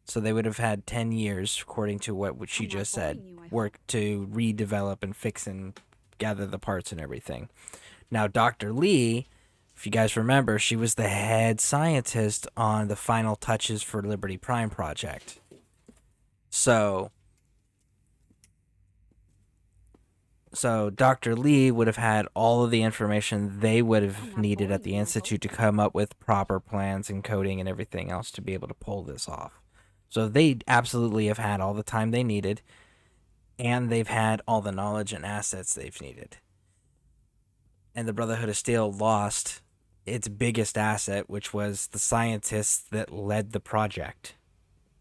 So they would have had 10 years, according to what she just said, work to redevelop and fix and gather the parts and everything. Now, Dr. Lee, if you guys remember, she was the head scientist on the final touches for Liberty Prime project. So Dr. Lee would have had all of the information they would have needed at the Institute to come up with proper plans and coding and everything else to be able to pull this off. So they absolutely have had all the time they needed, and they've had all the knowledge and assets they've needed. And the Brotherhood of Steel lost its biggest asset, which was the scientists that led the project.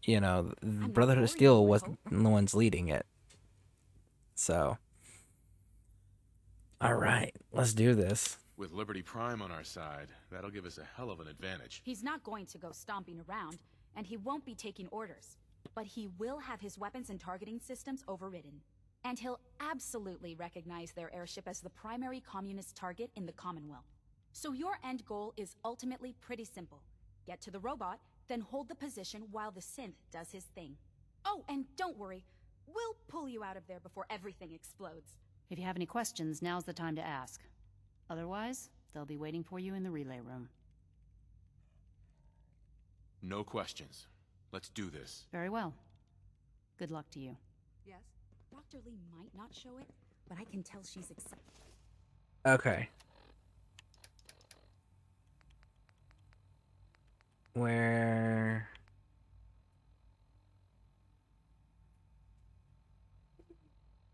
You know, the Brotherhood of Steel wasn't the ones leading it. So, all right, let's do this. With Liberty Prime on our side, that'll give us a hell of an advantage. He's not going to go stomping around, and he won't be taking orders. But he will have his weapons and targeting systems overridden. And he'll absolutely recognize their airship as the primary communist target in the Commonwealth. So your end goal is ultimately pretty simple. Get to the robot, then hold the position while the synth does his thing. Oh, and don't worry, we'll pull you out of there before everything explodes. If you have any questions, now's the time to ask. Otherwise, they'll be waiting for you in the relay room. No questions. Let's do this. Very well. Good luck to you. Yes? Dr. Lee might not show it, but I can tell she's excited. Okay. Where...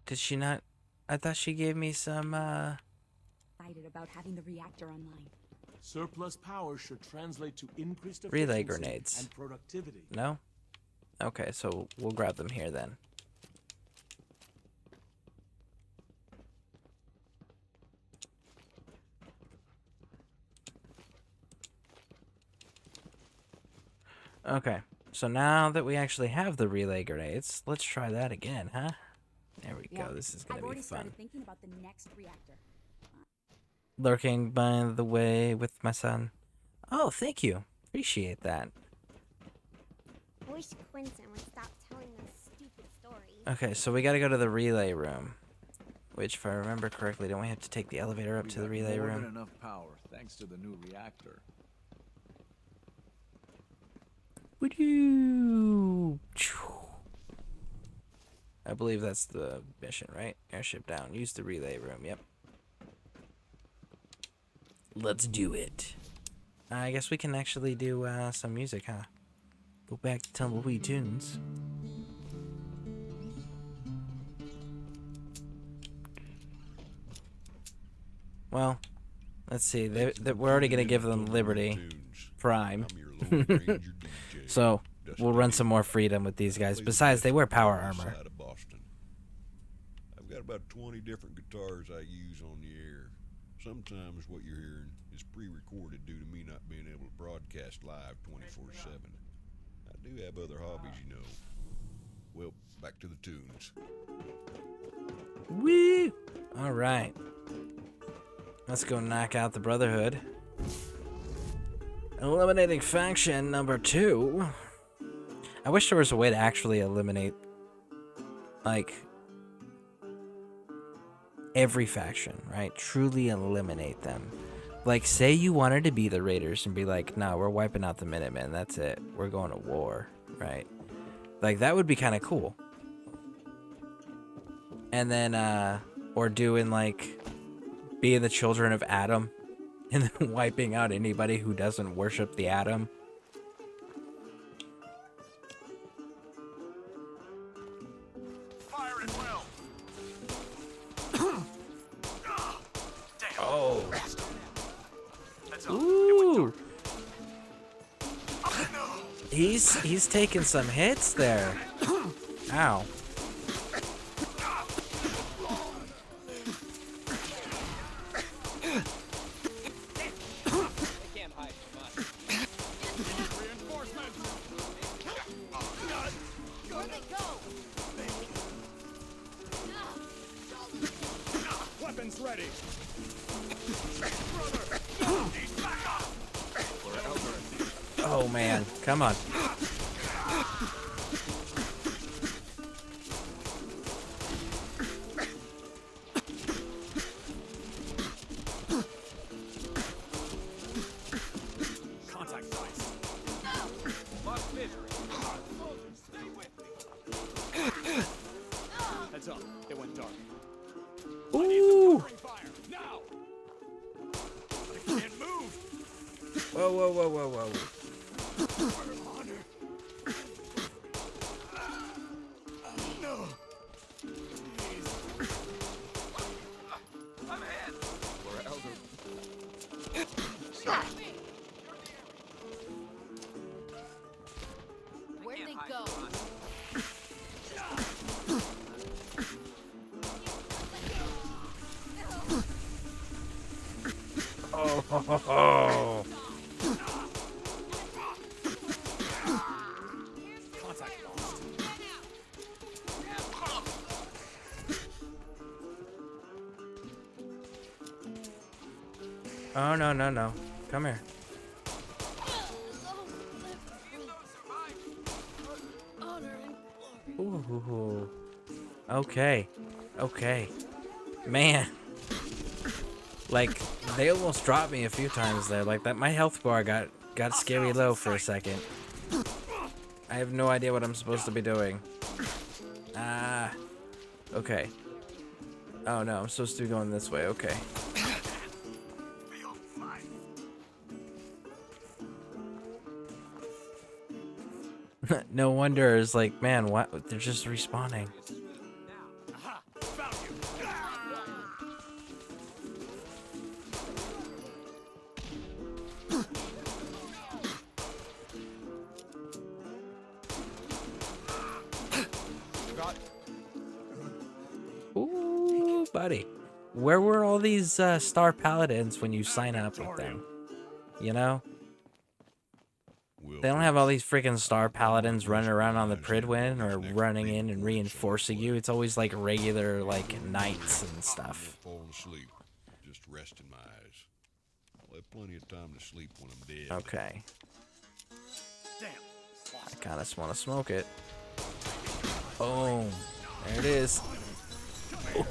Did she not... I thought she gave me some, Excited about having the reactor online. Surplus power should translate to increased relay efficiency grenades. and productivity. No? Okay, so we'll grab them here then. Okay, so now that we actually have the relay grenades, let's try that again, huh? There we go, this is gonna I've be already fun. started thinking about the next reactor. Lurking by the way with my son. Oh, thank you. Appreciate that. I wish Quentin would stop telling those stupid stories. Okay, so we gotta go to the relay room. Which, if I remember correctly, don't we have to take the elevator up to the relay more room? than enough power, thanks to the new reactor. Woo-doo! I believe that's the mission, right? Airship down. Use the relay room, yep. Let's do it. I guess we can actually do some music, huh? Go back to Tumbleweed Tunes. Well, let's see. We're already gonna give them Liberty Prime, so we'll run some more Freedom with these guys. Besides, they wear power armor. I've got about 20 different guitars I use on the air. Sometimes what you're hearing is pre-recorded due to me not being able to broadcast live 24/7. I do have other hobbies, you know. Well, back to the tunes. Woo! All right. Let's go knock out the Brotherhood. Eliminating faction number 2. I wish there was a way to actually eliminate, like, every faction, right? Truly eliminate them. Like, say you wanted to be the Raiders and be like, no, we're wiping out the Minutemen. That's it. We're going to war, right? Like, that would be kind of cool. And then, or doing, like, being the children of Adam and then wiping out anybody who doesn't worship the Atom. Fire it well. Oh. That's all. Ooh. He's taking some hits there. Ow. Weapons ready. Oh man, come on. Contact device. Lost misery. Stay with me. Heads up. It went dark. Ooh. Fire now. I can't move. Whoa, whoa, whoa, whoa, whoa. No. I'm ahead. Laura Elder. Stop me. Where'd they go? Oh. Contact lost. Oh no, no, no. Come here. Ooh. Okay. Okay. Man. Like, they almost dropped me a few times there. Like, that my health bar got scary low for a second. I have no idea what I'm supposed to be doing. Ah. Okay. Oh no, I'm supposed to be going this way. Okay. No wonder it's like, man, what? They're just respawning. Ooh, buddy. Where were all these Star Paladins when you sign up with them? You know? They don't have all these freaking Star Paladins running around on the Pridwin or running in and reinforcing you. It's always like regular, like, knights and stuff. Falling asleep, just resting my eyes. I'll have plenty of time to sleep when I'm dead. Okay. I kind of want to smoke it. Boom. There it is.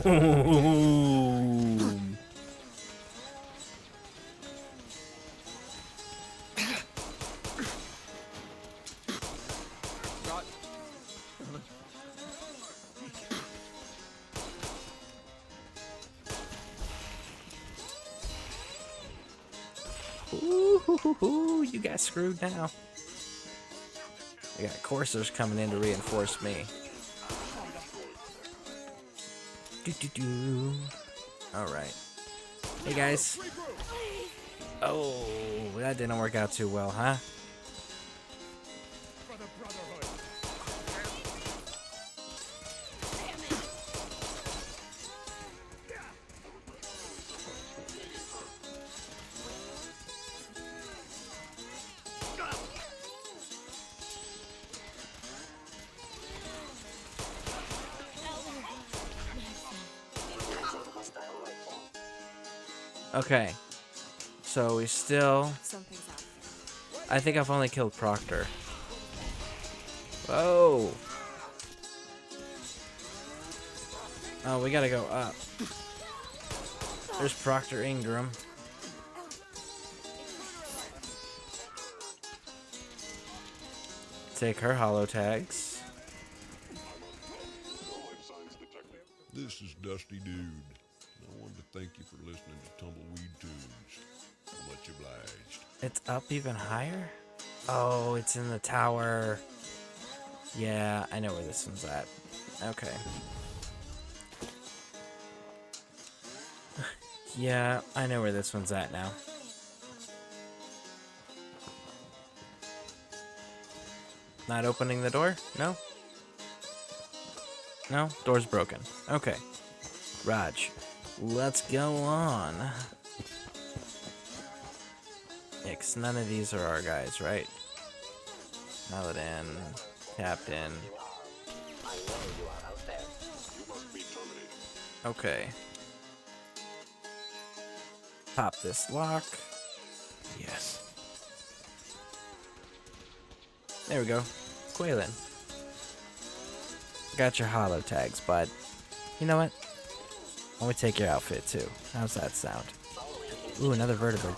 Boom. Ooh, you got screwed now. I got coursers coming in to reinforce me. All right. Hey guys. Oh, that didn't work out too well, huh? Okay. So we still... I think I've only killed Proctor. Whoa! Oh, we gotta go up. There's Proctor Ingram. Take her holo tags. This is Dusty Dude. I wanted to thank you for listening to Tumbleweed Tunes. Much obliged. It's up even higher? Oh, it's in the tower. Yeah, I know where this one's at. Okay. Yeah, I know where this one's at now. Not opening the door? No? No? Door's broken. Okay. Raj, let's go on. Yeah, 'cause none of these are our guys, right? Paladin, Captain. Okay. Pop this lock. Yes. There we go. Quaylen. Got your holo tags, bud. You know what? Let me take your outfit too. How's that sound? Ooh, another vertebrate.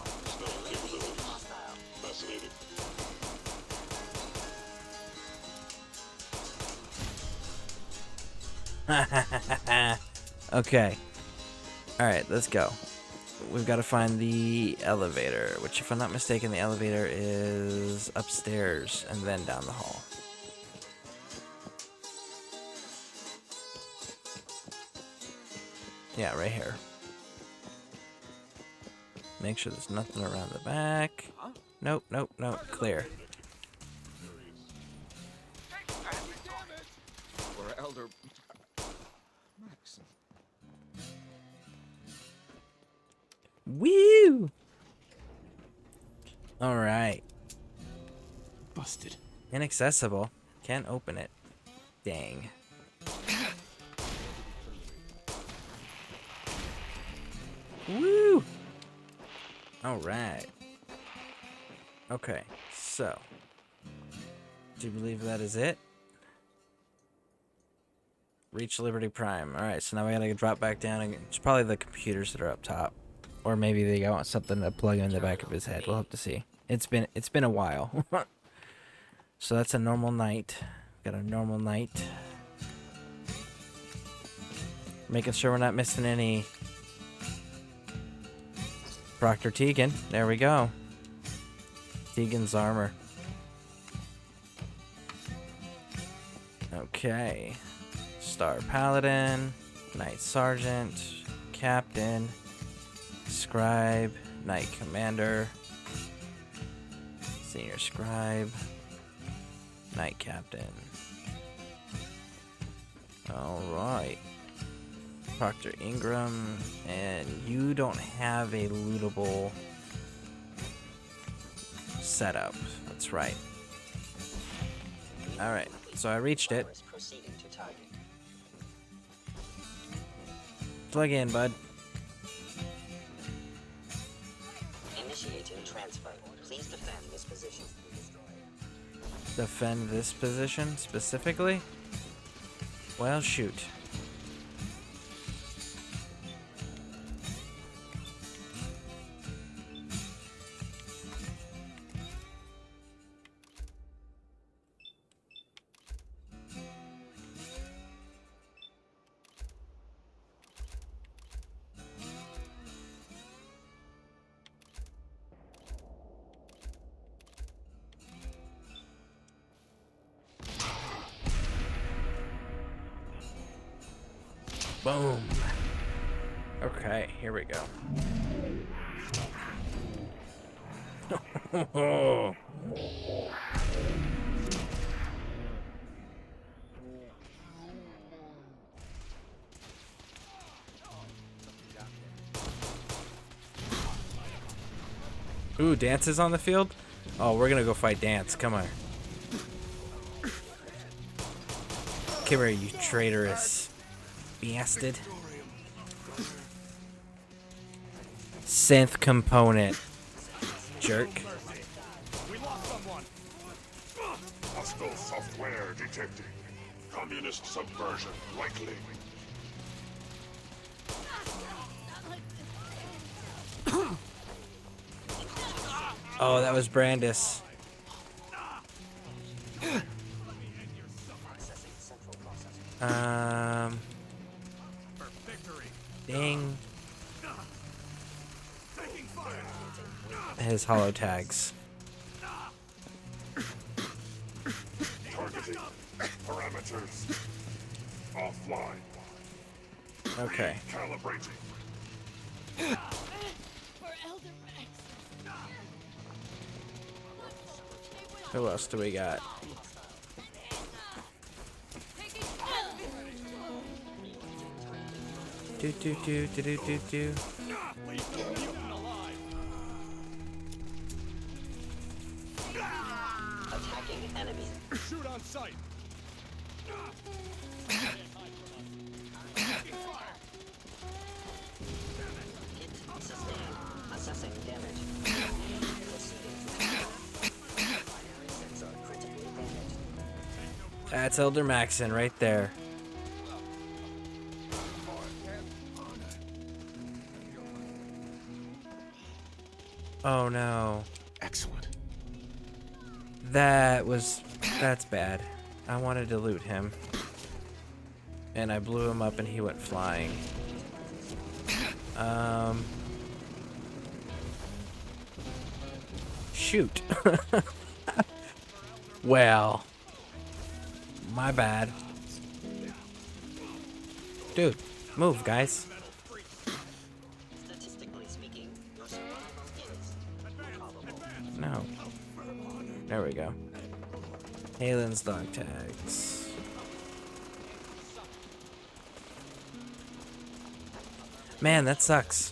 Okay. Alright, let's go. We've got to find the elevator, which, if I'm not mistaken, the elevator is upstairs and then down the hall. Yeah, right here. Make sure there's nothing around the back. Nope, nope, nope. Clear. Or Elder Maxim. Woo! Alright. Busted. Inaccessible. Can't open it. Dang. Woo! Alright. Okay, so. Do you believe that is it? Reach Liberty Prime. Alright, so now we gotta drop back down, and it's probably the computers that are up top. Or maybe they got something to plug in the back of his head. We'll have to see. It's been a while. So that's a normal night. Got a normal night. Making sure we're not missing any. Proctor Tegan. There we go. Tegan's armor. Okay. Star Paladin. Knight Sergeant. Captain. Scribe. Knight Commander. Senior Scribe. Knight Captain. Alright. Proctor Ingram. And you don't have a lootable setup. That's right. Alright, so I reached it. Plug in, bud. Initiating transfer. Please defend this position. Defend this position specifically? Well, shoot. Boom. Okay, here we go. Ooh, Dance is on the field? Oh, we're gonna go fight Dance. Come on. Come here, you traitorous bastard. Synth component. Jerk. We lost someone. Hostile software detected. Communist subversion likely. Oh, that was Brandis. Ding. His holo tags. Targeting. Parameters. Offline. Okay. Calibrating. Who else do we got? Do. Attacking enemy. Shoot on sight. Hit sustained. Assessing damage. Sensor critically damaged. That's Elder Maxon right there. Oh no. Excellent. That's bad. I wanted to loot him. And I blew him up and he went flying. Shoot. Well. My bad. Dude, move, guys. Statistically speaking, your survival is improbable. No. There we go. Halen's dog tags. Man, that sucks.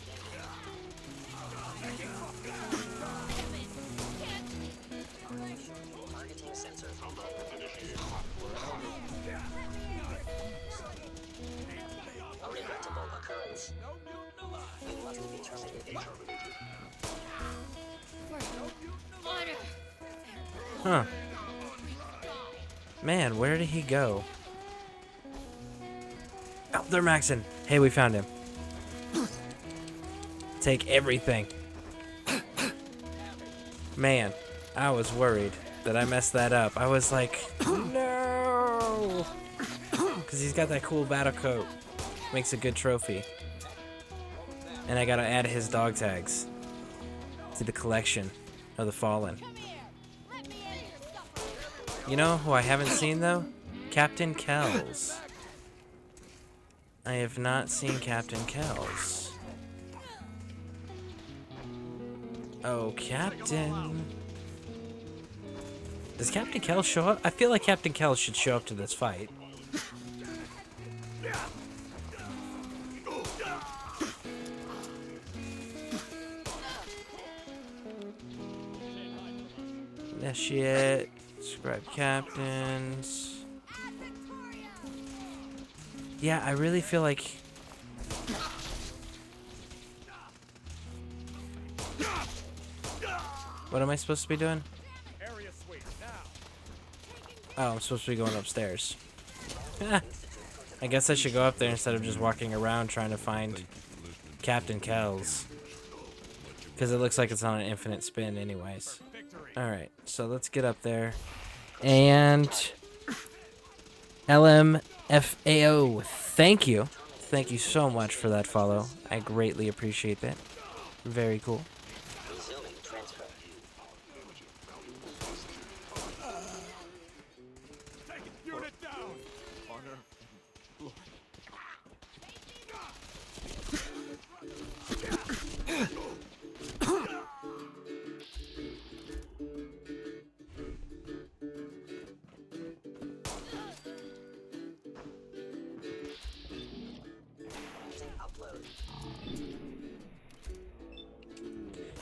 Targeting sensor a regrettable occurrence. You must be terminated. Huh. Man, where did he go? Elder Maxon. Hey, we found him. Take everything. Man, I was worried that I messed that up. I was like, no! Because he's got that cool battle coat. Makes a good trophy. And I gotta add his dog tags to the collection of the Fallen. You know who I haven't seen, though? Captain Kells. I have not seen Captain Kells. Oh, Captain. Does Captain Kells show up? I feel like Captain Kells should show up to this fight. Initiate. Scribe captains. Yeah, I really feel like... What am I supposed to be doing? Oh, I'm supposed to be going upstairs. I guess I should go up there instead of just walking around trying to find Captain Kells. Because it looks like it's on an infinite spin anyways. Alright, so let's get up there. And... LMFAO, thank you. Thank you so much for that follow. I greatly appreciate that. Very cool. Resuming transfer. Unit down. Honor.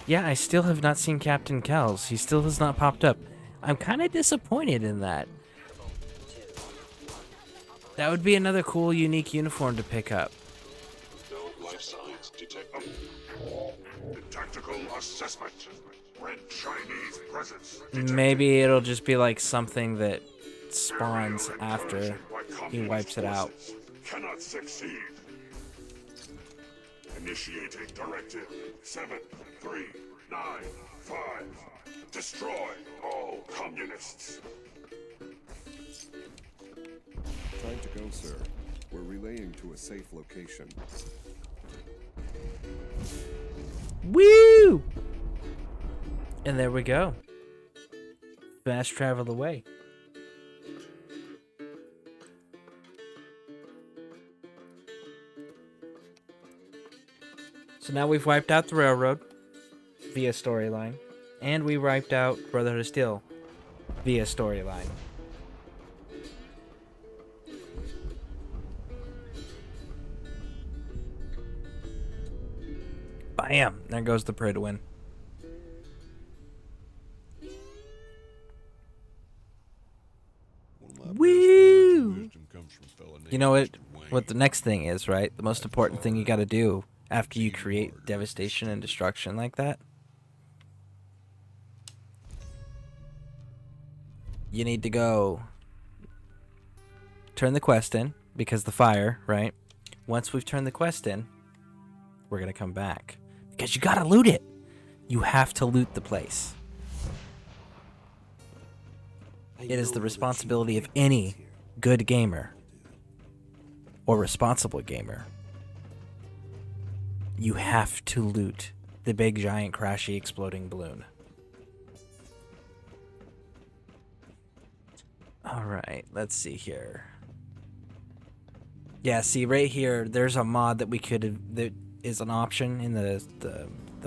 Yeah, I still have not seen Captain Kells. He still has not popped up. I'm kind of disappointed in that. That would be another cool, unique uniform to pick up. No life signs detected. Tactical assessment. Red Chinese presence. Maybe it'll just be like something that spawns after he wipes it out. Cannot succeed. Initiating directive 7395. Destroy all communists. Time to go, sir. We're relaying to a safe location. Woo! And there we go. Fast travel away. So now we've wiped out the railroad via storyline, and we wiped out Brotherhood of Steel via storyline. Bam! There goes the prey to win. Woo! You know what the next thing is, right? The most important thing you got to do after you create devastation and destruction like that. You need to go turn the quest in, because the fire, right? Once we've turned the quest in, we're going to come back. Because you got to loot it. You have to loot the place. It is the responsibility of any good gamer or responsible gamer. You have to loot the big, giant, crashy, exploding balloon. Alright, let's see here. Yeah, see right here, there's a mod that we could have, that is an option in the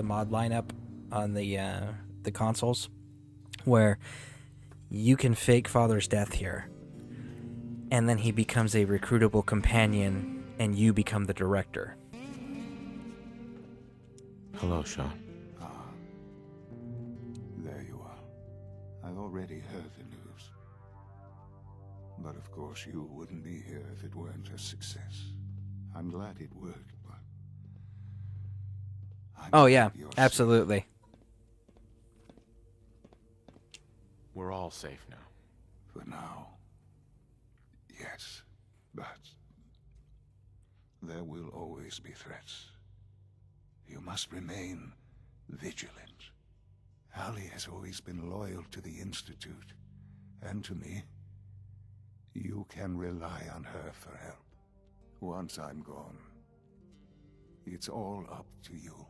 mod lineup on the consoles, where you can fake Father's death here, and then he becomes a recruitable companion, and you become the director. Hello, Sean. Ah, there you are. I've already heard the news. But of course you wouldn't be here if it weren't a success. I'm glad it worked, but... Oh yeah, absolutely. We're all safe now. For now. Yes, but... there will always be threats. You must remain vigilant. Allie has always been loyal to the Institute, and to me. You can rely on her for help. Once I'm gone, it's all up to you.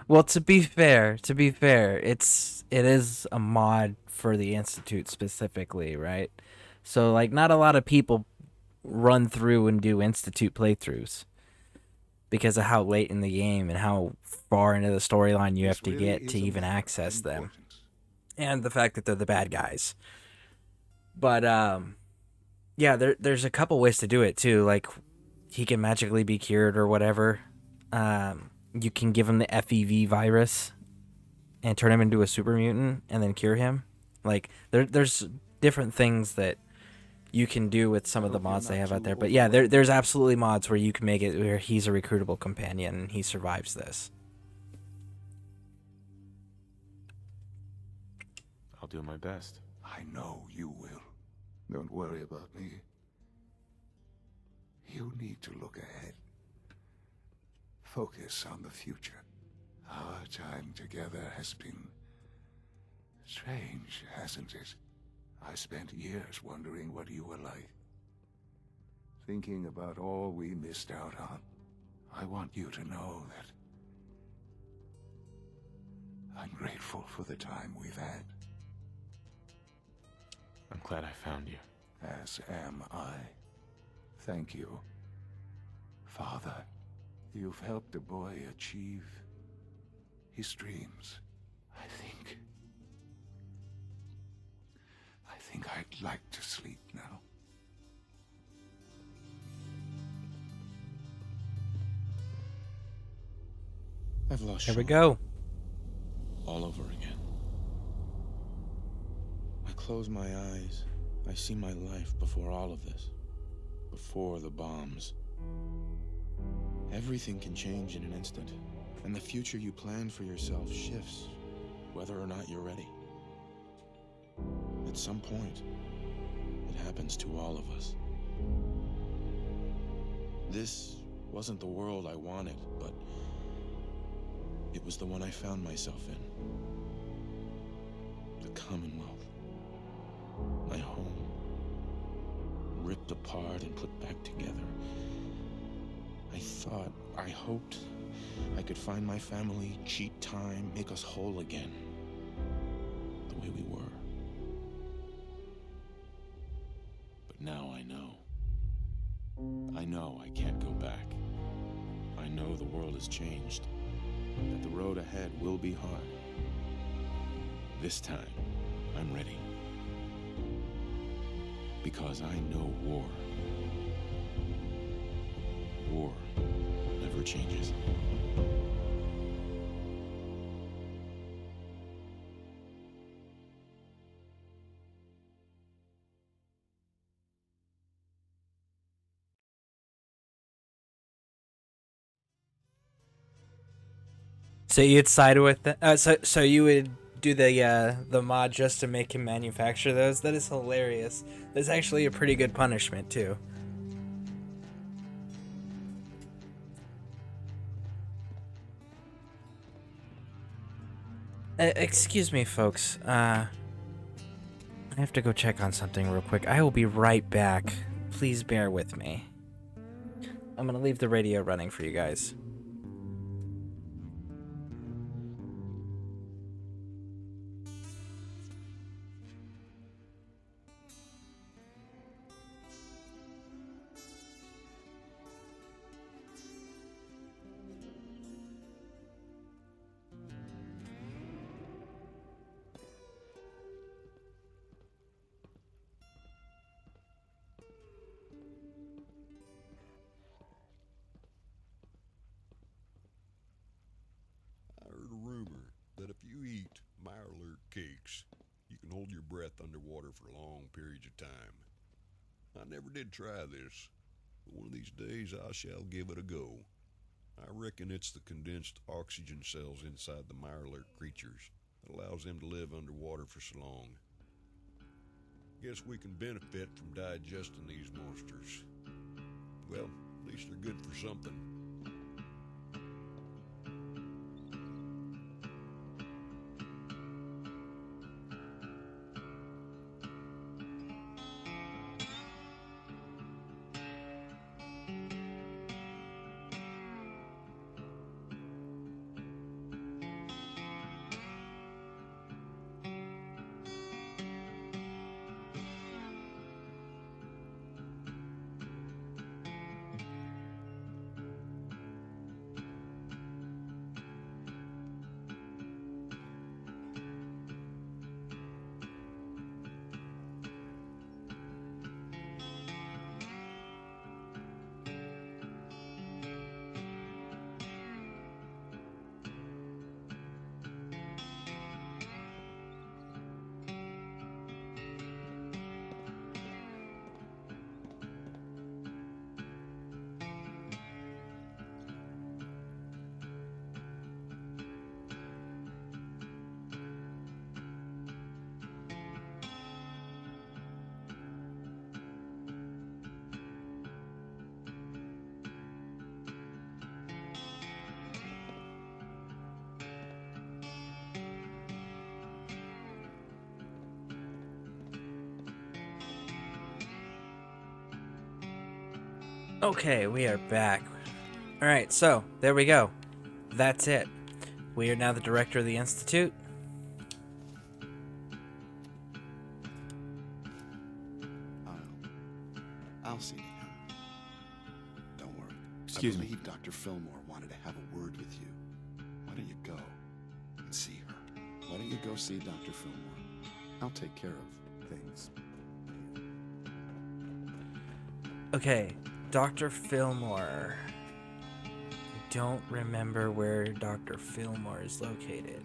Well, to be fair, it is a mod for the Institute specifically, right? So, like, not a lot of people run through and do Institute playthroughs because of how late in the game and how far into the storyline you have to get to even access them. And the fact that they're the bad guys. But, yeah, there's a couple ways to do it, too. Like, he can magically be cured or whatever. You can give him the FEV virus and turn him into a super mutant and then cure him. Like, there's different things that you can do with some of the mods they have out there. But yeah, there's absolutely mods where you can make it where he's a recruitable companion and he survives this. I'll do my best. I know you will. Don't worry about me. You need to look ahead. Focus on the future. Our time together has been strange, hasn't it? I spent years wondering what you were like. Thinking about all we missed out on. I want you to know that I'm grateful for the time we've had. I'm glad I found you. As am I. Thank you. Father, you've helped a boy achieve his dreams. I think I'd like to sleep now. I've lost Here we Sean. go. All over again. I close my eyes. I see my life before all of this. Before the bombs. Everything can change in an instant. And the future you plan for yourself shifts, whether or not you're ready. At some point, it happens to all of us. This wasn't the world I wanted, but it was the one I found myself in. The Commonwealth. My home. Ripped apart and put back together. I hoped I could find my family, cheat time, make us whole again. The way we were. But now I know. I know I can't go back. I know the world has changed. That the road ahead will be hard. This time, I'm ready. Because I know war. War never changes. So you'd side with the, so you would do the mod just to make him manufacture those? That is hilarious. That's actually a pretty good punishment too. Excuse me, folks. I have to go check on something real quick. I will be right back. Please bear with me. I'm gonna leave the radio running for you guys. I heard a rumor that if you eat Mirelurk cakes, you can hold your breath underwater for long periods of time. I never did try this, but one of these days I shall give it a go. I reckon it's the condensed oxygen cells inside the Mirelurk creatures that allows them to live underwater for so long. Guess we can benefit from digesting these monsters. Well, at least they're good for something. Okay, we are back. Alright, so, there we go. That's it. We are now the director of the Institute. I'll see you. Don't worry. Excuse me. I believe Dr. Fillmore wanted to have a word with you. Why don't you go and see her? Why don't you go see Dr. Fillmore? I'll take care of things. Okay, Dr. Fillmore. don't remember where Dr. Fillmore is located.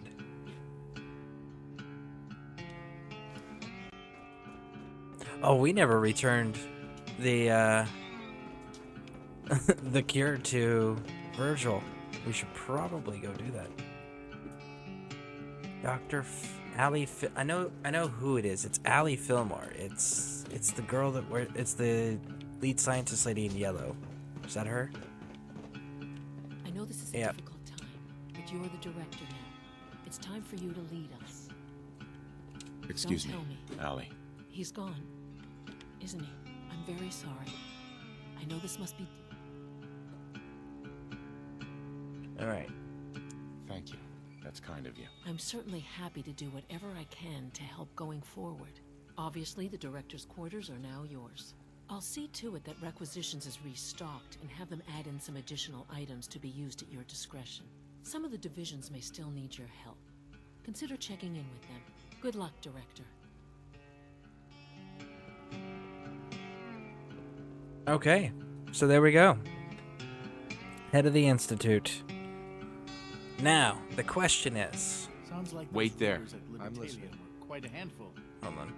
Oh, we never returned the the cure to Virgil. We should probably go do that. I know who it is. It's Allie Fillmore. It's the girl that it's the lead scientist lady in yellow. Is that her? I know this is a difficult time, but you're the director now. It's time for you to lead us. Excuse me, Don't tell me. Allie. He's gone, isn't he? I'm very sorry. I know this must be... All right. Thank you. That's kind of you. I'm certainly happy to do whatever I can to help going forward. Obviously, the director's quarters are now yours. I'll see to it that Requisitions is restocked and have them add in some additional items to be used at your discretion. Some of the divisions may still need your help. Consider checking in with them. Good luck, Director. Okay, so there we go. Head of the Institute. Now, the question is... Sounds like wait there. I'm listening. Were quite a handful. Hold on.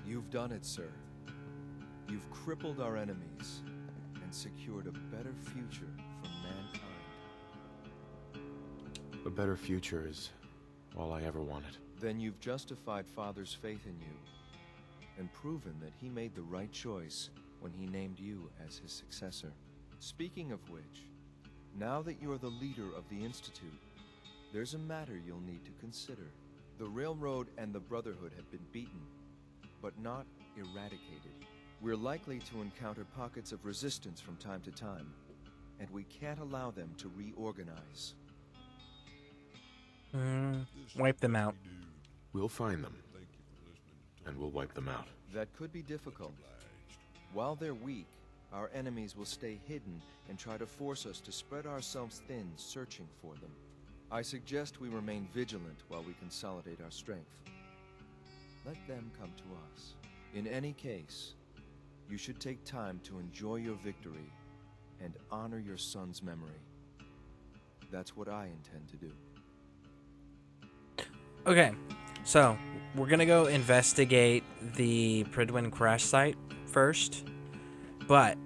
You've done it, sir. You've crippled our enemies and secured a better future for mankind. A better future is all I ever wanted. Then you've justified Father's faith in you and proven that he made the right choice when he named you as his successor. Speaking of which, now that you're the leader of the Institute, there's a matter you'll need to consider. The Railroad and the Brotherhood have been beaten, but not eradicated. We're likely to encounter pockets of resistance from time to time, and we can't allow them to reorganize. Wipe them out. We'll find them, and we'll wipe them out. That could be difficult. While they're weak, our enemies will stay hidden and try to force us to spread ourselves thin searching for them. I suggest we remain vigilant while we consolidate our strength. Let them come to us. In any case, you should take time to enjoy your victory and honor your son's memory. That's what I intend to do. Okay, so we're gonna go investigate the Prydwen crash site first, but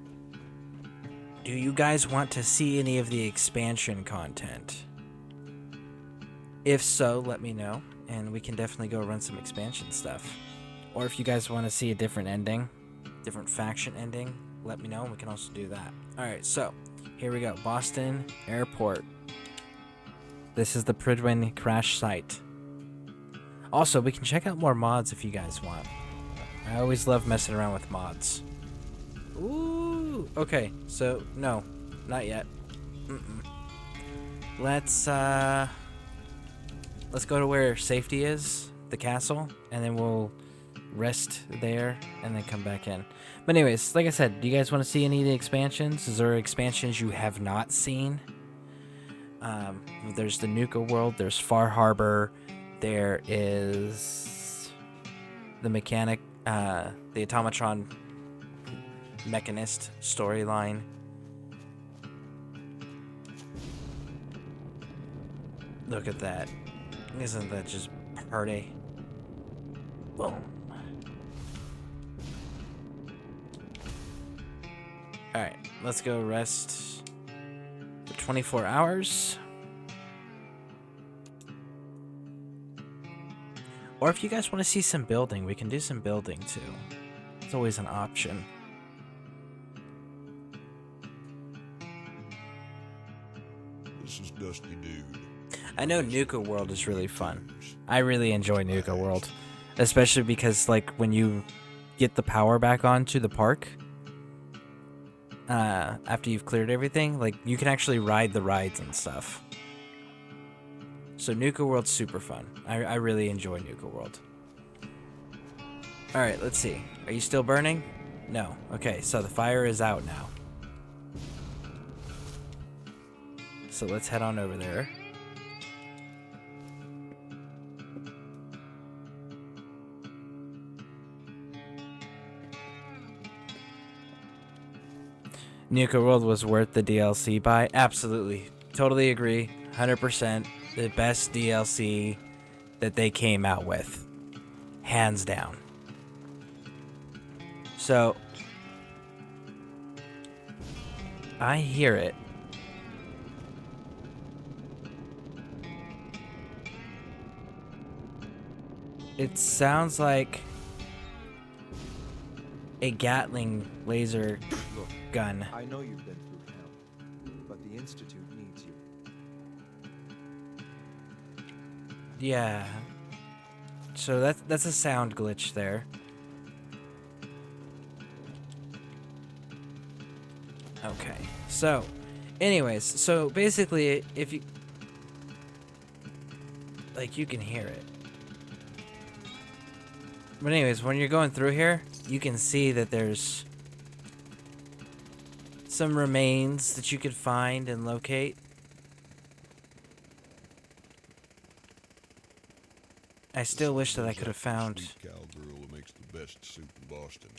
do you guys want to see any of the expansion content? If so, let me know, and we can definitely go run some expansion stuff. Or if you guys want to see a different ending, different faction ending, let me know, and we can also do that. Alright, so, here we go. Boston Airport. This is the Prydwen crash site. Also, we can check out more mods if you guys want. I always love messing around with mods. Ooh, okay, so, no, not yet. Let's go to where safety is, the castle, and then we'll rest there and then come back in. But anyways, like I said, do you guys want to see any of the expansions? Is there expansions you have not seen? There's the Nuka World, there's Far Harbor, there is the mechanic, the Automatron Mechanist storyline. Look at that. Isn't that just party? Boom. Alright, let's go rest for 24 hours. Or if you guys want to see some building, we can do some building too. It's always an option. This is Dusty Dude. I know Nuka World is really fun. I really enjoy Nuka World. Especially because, like, when you get the power back onto the park, after you've cleared everything, like, you can actually ride the rides and stuff. So Nuka World's super fun. I really enjoy Nuka World. Alright, let's see. Are you still burning? No. Okay, so the fire is out now. So let's head on over there. Nuka World was worth the DLC buy? Absolutely. Totally agree. 100%. The best DLC that they came out with. Hands down. So, I hear it. It sounds like a Gatling laser gun. I know you've been through hell, but the Institute needs you. Yeah. So that's a sound glitch there. Okay. So, anyways, so basically, if you like, you can hear it. But anyways, when you're going through here, you can see that there's some remains that you could find and locate. I still wish that I could have found Sweet cowgirl who makes the best soup in Boston.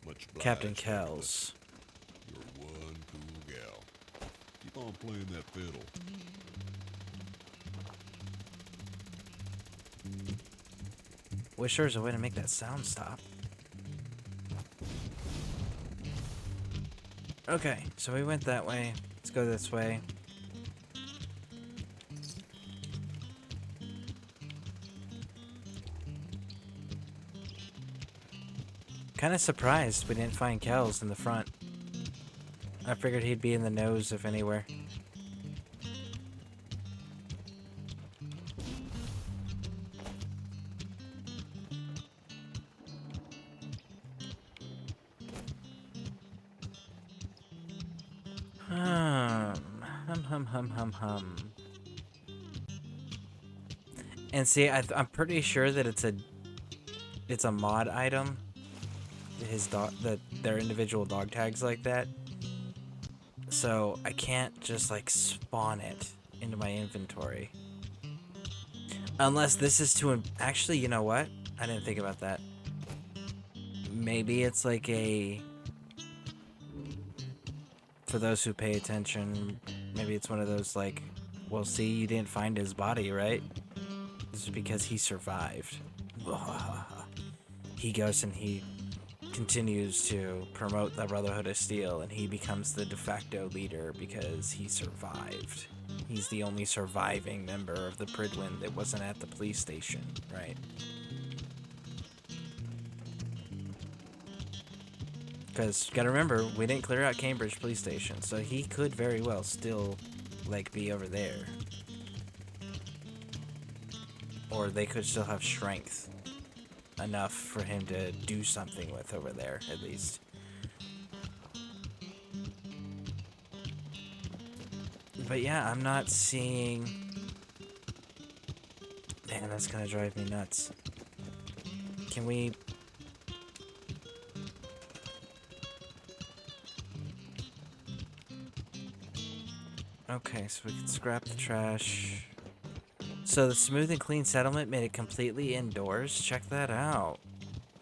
Much obliged, Captain Kells. You're one cool gal. Keep on playing that fiddle. Wish there was a way to make that sound stop. Okay, so we went that way. Let's go this way. Kind of surprised we didn't find Kells in the front. I figured he'd be in the nose if anywhere. Hum. And see, I'm pretty sure that it's a mod item. His dog, their individual dog tags like that. So I can't just like spawn it into my inventory. Unless this is to actually, you know what? I didn't think about that. Maybe it's like a, for those who pay attention, maybe it's one of those like, well, see, you didn't find his body, right? This is because he survived. He goes and he continues to promote the Brotherhood of Steel, and he becomes the de facto leader because he survived. He's the only surviving member of the Prydwen that wasn't at the police station, right? Because, gotta remember, we didn't clear out Cambridge Police Station, so he could very well still, like, be over there. Or they could still have strength enough for him to do something with over there, at least. But yeah, I'm not seeing... Man, that's gonna drive me nuts. Can we... Okay, so we can scrap the trash. So the smooth and clean settlement made it completely indoors. Check that out.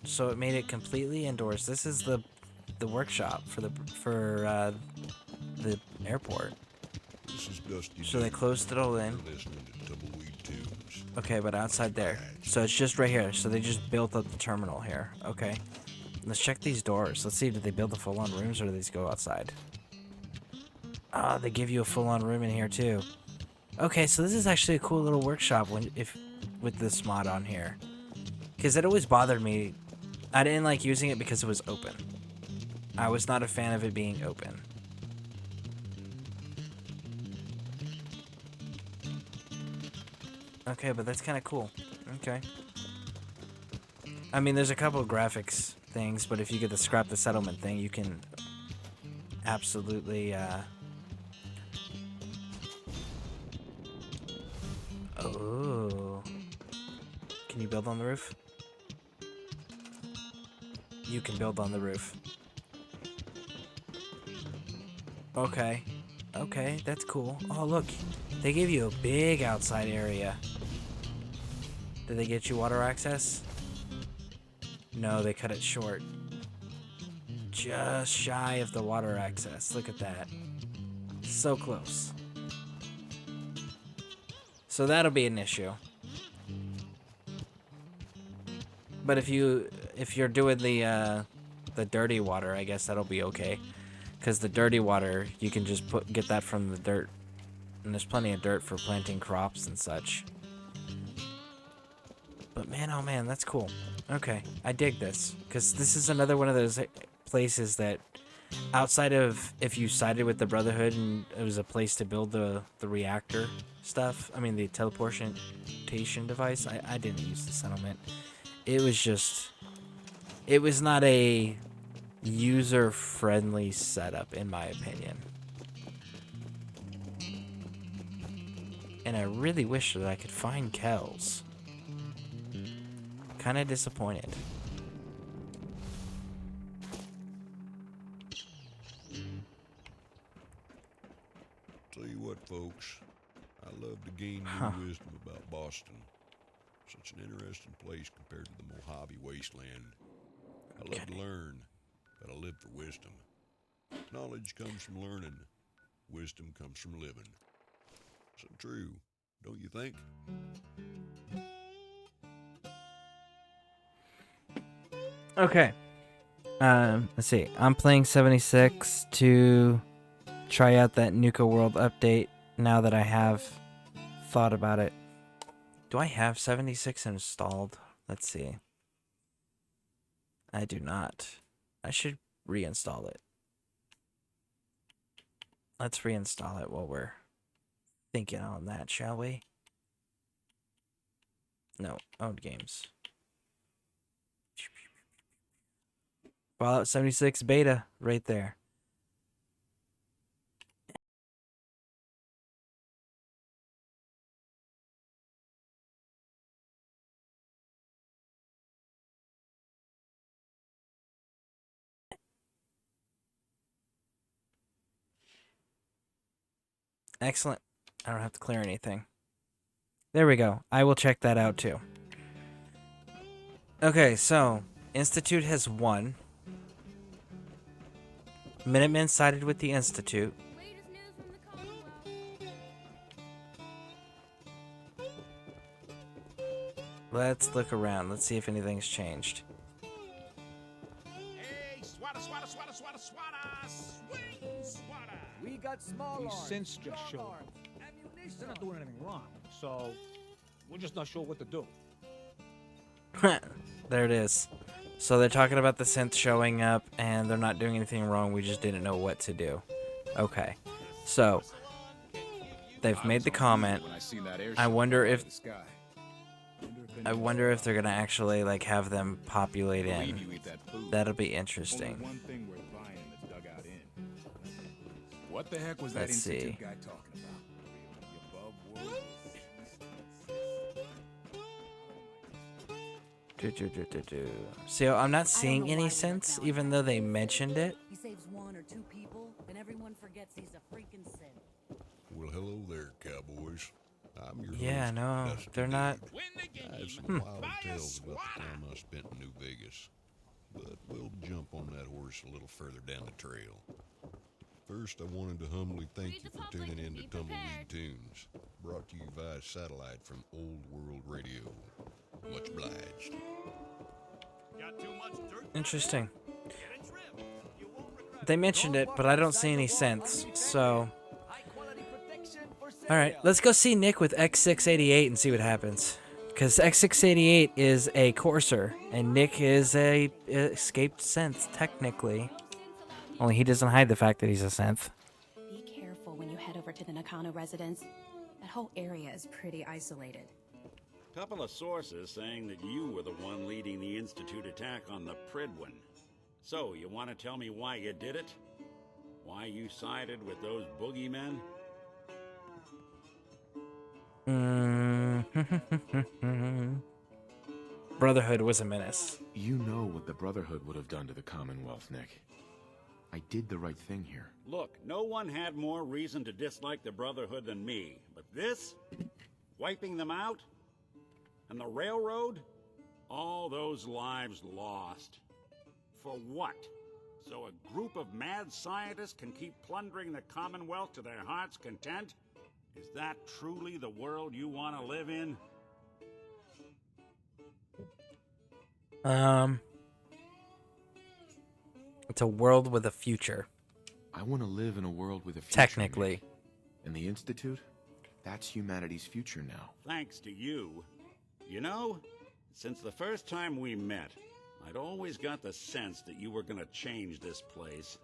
So it made it completely indoors. This is the workshop for the airport. This is Dusty. So they closed it all in. Listening to tumbleweed tunes. Okay, but outside there. So it's just right here. So they just built up the terminal here. Okay. Let's check these doors. Let's see, did they build the full-on rooms or do these go outside? Ah, they give you a full-on room in here too. Okay, so this is actually a cool little workshop with this mod on here. Because it always bothered me. I didn't like using it because it was open. I was not a fan of it being open. Okay, but that's kind of cool. Okay. I mean, there's a couple of graphics things, but if you get the scrap the settlement thing, you can absolutely, Oh. Can you build on the roof? You can build on the roof. Okay. Okay, that's cool. Oh, look. They gave you a big outside area. Did they get you water access? No, they cut it short. just shy of the water access. Look at that. So close. So that'll be an issue. But if you're doing the dirty water, I guess that'll be okay. Because the dirty water, you can just get that from the dirt. And there's plenty of dirt for planting crops and such. But man, oh man, that's cool. Okay, I dig this. Because this is another one of those places that, outside of if you sided with the Brotherhood and it was a place to build the reactor stuff, I mean the teleportation device, I didn't use the settlement. It was just, it was not a user-friendly setup, in my opinion. And I really wish that I could find Kells. Kind of disappointed. Tell you what, folks, I love to gain new wisdom about Boston. Such an interesting place compared to the Mojave wasteland. I love to learn, but I live for wisdom. Knowledge comes from learning. Wisdom comes from living. So true, don't you think? Okay. Let's see. I'm playing 76 to try out that Nuka World update now that I have thought about it. Do I have 76 installed? Let's see. I do not. I should reinstall it. Let's reinstall it while we're thinking on that, shall we? No, owned games. Fallout 76 beta right there. Excellent. I don't have to clear anything. There we go. I will check that out too. Okay, so Institute has won. Minutemen sided with the Institute. Let's look around. Let's see if anything's changed. Hey, swatter, swatter, swatter, swatter, swatter, swing, swatter. We got small These arms, synths just strong showed up. arms, ammunition. They're not doing anything wrong, so we're just not sure what to do. There it is. So they're talking about the synth showing up, and they're not doing anything wrong. We just didn't know what to do. Okay. So they've made the comment. I wonder if they're gonna actually like have them populate in. That'll be interesting. What the heck was that Institute guy talking about? See, I'm not seeing any synths, even though they mentioned it. He saves one or two people, and everyone forgets he's a freaking synth. Well, hello there, cowboys. I'm your Yeah, host, no, Dusty they're D. not. I have some wild tales about the time I spent in New Vegas, but we'll jump on that horse a little further down the trail. First, I wanted to humbly thank you for tuning in to Tumbleweed Tunes, brought to you via satellite from Old World Radio. Much obliged. Interesting. They mentioned it, but I don't see any synths, so... Alright, let's go see Nick with X688 and see what happens. Because X688 is a courser, and Nick is a escaped synth, technically. Only he doesn't hide the fact that he's a synth. Be careful when you head over to the Nakano residence. That whole area is pretty isolated. Couple of sources saying that you were the one leading the Institute attack on the Pridwin. So, you want to tell me why you did it? Why you sided with those boogeymen? Brotherhood was a menace. You know what the Brotherhood would have done to the Commonwealth, Nick. I did the right thing here. Look, no one had more reason to dislike the Brotherhood than me. But this? Wiping them out? And the railroad? All those lives lost. For what? So a group of mad scientists can keep plundering the Commonwealth to their heart's content? Is that truly the world you want to live in? It's a world with a future. I want to live in a world with a future. Technically. Nick. And the Institute? That's humanity's future now. Thanks to you. You know, since the first time we met, I'd always got the sense that you were gonna change this place.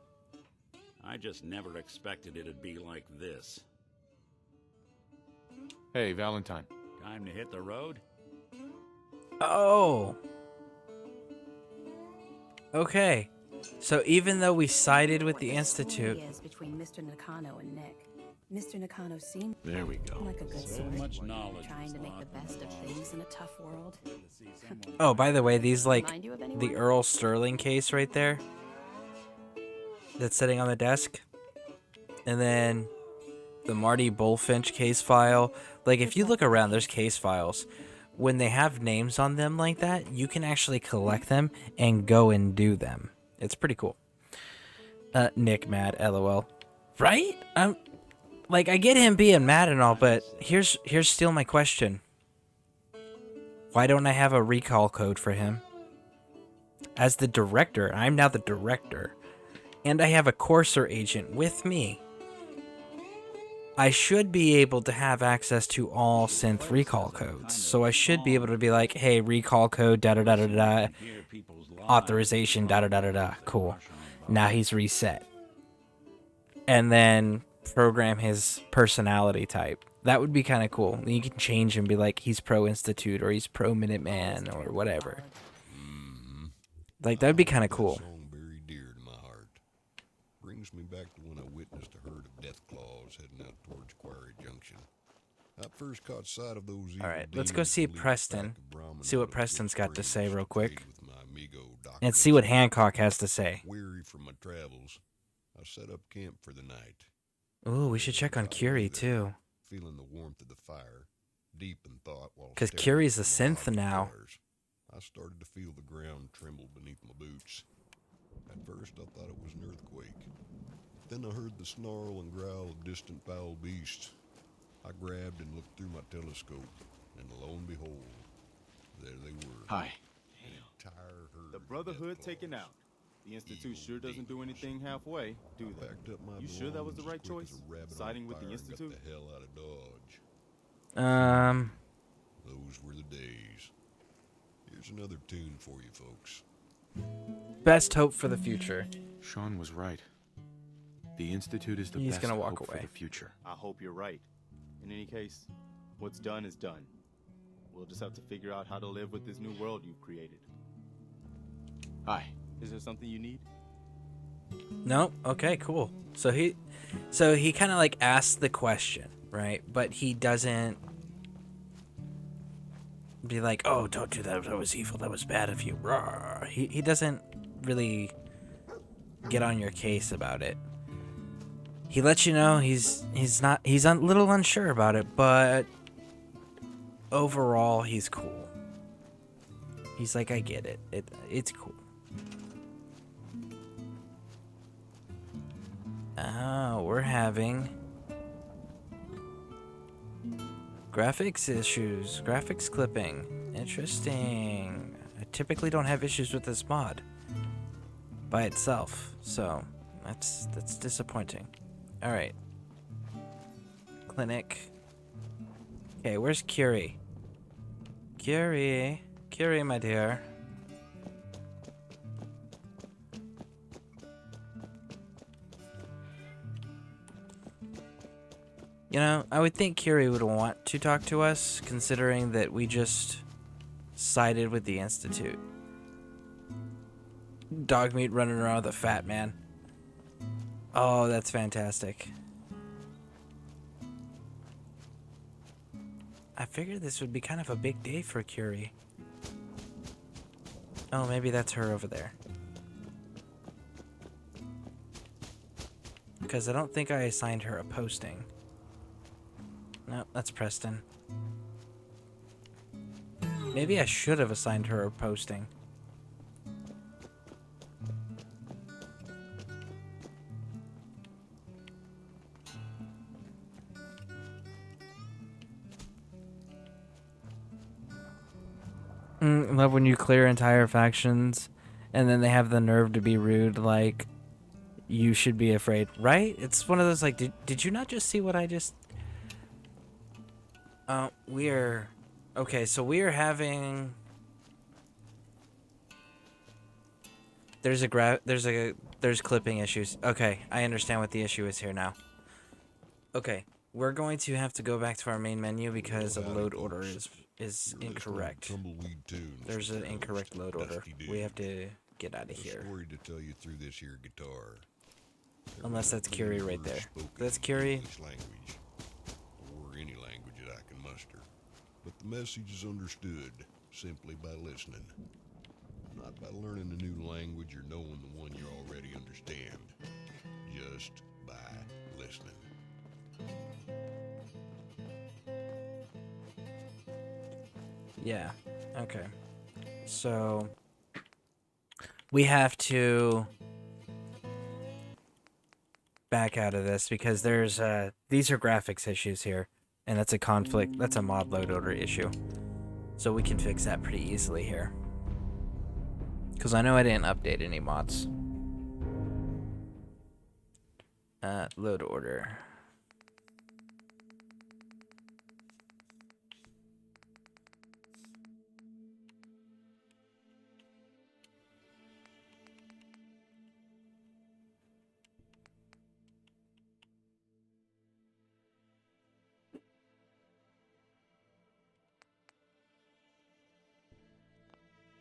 I just never expected it'd be like this. Hey, Valentine. Time to hit the road? Oh. Okay. So even though we sided with the Institute... Is between Mr. Nakano and Nick. Mr. Nakano seemed there we go. Like a good So sort. much knowledge. Trying to make the best of things in a tough world. Oh, by the way, these, like, Remind you of anyone? the Earl Sterling case right there that's sitting on the desk. And then the Marty Bullfinch case file. Like, if you look around, there's case files. When they have names on them like that, you can actually collect them and go and do them. It's pretty cool. Nick mad, LOL. Right? Like, I get him being mad and all, but here's still my question. Why don't I have a recall code for him? As the director, I'm now the director, and I have a Courser agent with me. I should be able to have access to all synth recall codes, so I should be able to be like, hey, recall code, da-da-da-da-da, authorization, da-da-da-da-da, cool. Now he's reset. And then program his personality type. That would be kind of cool. You can change and be like, he's pro-Institute, or he's pro-Minuteman, or whatever. Like, that would be kind of cool. Song very dear to my heart. Brings me back to when I witnessed a herd of death claws heading out towards Quarry Junction. I first caught sight of those. All right, let's go see Preston. See what Preston's got to say real quick. And see what Hancock has to say. Weary from my travels, I set up camp for the night. Ooh, we should check on Curie, too. Feeling the warmth of the fire, deep in thought while because Curie's a synth now. I started to feel the ground tremble beneath my boots. At first, I thought it was an earthquake. Then I heard the snarl and growl of distant foul beasts. I grabbed and looked through my telescope, and lo and behold, there they were. Hi. The Brotherhood taken out. The Institute sure doesn't do anything halfway, do they? You sure that was the right choice? Siding with the Institute? Got the hell out of Dodge. Those were the days. Here's another tune for you folks. Best hope for the future. Sean was right. The Institute is the He's best gonna walk hope away. for the future. I hope you're right. In any case, what's done is done. We'll just have to figure out how to live with this new world you've created. Hi. Is there something you need? No? Okay, cool. So he kind of like asks the question, right? But he doesn't be like, oh, don't do that. That was evil. That was bad of you. Rawr. He doesn't really get on your case about it. He lets you know he's a little unsure about it, but overall he's cool. He's like, I get it. It's cool. Oh, we're having graphics issues, graphics clipping. Interesting. I typically don't have issues with this mod by itself, so that's disappointing. All right. Clinic. Okay, where's Curie? Curie, my dear. You know, I would think Curie would want to talk to us, considering that we just sided with the Institute. Dog meat running around with a fat man. Oh, that's fantastic. I figured this would be kind of a big day for Curie. Oh, maybe that's her over there. Because I don't think I assigned her a posting. No, that's Preston. Maybe I should have assigned her a posting. Love when you clear entire factions, and then they have the nerve to be rude, like, you should be afraid, right? It's one of those, like, did you not just see what I just... we're... Okay, so we are having... There's clipping issues. Okay, I understand what the issue is here now. Okay, we're going to have to go back to our main menu because the load order is incorrect. There's an incorrect load order. We have to get out of here. Story to tell you through this here guitar. Unless that's Curie right there. That's Curie. Language, or any language that I can muster. But the message is understood simply by listening. Not by learning a new language or knowing the one you already understand. Just by listening. Yeah. Okay. So we have to back out of this because there's these are graphics issues here, and that's a conflict. That's a mod load order issue. So we can fix that pretty easily here. Because I know I didn't update any mods. Load order.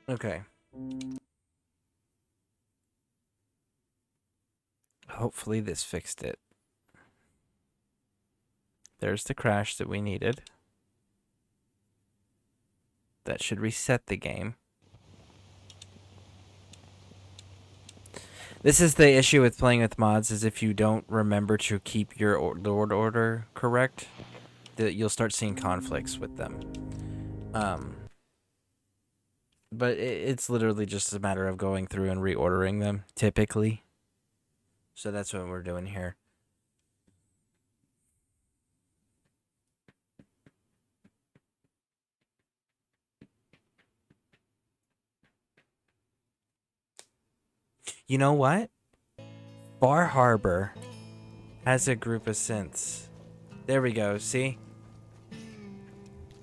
Okay. Hopefully this fixed it. There's the crash that we needed. That should reset the game. This is the issue with playing with mods, is if you don't remember to keep your load order correct, that you'll start seeing conflicts with them. But it's literally just a matter of going through and reordering them, typically. So that's what we're doing here. You know what? Bar Harbor has a group of synths. There we go, see?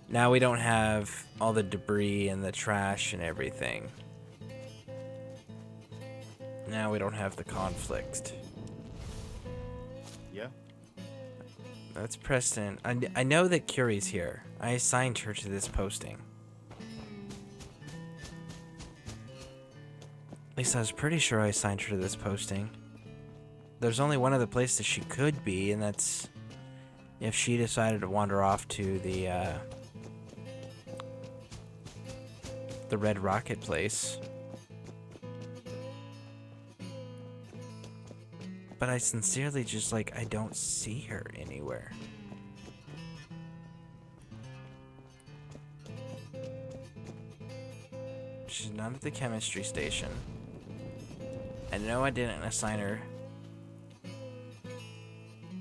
Now we don't have all the debris and the trash and everything. Now we don't have the conflict. Yeah? That's Preston. I know that Curie's here. I assigned her to this posting. At least I was pretty sure I assigned her to this posting. There's only one other place that she could be, and that's if she decided to wander off to the Red Rocket place. But I sincerely just, like, I don't see her anywhere. She's not at the chemistry station. I know I didn't assign her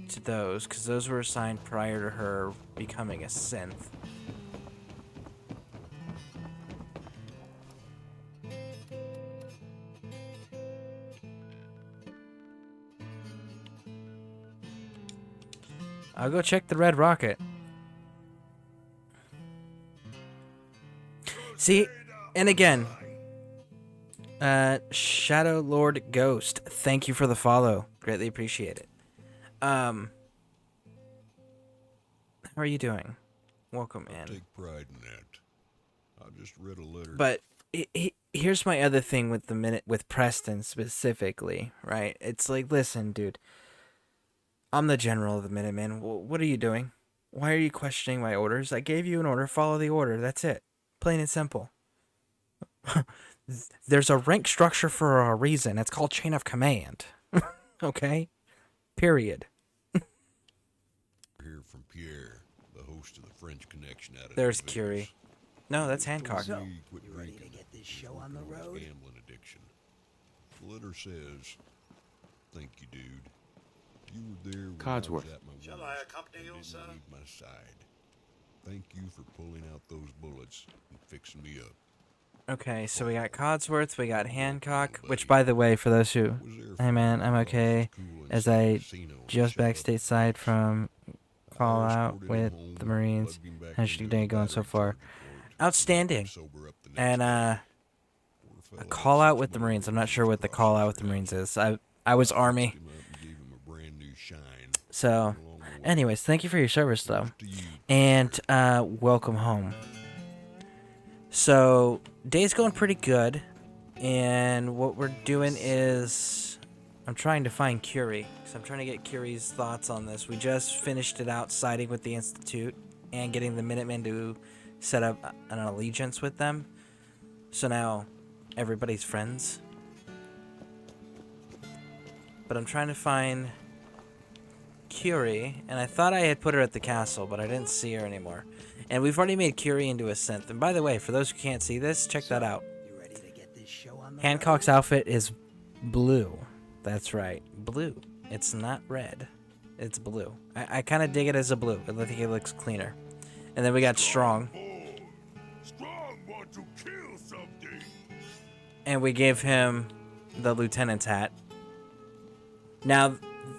to those, because those were assigned prior to her becoming a synth. I'll go check the Red Rocket. See, and again, Shadow Lord Ghost, thank you for the follow. Greatly appreciate it. How are you doing? Welcome in. Take pride in that. I just read a letter. But here's my other thing with with Preston specifically, right? It's like, listen, dude. I'm the general of the Minutemen. What are you doing? Why are you questioning my orders? I gave you an order. Follow the order. That's it. Plain and simple. There's a rank structure for a reason. It's called chain of command. Okay? Period. Hear from Pierre, the host of the French Connection out of There's Curie. No, that's Hancock. So, you ready to get this show on the road? Gambling addiction. The letter says, "Thank you, dude. You were there when I was at my worst. Shall I accompany you, sir? Leave my side. Thank you for pulling out those bullets and fixing me up. Okay, so we got Codsworth, we got Hancock, which, by the way, for those who... Hey, man, I'm okay. As I just back stateside from call out with the Marines. How's your day going so far? Outstanding. And, a call out with the Marines. I'm not sure what the call out with the Marines is. I was Army. So, anyways, thank you for your service, though. And, welcome home. So, day's going pretty good, and what we're doing is I'm trying to find Curie, because I'm trying to get Curie's thoughts on this. We just finished it out siding with the Institute and getting the Minutemen to set up an allegiance with them. So now everybody's friends. But I'm trying to find Curie, and I thought I had put her at the castle, but I didn't see her anymore. And we've already made Curie into a synth. And by the way, for those who can't see this, check that out. Hancock's outfit is blue. That's right, blue. It's not red. It's blue. I kind of dig it as a blue. I think it looks cleaner. And then we got Strong. Strong want to kill something. And we gave him the lieutenant's hat. Now,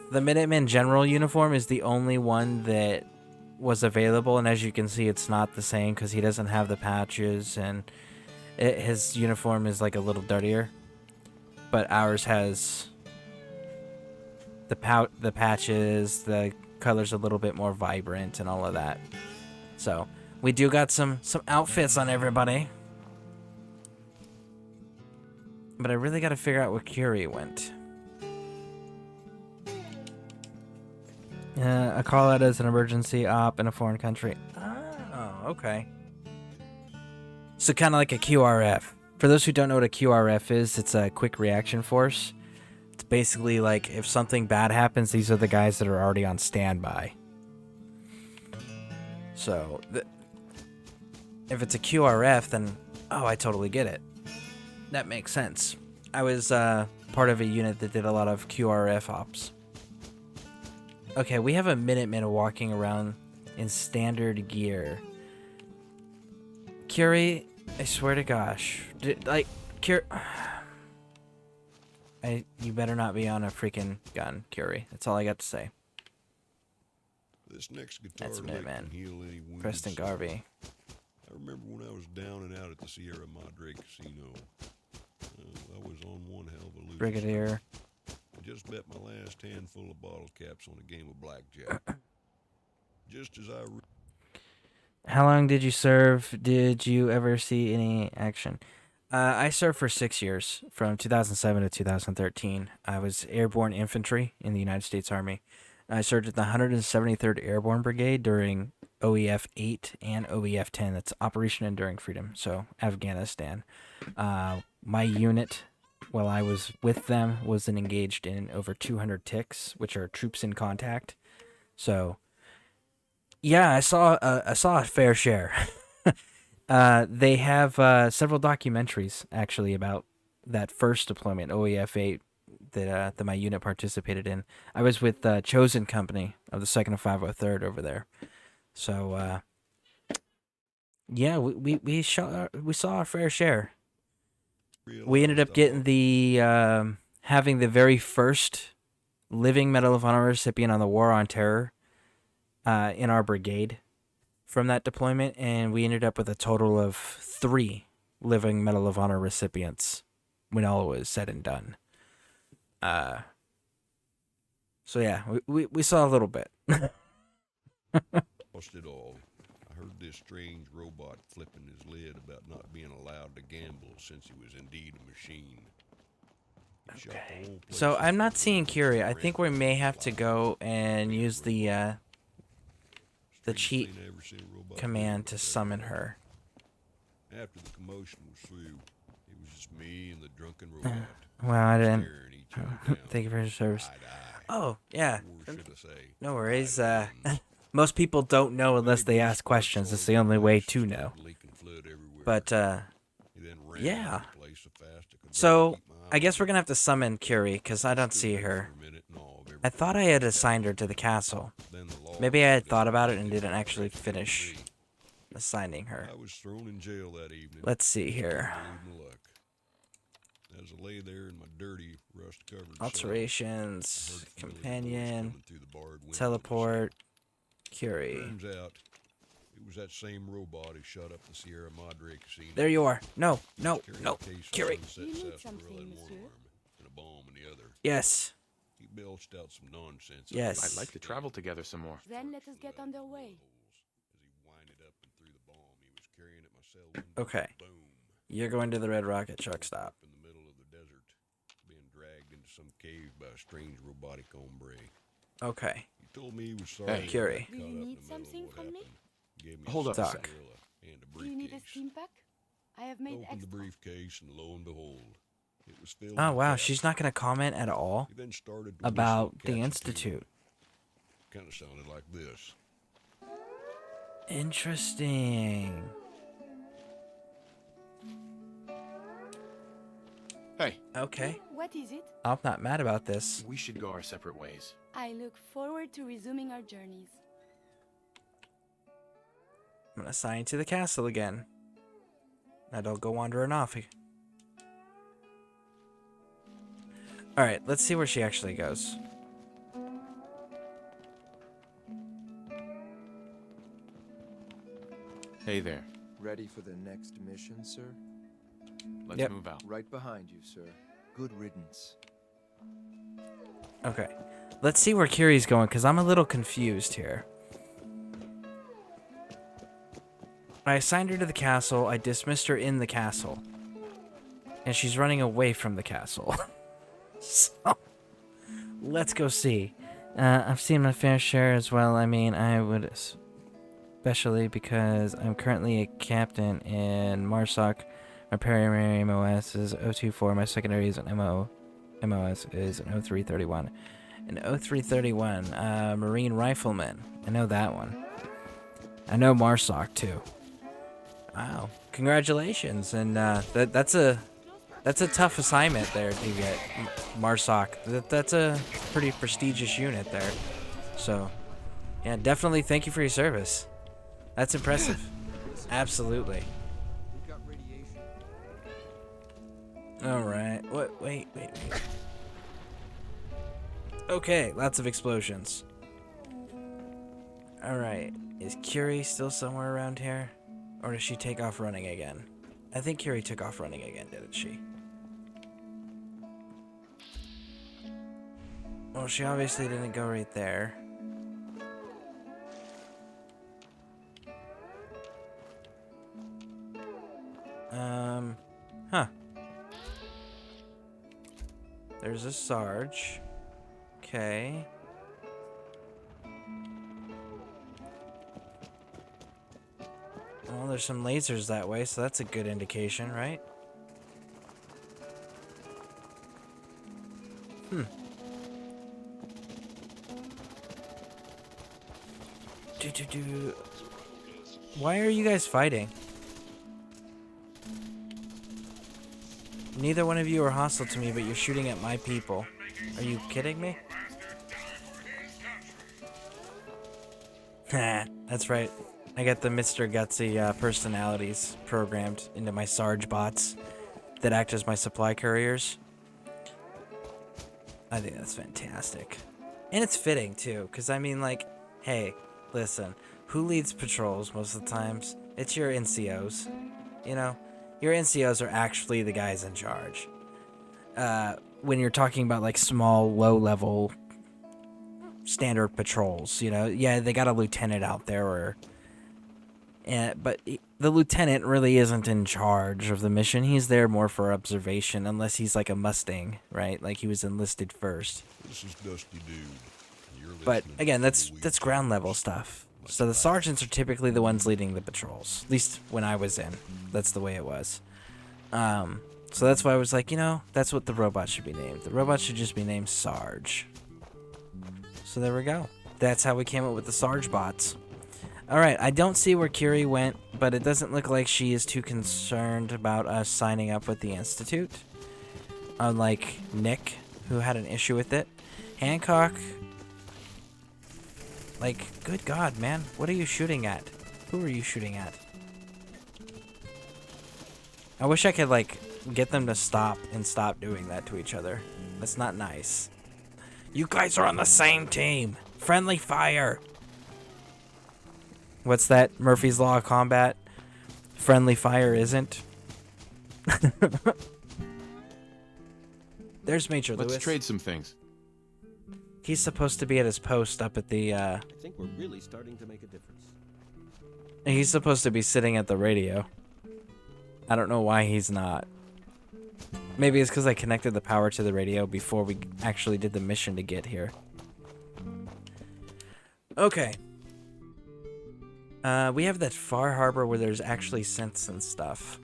the Minuteman General uniform is the only one that was available, and as you can see, it's not the same because he doesn't have the patches, and his uniform is like a little dirtier. But ours has the patches, the color's a little bit more vibrant, and all of that. So we do got some outfits on everybody, but I really got to figure out where Curie went. A call out as an emergency op in a foreign country. Oh, okay. So kind of like a QRF. For those who don't know what a QRF is, it's a quick reaction force. It's basically like if something bad happens, these are the guys that are already on standby. So, if it's a QRF, then, oh, I totally get it. That makes sense. I was part of a unit that did a lot of QRF ops. Okay, we have a Minuteman walking around in standard gear. Curie, I swear to gosh. You better not be on a freaking gun, Curie. That's all I got to say. This next guitar That's lick Minuteman. can heal any wounded Preston soul. Garvey. I remember when I was down and out at the Sierra Madre Casino. I was on one hell of a loose. Brigadier. I just bet my last handful of bottle caps on a game of blackjack. Just as How long did you serve? Did you ever see any action? I served for 6 years, from 2007 to 2013. I was airborne infantry in the United States Army. I served at the 173rd Airborne Brigade during OEF 8 and OEF 10. That's Operation Enduring Freedom, so Afghanistan. My unit, while I was with them, was engaged in over 200 TICs, which are troops in contact. So, yeah, I saw a fair share. They have several documentaries actually about that first deployment, OEF 8, that my unit participated in. I was with Chosen Company of the 2nd and 503rd over there. So, yeah, we saw our fair share. We ended up getting the having the very first living Medal of Honor recipient on the War on Terror in our brigade from that deployment, and we ended up with a total of 3 living Medal of Honor recipients when all was said and done. So yeah, we saw a little bit. lost it all. I heard this strange robot flipping his lid about not being allowed to gamble since he was indeed a machine. Okay. So I'm not seeing Curie. I think we may have to go and use the cheat command to summon her. After the commotion was through, it was just me and the drunken robot. Wow, I didn't. Thank you for your service. Oh, yeah. No worries. Most people don't know unless they ask questions. It's the only way to know. But, yeah. So, I guess we're going to have to summon Curie, because I don't see her. I thought I had assigned her to the castle. Maybe I had thought about it and didn't actually finish assigning her. I was thrown in jail that evening. Let's see here. Believe my luck. As I lay there in my dirty, rust-covered Alterations, cell, companion, the teleport, Curie. Turns out, it was that same robot who shot up the Sierra Madre casino. There you are. No, no, no, Curie. Do you need something, monsieur? And a bomb in the other. Yes. He belched out some nonsense. Yes. I'd like to travel together some more. Then let us get underway. Okay. You're going to the Red Rocket truck stop. In the middle of the desert, being dragged into some cave by a strange robotic hombre. Okay. He told me he was sorry. Curie. Do you need something from me? Hold up a sec. Do you need a steam pack? I have made Opened the extra. briefcase, and lo and behold, it was filled Oh, with wow. caps. She's not going to comment at all He then started to about listen to the cats Institute. Kind of sounded like this. Interesting. Hey. Okay. What is it? I'm not mad about this. We should go our separate ways. I look forward to resuming our journeys. I'm going to assign you to the castle again. Now don't go wandering off. Alright, let's see where she actually goes. Hey there. Ready for the next mission, sir? Let's move out. Right behind you, sir. Good riddance. Okay. Let's see where Curie's going, because I'm a little confused here. I assigned her to the castle. I dismissed her in the castle. And she's running away from the castle. So, let's go see. I've seen my fair share as well. I mean, I would... Especially because I'm currently a captain in MARSOC. My primary MOS is 024. My secondary is an MOS is an 0331. An 0331, Marine Rifleman. I know that one. I know MARSOC too. Wow, congratulations! And that's a tough assignment there to get, MARSOC. That's a pretty prestigious unit there. So, yeah, definitely thank you for your service. That's impressive. Absolutely. Alright. What? Wait. Okay, lots of explosions. Alright. Is Curie still somewhere around here? Or does she take off running again? I think Curie took off running again, didn't she? Well, she obviously didn't go right there. Huh. There's a Sarge. Okay. Well, there's some lasers that way, so that's a good indication, right? Why are you guys fighting? Neither one of you are hostile to me, but you're shooting at my people. Are you kidding me? That's right. I got the Mr. Gutsy personalities programmed into my Sarge bots that act as my supply couriers. I think that's fantastic. And it's fitting, too, because I mean, like, hey, listen, who leads patrols most of the times? It's your NCOs, you know? Your NCOs are actually the guys in charge. When you're talking about, like, small, low-level standard patrols, you know? Yeah, they got a lieutenant out there, but the lieutenant really isn't in charge of the mission. He's there more for observation, unless he's, like, a Mustang, right? Like, he was enlisted first. This is Dusty Dude. But, again, that's ground-level stuff. So the sergeants are typically the ones leading the patrols. At least when I was in. That's the way it was. So that's why I was like, you know, that's what the robot should be named. The robot should just be named Sarge. So there we go. That's how we came up with the Sarge bots. Alright, I don't see where Curie went, but it doesn't look like she is too concerned about us signing up with the Institute. Unlike Nick, who had an issue with it. Hancock... Like, good God, man. What are you shooting at? Who are you shooting at? I wish I could, like, get them to stop doing that to each other. That's not nice. You guys are on the same team. Friendly fire. What's that? Murphy's Law of Combat? Friendly fire isn't? There's Major Lewis. Let's trade some things. He's supposed to be at his post up at the, I think we're really starting to make a difference. He's supposed to be sitting at the radio. I don't know why he's not. Maybe it's because I connected the power to the radio before we actually did the mission to get here. Okay. We have that Far Harbor where there's actually synths and stuff.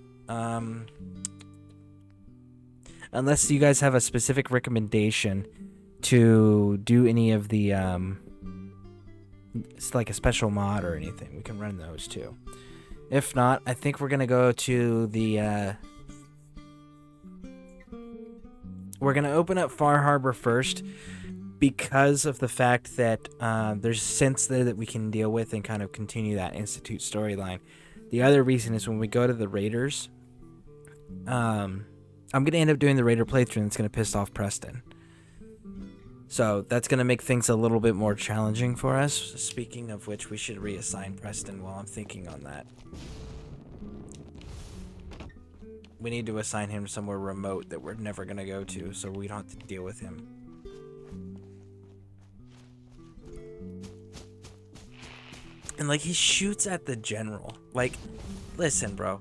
Unless you guys have a specific recommendation to do any of the, it's like a special mod or anything, we can run those too. If not, I think we're gonna go to the, we're gonna open up Far Harbor first because of the fact that there's synths there that we can deal with and kind of continue that Institute storyline. The other reason is when we go to the Raiders, I'm gonna end up doing the Raider playthrough and it's gonna piss off Preston. So that's going to make things a little bit more challenging for us. Speaking of which, we should reassign Preston while I'm thinking on that. We need to assign him somewhere remote that we're never going to go to so we don't have to deal with him. And like, he shoots at the general. Like, listen, bro.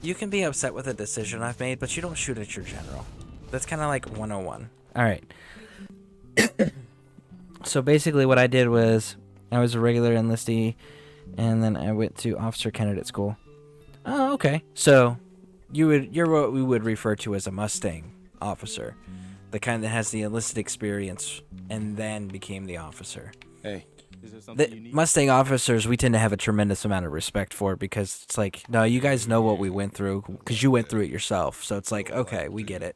You can be upset with a decision I've made, but you don't shoot at your general. That's kind of like 101. Alright. So basically what I did was I was a regular enlistee and then I went to officer candidate school. Oh, okay. So you're what we would refer to as a Mustang officer. The kind that has the enlisted experience and then became the officer. Hey. The Mustang officers we tend to have a tremendous amount of respect for because it's like, no, you guys know what we went through because you went through it yourself. So it's like, okay, we get it.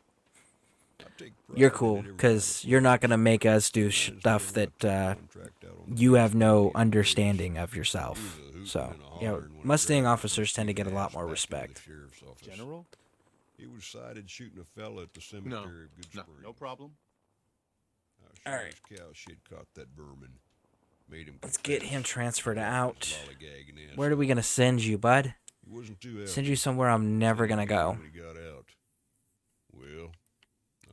You're cool, because you're not going to make us do stuff that you have no understanding of yourself. So, you know, Mustang officers tend to get a lot more respect. General? He was sighted shooting a fella at the cemetery of Good Spring. No problem. All right. Cow shit caught that vermin. Made him Let's get him transferred out. Where are we going to send you, bud? Send you somewhere I'm never going to go. Well,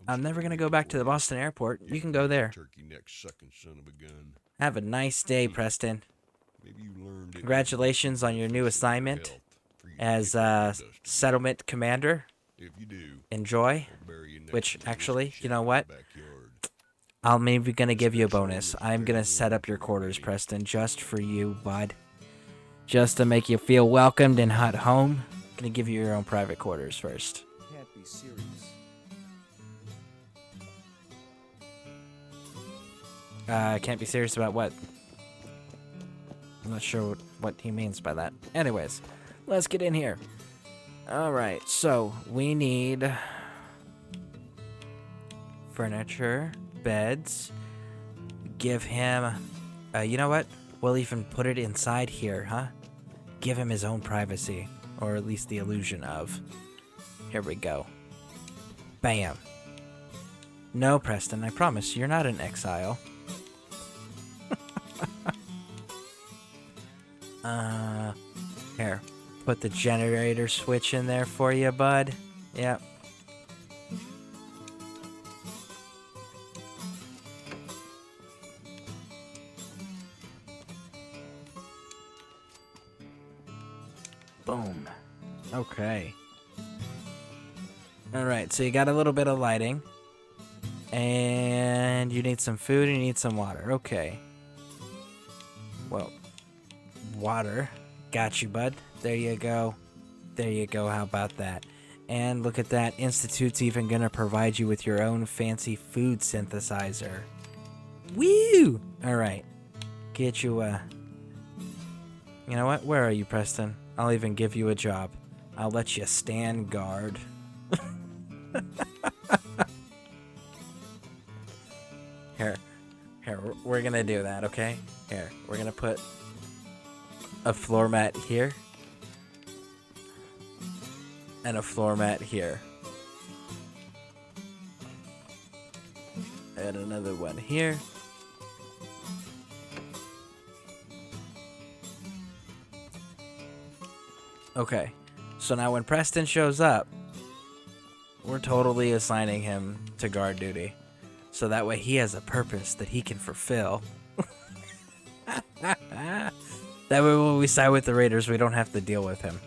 I'm never going to go back to the Boston airport. You can go there. Have a nice day, Preston. Congratulations on your new assignment as settlement commander. Enjoy. Which, actually, you know what? I'm maybe going to give you a bonus. I'm going to set up your quarters, Preston, just for you, bud. Just to make you feel welcomed and at home. I'm going to give you your own private quarters first. Can't be serious. Can't be serious about what? I'm not sure what he means by that. Anyways, let's get in here. Alright, so we need furniture, beds. Give him, you know what? We'll even put it inside here, huh? Give him his own privacy, or at least the illusion of. Here we go. Bam. No, Preston, I promise, you're not in exile. Here, put the generator switch in there for you, bud. Yep. Boom. Okay. Alright, so you got a little bit of lighting. And you need some food and you need some water. Okay. Well, water. Got you, bud. There you go. There you go. How about that? And look at that. Institute's even going to provide you with your own fancy food synthesizer. Woo! Alright. Get you a... You know what? Where are you, Preston? I'll even give you a job. I'll let you stand guard. Here, we're gonna do that, okay? Here, we're gonna put a floor mat here. And a floor mat here. And another one here. Okay. So now when Preston shows up, we're totally assigning him to guard duty. So that way he has a purpose that he can fulfill. That way when we side with the Raiders, we don't have to deal with him.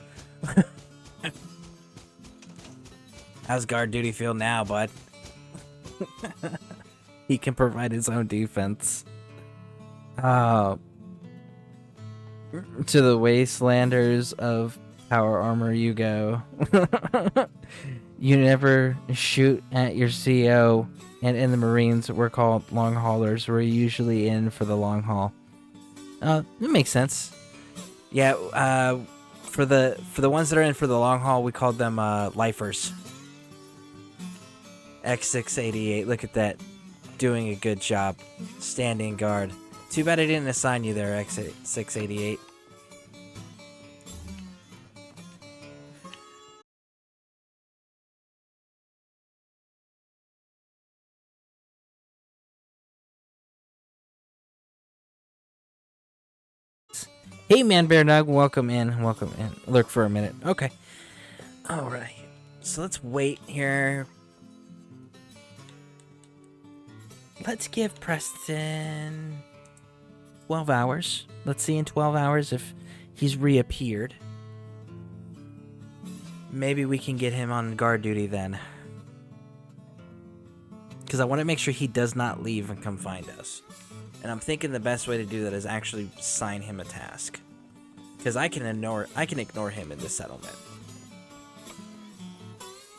How's guard duty feel now, bud? He can provide his own defense. To the wastelanders of power armor you go. You never shoot at your CO, and in the Marines we're called long haulers. We're usually in for the long haul. That makes sense. Yeah, for the ones that are in for the long haul, we called them lifers. X688, look at that. Doing a good job. Standing guard. Too bad I didn't assign you there, X688. Hey, Man Bear Nug, welcome in. Welcome in. Lurk for a minute. Okay. Alright. So let's wait here. Let's give Preston 12 hours. Let's see in 12 hours if he's reappeared. Maybe we can get him on guard duty then. Because I want to make sure he does not leave and come find us. And I'm thinking the best way to do that is actually assign him a task. Because I can ignore him in this settlement.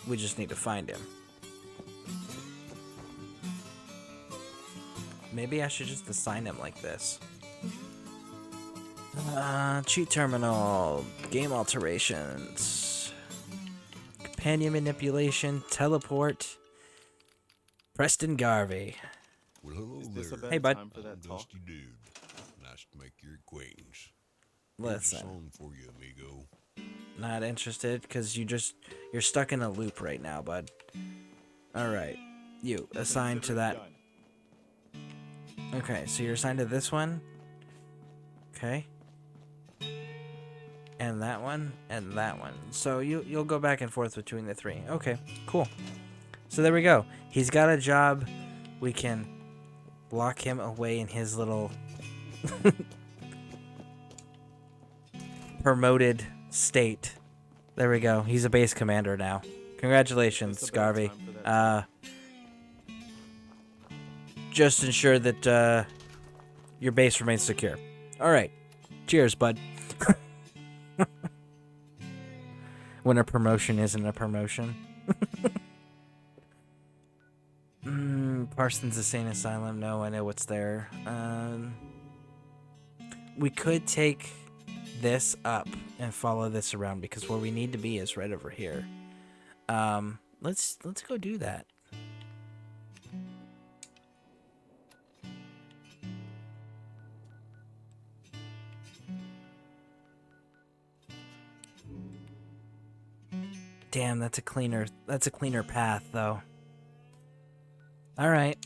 We just need to find him. Maybe I should just assign him like this. Cheat terminal, game alterations, companion manipulation, teleport, Preston Garvey. Well, hello there. Hey, bud. I'm Dusty Dude. Nice to make your acquaintance. Listen. Here's a song for you, amigo. Not interested, because you're stuck in a loop right now, bud. Alright. You, assigned to that. Okay, so you're assigned to this one. Okay. And that one, and that one. So you'll go back and forth between the three. Okay, cool. So there we go. He's got a job. We can lock him away in his little promoted state. There we go. He's a base commander now. Congratulations, Garvey. Just ensure that your base remains secure. Alright. Cheers, bud. When a promotion isn't a promotion. Parsons Insane Asylum. No, I know what's there. We could take this up and follow this around because where we need to be is right over here. Let's go do that. Damn, that's a cleaner path though. Alright.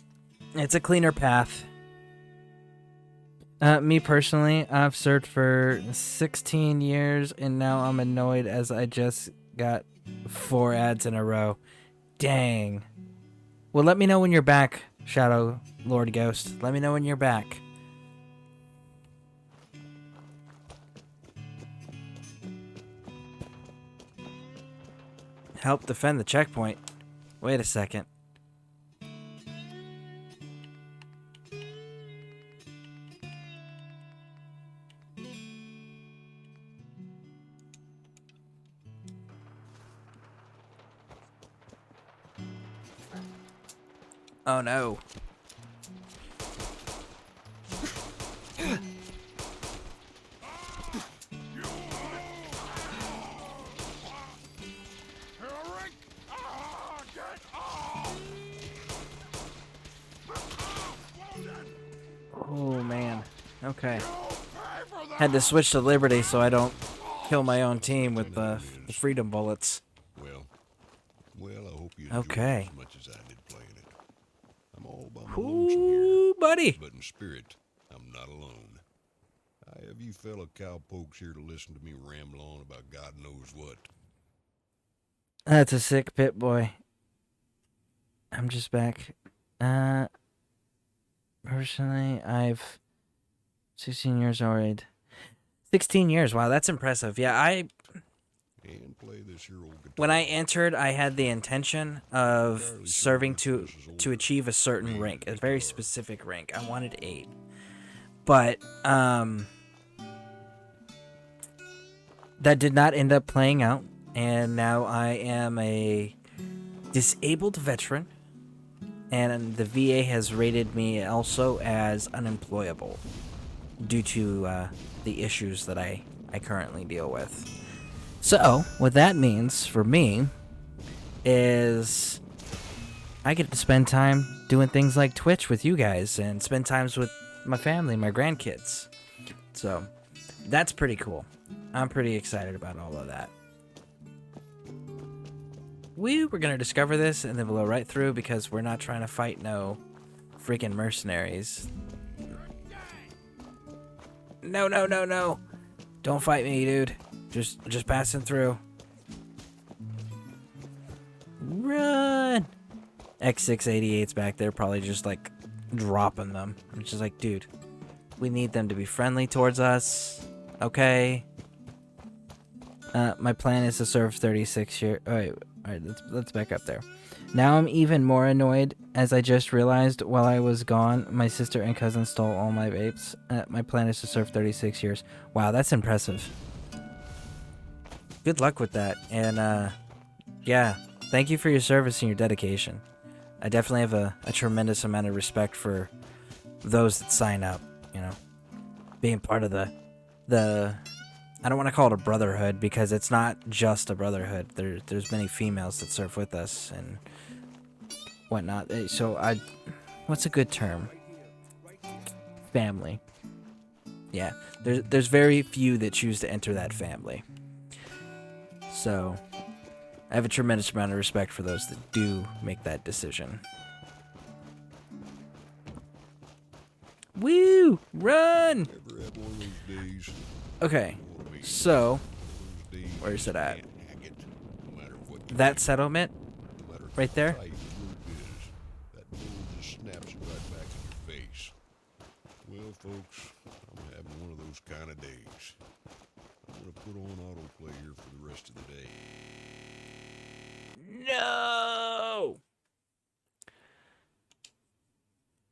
It's a cleaner path. Me personally, I've served for 16 years and now I'm annoyed as I just got 4 ads in a row. Dang. Well, let me know when you're back, Shadow Lord Ghost. Let me know when you're back. Help defend the checkpoint. Wait a second. Oh no. Oh man. Okay. Had to switch to Liberty so I don't kill my own team with the freedom bullets. Well, I hope you Okay. it as much as I did playing it. I'm all by my lonesome here, buddy. but in spirit, I'm not alone. I have you fellow cowpokes here to listen to me ramble on about God knows what. That's a sick pit boy. I'm just back. Personally, I've 16 years old. 16 years. Wow, that's impressive. Yeah, And play this here old guitar. when I entered, I had the intention of serving to achieve a certain rank, a very specific rank. I wanted 8. But that did not end up playing out, and now I am a disabled veteran, and the VA has rated me also as unemployable due to the issues that I currently deal with. So, what that means for me is I get to spend time doing things like Twitch with you guys and spend times with my family, my grandkids. So, that's pretty cool. I'm pretty excited about all of that. We're going to discover this and then blow right through because we're not trying to fight no freaking mercenaries. No, no, no, no. Don't fight me, dude. Just passing through. Run! X688's back there probably just like dropping them. I'm just like, dude, we need them to be friendly towards us. Okay? My plan is to serve 36 years. Alright, let's back up there. Now I'm even more annoyed as I just realized while I was gone, my sister and cousin stole all my vapes. My plan is to serve 36 years. Wow, that's impressive. Good luck with that. And, yeah, thank you for your service and your dedication. I definitely have a tremendous amount of respect for those that sign up, you know. Being part of the I don't want to call it a brotherhood because it's not just a brotherhood. There's many females that serve with us and whatnot. So what's a good term? Family. Yeah, there's very few that choose to enter that family. So I have a tremendous amount of respect for those that do make that decision. Woo! Run! Okay, so where's it at? That settlement right there? That bull just snaps it right back in your face. Well, folks, I'm having one of those kind of days. I'm gonna put on autoplay here for the rest of the day. No!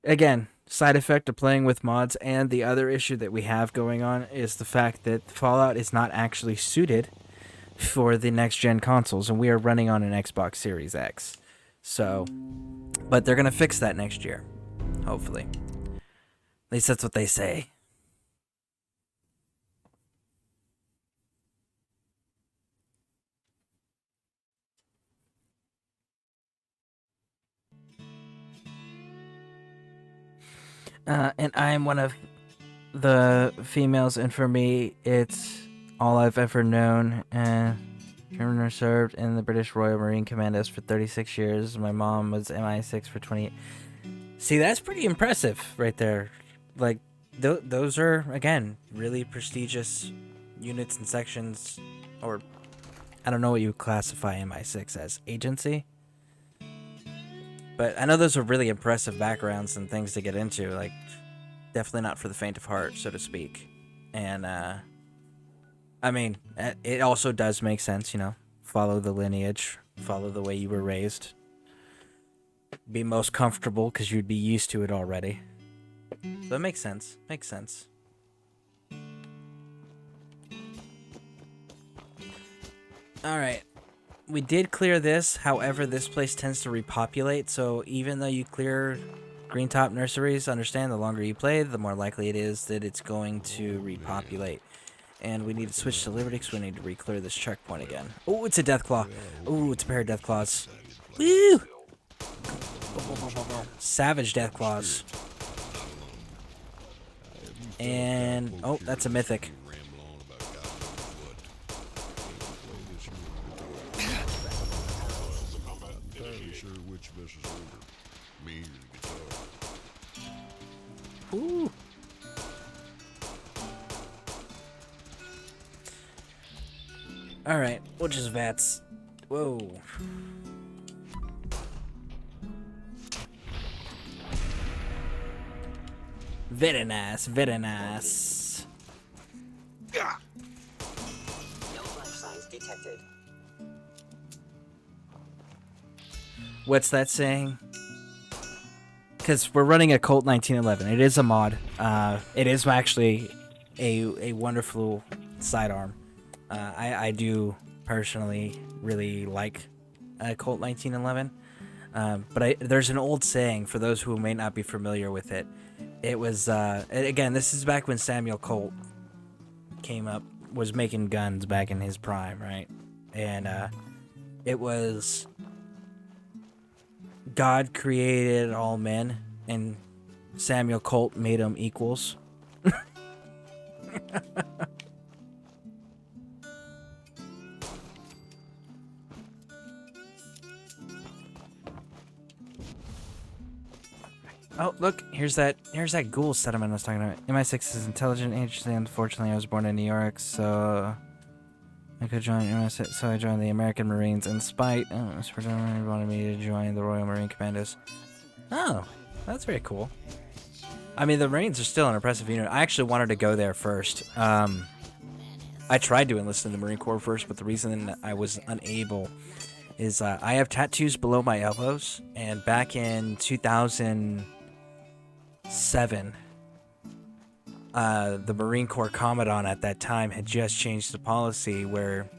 Again, side effect of playing with mods, and the other issue that we have going on is the fact that Fallout is not actually suited for the next-gen consoles, and we are running on an Xbox Series X. So, but they're going to fix that next year, hopefully. At least that's what they say. And I'm one of the females, and for me, it's all I've ever known. German served in the British Royal Marine Commandos for 36 years. My mom was MI6 for 28. See, that's pretty impressive right there. Like, those are, again, really prestigious units and sections, or I don't know what you would classify MI6 as. Agency? But I know those are really impressive backgrounds and things to get into. Like, definitely not for the faint of heart, so to speak. And, I mean, it also does make sense, you know. Follow the lineage. Follow the way you were raised. Be most comfortable because you'd be used to it already. So it makes sense. Makes sense. Alright. We did clear this, however, this place tends to repopulate, so even though you clear Green Top Nurseries, understand the longer you play, the more likely it is that it's going to repopulate. And we need to switch to Liberty, because we need to re-clear this checkpoint again. Oh, it's a Deathclaw. Oh, it's a pair of Deathclaws. Woo! Savage Deathclaws. And oh, that's a mythic. Ooh. All right, we'll just VATS. Whoa. Very nice, very nice. No life signs detected. What's that saying? Because we're running a Colt 1911. It is a mod. It is actually a wonderful sidearm. I do personally really like Colt 1911. But there's an old saying for those who may not be familiar with it. It was, again, this is back when Samuel Colt was making guns back in his prime, right? And it was, God created all men, and Samuel Colt made them equals. Oh, look, here's that ghoul settlement I was talking about. MI6 is intelligent agency. Unfortunately, I was born in New York, so I could join MI6, so I joined the American Marines in spite. Super General wanted me to join the Royal Marine Commandos. Oh, that's very cool. I mean, the Marines are still an impressive unit. I actually wanted to go there first. I tried to enlist in the Marine Corps first, but the reason I was unable is I have tattoos below my elbows, and back in 2007, the Marine Corps Commandant at that time had just changed the policy where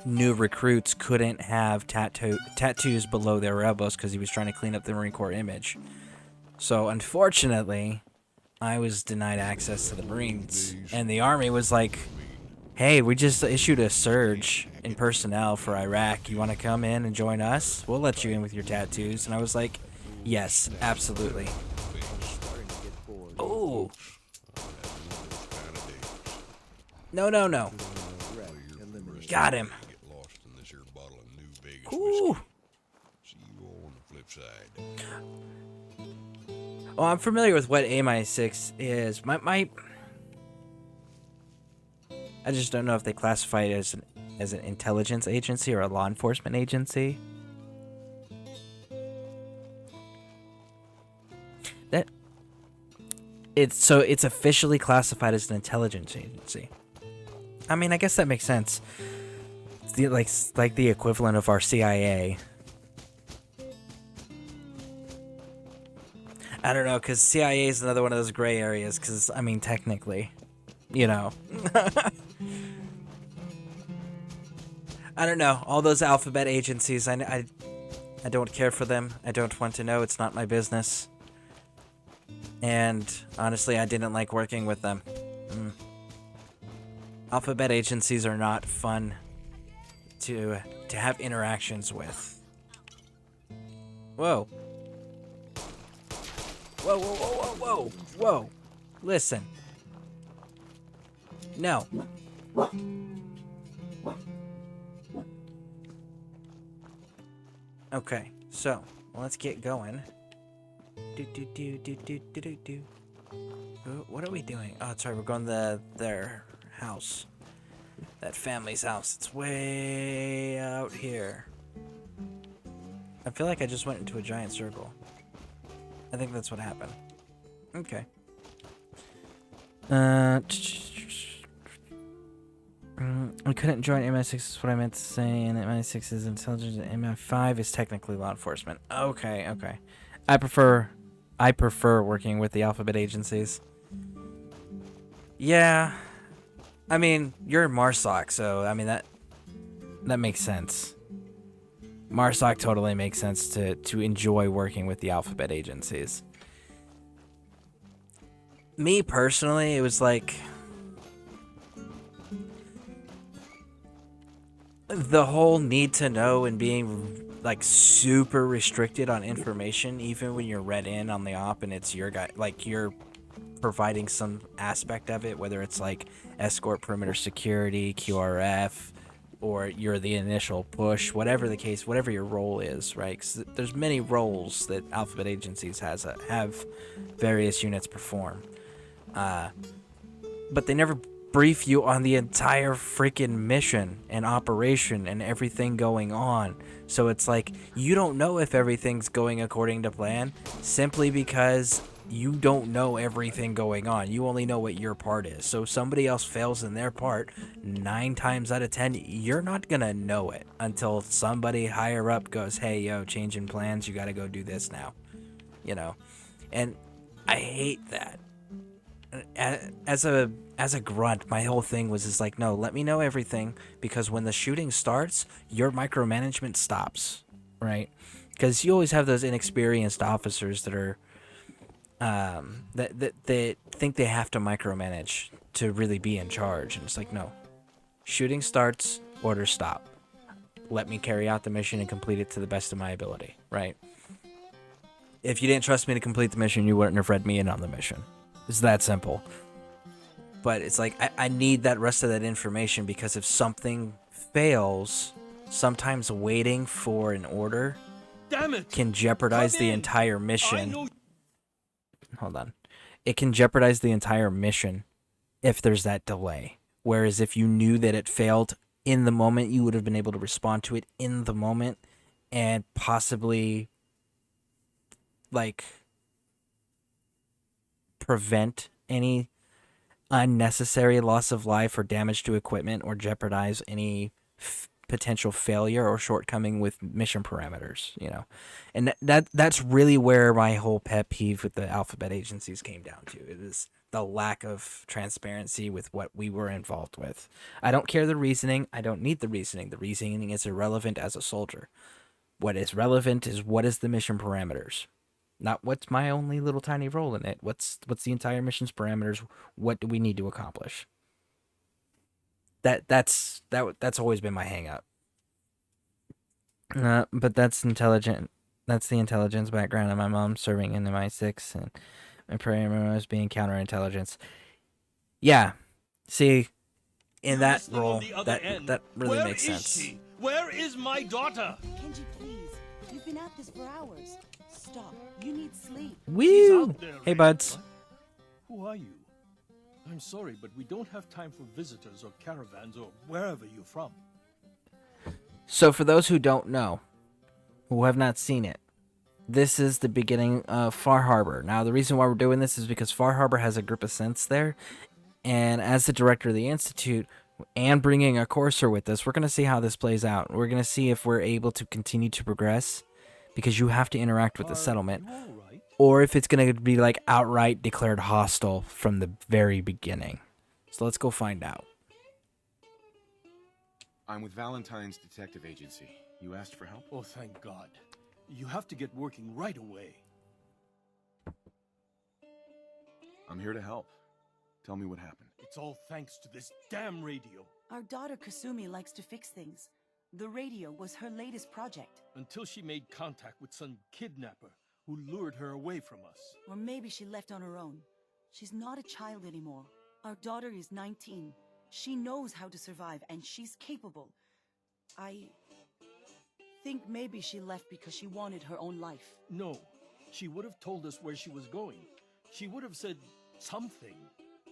new recruits couldn't have tattoos below their elbows because he was trying to clean up the Marine Corps image. So unfortunately, I was denied access to the Marines, and the Army was like, hey, we just issued a surge in personnel for Iraq. You want to come in and join us? We'll let you in with your tattoos. And I was like, yes, absolutely. Oh. No, no, no. Got him. Ooh. Oh, I'm familiar with what AMI6 is. I just don't know if they classify it as an intelligence agency or a law enforcement agency. It's officially classified as an intelligence agency. I mean, I guess that makes sense. It's like the equivalent of our CIA. I don't know, because CIA is another one of those gray areas, because, I mean, technically, you know. I don't know. All those alphabet agencies, I don't care for them. I don't want to know. It's not my business. And, honestly, I didn't like working with them. Alphabet agencies are not fun to have interactions with. Whoa. Whoa, whoa, whoa, whoa, whoa, whoa. Listen. No. Okay, so, let's get going. What are we doing? Oh, sorry, we're going to their house. That family's house. It's way out here. I feel like I just went into a giant circle. I think that's what happened. Okay. I couldn't join MI6 is what I meant to say, and MI6 is intelligence, and MI5 is technically law enforcement. Okay, okay. I prefer working with the alphabet agencies. Yeah. I mean, you're MARSOC, so I mean that makes sense. MARSOC totally makes sense to enjoy working with the alphabet agencies. Me personally, it was like the whole need to know and being like super restricted on information, even when you're read in on the op and it's your guy, like your providing some aspect of it, whether it's like escort perimeter security, QRF, or you're the initial push, whatever the case, whatever your role is, right? 'Cause there's many roles that Alphabet Agencies have various units perform. But they never brief you on the entire freaking mission and operation and everything going on. So it's like you don't know if everything's going according to plan simply because you don't know everything going on. You only know what your part is. So if somebody else fails in their part, 9 times out of 10, you're not going to know it until somebody higher up goes, hey, yo, changing plans. You got to go do this now. You know? And I hate that. As a grunt, my whole thing was just like, no, let me know everything, because when the shooting starts, your micromanagement stops, right? Because you always have those inexperienced officers that are that think they have to micromanage to really be in charge, and it's like, no, shooting starts, orders stop. Let me carry out the mission and complete it to the best of my ability, right? If you didn't trust me to complete the mission, you wouldn't have read me in on the mission. It's that simple. But it's like, I need that rest of that information, because if something fails, sometimes waiting for an order can jeopardize the entire mission. Hold on. It can jeopardize the entire mission if there's that delay. Whereas if you knew that it failed in the moment, you would have been able to respond to it in the moment and possibly, like, prevent any unnecessary loss of life or damage to equipment, or jeopardize any potential failure or shortcoming with mission parameters, you know. And that's really where my whole pet peeve with the Alphabet Agencies came down to. It is the lack of transparency with what we were involved with. I don't care the reasoning. I don't need the reasoning. The reasoning is irrelevant as a soldier. What is relevant is what is the mission parameters. Not what's my only little tiny role in it. What's the entire mission's parameters? What do we need to accomplish? That's always been my hang up. But that's intelligent. That's the intelligence background of my mom serving in MI6, and my parameter was being counterintelligence. Yeah, see, in that role, that really makes sense. She? Where is my daughter? Kenji, please. You've been at this for hours. Stop. You need sleep. Woo! Hey, buds. Who are you? I'm sorry, but we don't have time for visitors or caravans or wherever you're from. So for those who don't know, who have not seen it, this is the beginning of Far Harbor. Now, the reason why we're doing this is because Far Harbor has a group of synths there, and as the director of the Institute, and bringing a courser with us, we're going to see how this plays out. We're going to see if we're able to continue to progress, because you have to interact with the settlement, or if it's going to be like outright declared hostile from the very beginning. So let's go find out. I'm with Valentine's Detective Agency. You asked for help? Oh, thank God. You have to get working right away. I'm here to help. Tell me what happened. It's all thanks to this damn radio. Our daughter Kasumi likes to fix things. The radio was her latest project. Until she made contact with some kidnapper who lured her away from us. Or maybe she left on her own. She's not a child anymore. Our daughter is 19. She knows how to survive, and she's capable. I think maybe she left because she wanted her own life. No, she would have told us where she was going. She would have said something.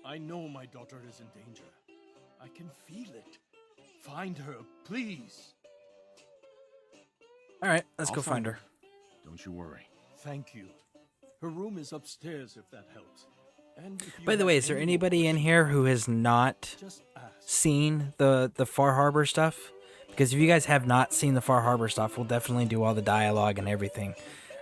I know my daughter is in danger. I can feel it. Find her, please. All right, let's go find her. Don't you worry. Thank you. Her room is upstairs, if that helps. And by the way, is there anybody in here who has not seen the Far Harbor stuff? Because if you guys have not seen the Far Harbor stuff, we'll definitely do all the dialogue and everything.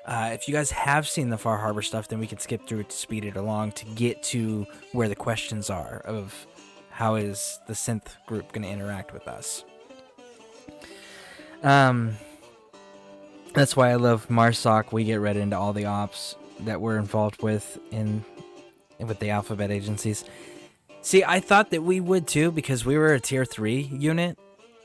If you guys have seen the Far Harbor stuff, then we can skip through it to speed it along to get to where the questions are of how is the synth group going to interact with us. That's why I love MARSOC. We get read into all the ops that we're involved with with the Alphabet Agencies. See, I thought that we would too, because we were a tier 3 unit,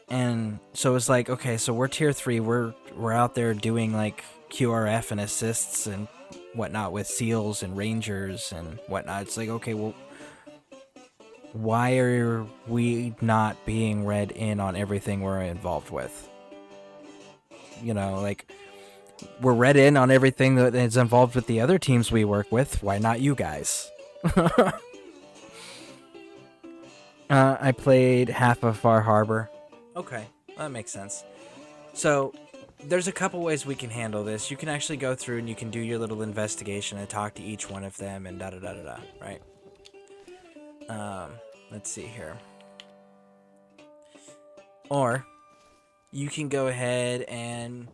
and so it's like, okay, so we're tier 3, we're out there doing like QRF and assists and whatnot with SEALs and Rangers and whatnot. It's like, okay, well, why are we not being read in on everything we're involved with? You know, like, we're read in on everything that is involved with the other teams we work with. Why not you guys? I played half of Far Harbor. Okay, that makes sense. So, there's a couple ways we can handle this. You can actually go through and you can do your little investigation and talk to each one of them and da-da-da-da-da, right? Let's see here. Or, you can go ahead and,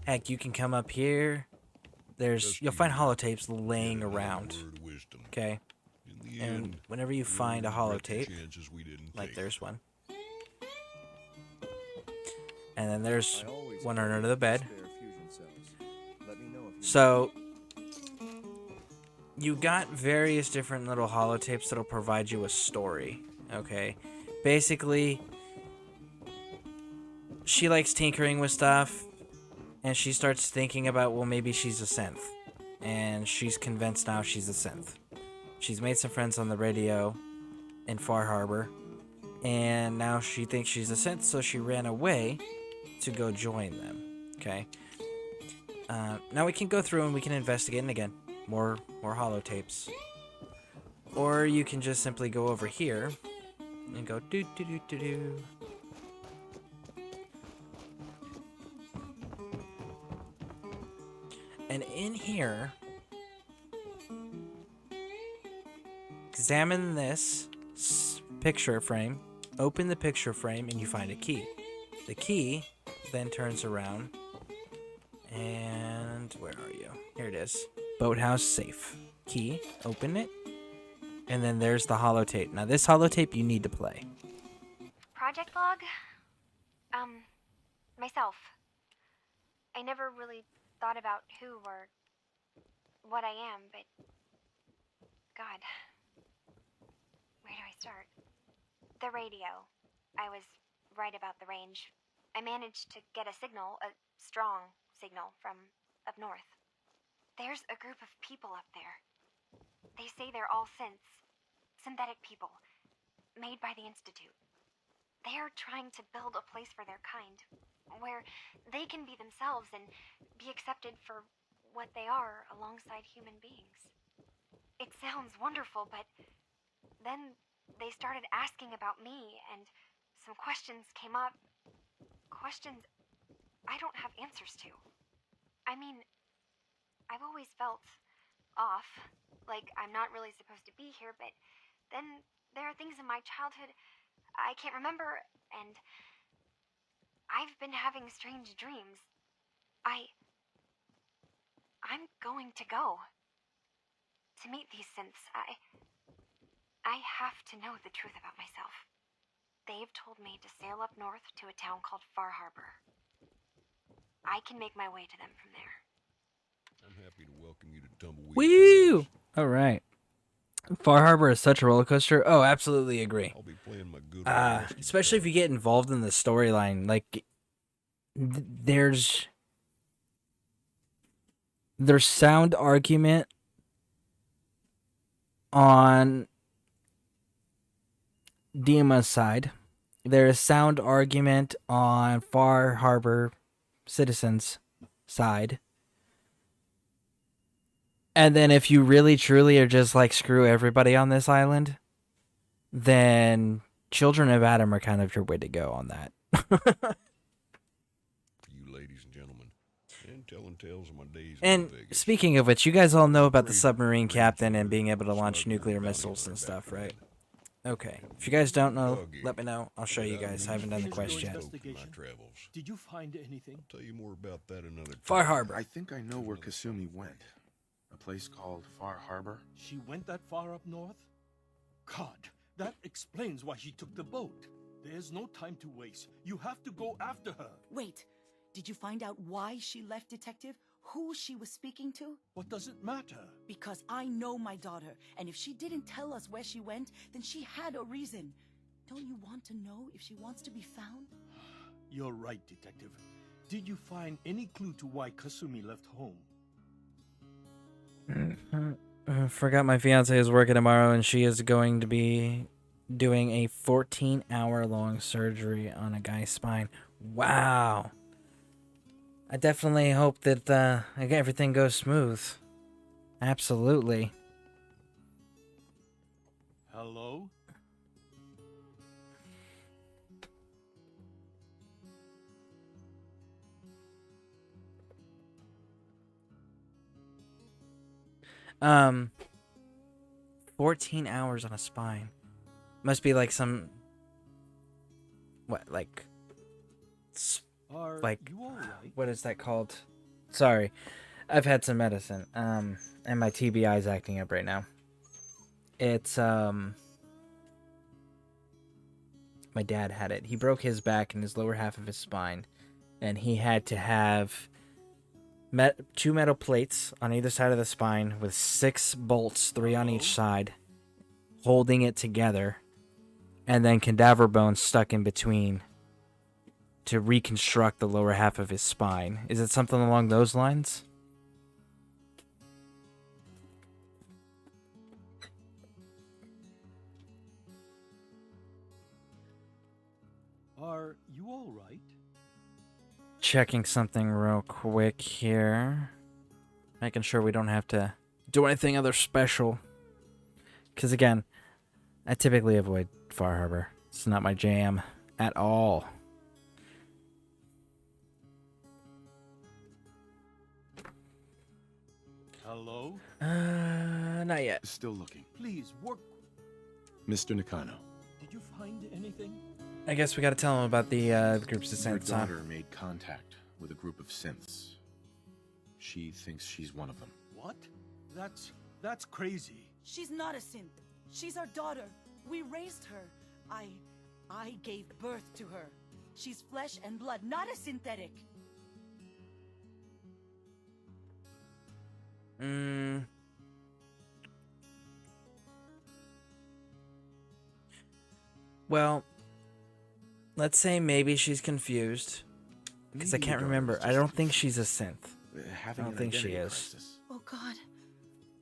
heck, you can come up here. You'll find holotapes laying around, okay? And whenever you find a holotape, like there's one. And then there's one under the bed. So, you got various different little holotapes that'll provide you a story, okay? Basically, she likes tinkering with stuff, and she starts thinking about, well, maybe she's a synth. And she's convinced now she's a synth. She's made some friends on the radio in Far Harbor, and now she thinks she's a synth, so she ran away to go join them, okay? Now we can go through and we can investigate, and again, more holotapes. Or you can just simply go over here and go do-do-do-do-do. And in here, examine this picture frame, open the picture frame, and you find a key. The key then turns around, and where are you? Here it is. Boathouse safe. Key, open it, and then there's the holotape. Now this holotape you need to play. Project log? Myself. I never really thought about who or what I am, but God, where do I start? The radio. I was right about the range. I managed to get a signal, a strong signal from up north. There's a group of people up there. They say they're all synths, synthetic people, made by the Institute. They are trying to build a place for their kind, where they can be themselves and be accepted for what they are alongside human beings. It sounds wonderful, but then they started asking about me, and some questions came up. Questions I don't have answers to. I mean, I've always felt off, like I'm not really supposed to be here, but then there are things in my childhood I can't remember, and I've been having strange dreams. I'm going to go to meet these synths. I have to know the truth about myself. They've told me to sail up north to a town called Far Harbor. I can make my way to them from there. I'm happy to welcome you to Tumbleweed. Woo! All right. Far Harbor is such a roller coaster. Oh, absolutely agree. I'll be playing my good especially if you get involved in the storyline. Like, there's sound argument on Dima's side. There is sound argument on Far Harbor citizens' side. And then if you really truly are just like, screw everybody on this island, then Children of Adam are kind of your way to go on that. You ladies and gentlemen, and telling tales of my days. And speaking of which, you guys all know about the submarine captain and being able to launch nuclear missiles and stuff, right? Okay. If you guys don't know, let me know. I'll show you guys. I haven't done the quest yet. Did you find anything? I'll tell you more about that another time. Far Harbor. I think I know where Kasumi went. A place called Far Harbor. She went that far up north? God, that explains why she took the boat. There's no time to waste. You have to go after her. Wait, did you find out why she left, Detective? Who she was speaking to? What does it matter? Because I know my daughter, and if she didn't tell us where she went, then she had a reason. Don't you want to know if she wants to be found? You're right, Detective. Did you find any clue to why Kasumi left home? Forgot my fiance is working tomorrow, and she is going to be doing a 14-hour-long surgery on a guy's spine. Wow. I definitely hope that everything goes smooth. Absolutely. Hello? Um, 14 hours on a spine. Must be like some... What, like... What is that called? Sorry. I've had some medicine. And my TBI is acting up right now. It's, my dad had it. He broke his back and his lower half of his spine. And he had to have 2 metal plates on either side of the spine with 6 bolts, 3 on each side, holding it together, and then cadaver bones stuck in between to reconstruct the lower half of his spine. Is it something along those lines? Are you all right? Checking something real quick here. Making sure we don't have to do anything other special. Because again, I typically avoid Far Harbor. It's not my jam at all. Hello? Not yet. Still looking. Please, work. Mr. Nakano. Did you find anything? I guess we gotta tell him about the groups of Your synths, huh? daughter made contact with a group of synths. She thinks she's one of them. What? That's crazy. She's not a synth. She's our daughter. We raised her. I gave birth to her. She's flesh and blood, not a synthetic. Well, let's say maybe she's confused. Because I can't remember. I don't think she's a synth. I don't think she is. Oh God.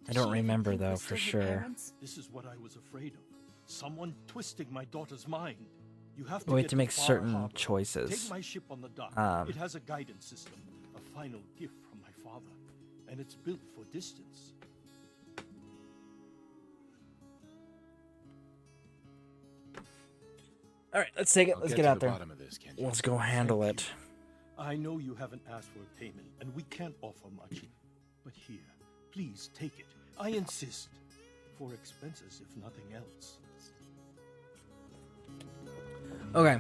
I don't remember though for sure. This is what I was afraid of. Someone twisting my daughter's mind. You have to We have get to make Far certain Harbor. choices. Take my ship on the dock. It has a guidance system, a final gift from my father, and it's built for distance. All right, let's take it. Let's get out there. Bottom of this, Kenji. Let's go handle it. I know you haven't asked for a payment, and we can't offer much. But here, please take it. I insist. For expenses, if nothing else. Okay.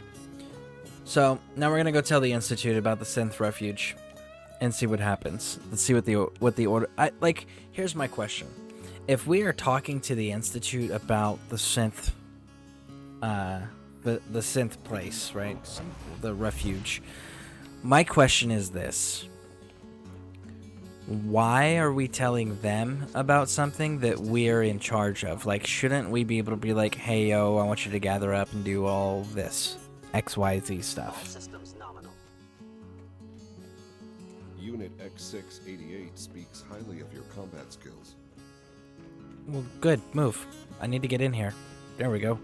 So now we're gonna go tell the Institute about the synth refuge, and see what happens. Let's see what the order. Here's my question: if we are talking to the Institute about the synth, the synth place, right? The refuge. My question is this: why are we telling them about something that we're in charge of? Like, shouldn't we be able to be like, hey, yo, I want you to gather up and do all this XYZ stuff? Systems nominal. Unit X688 speaks highly of your combat skills. Well, good. Move. I need to get in here. There we go.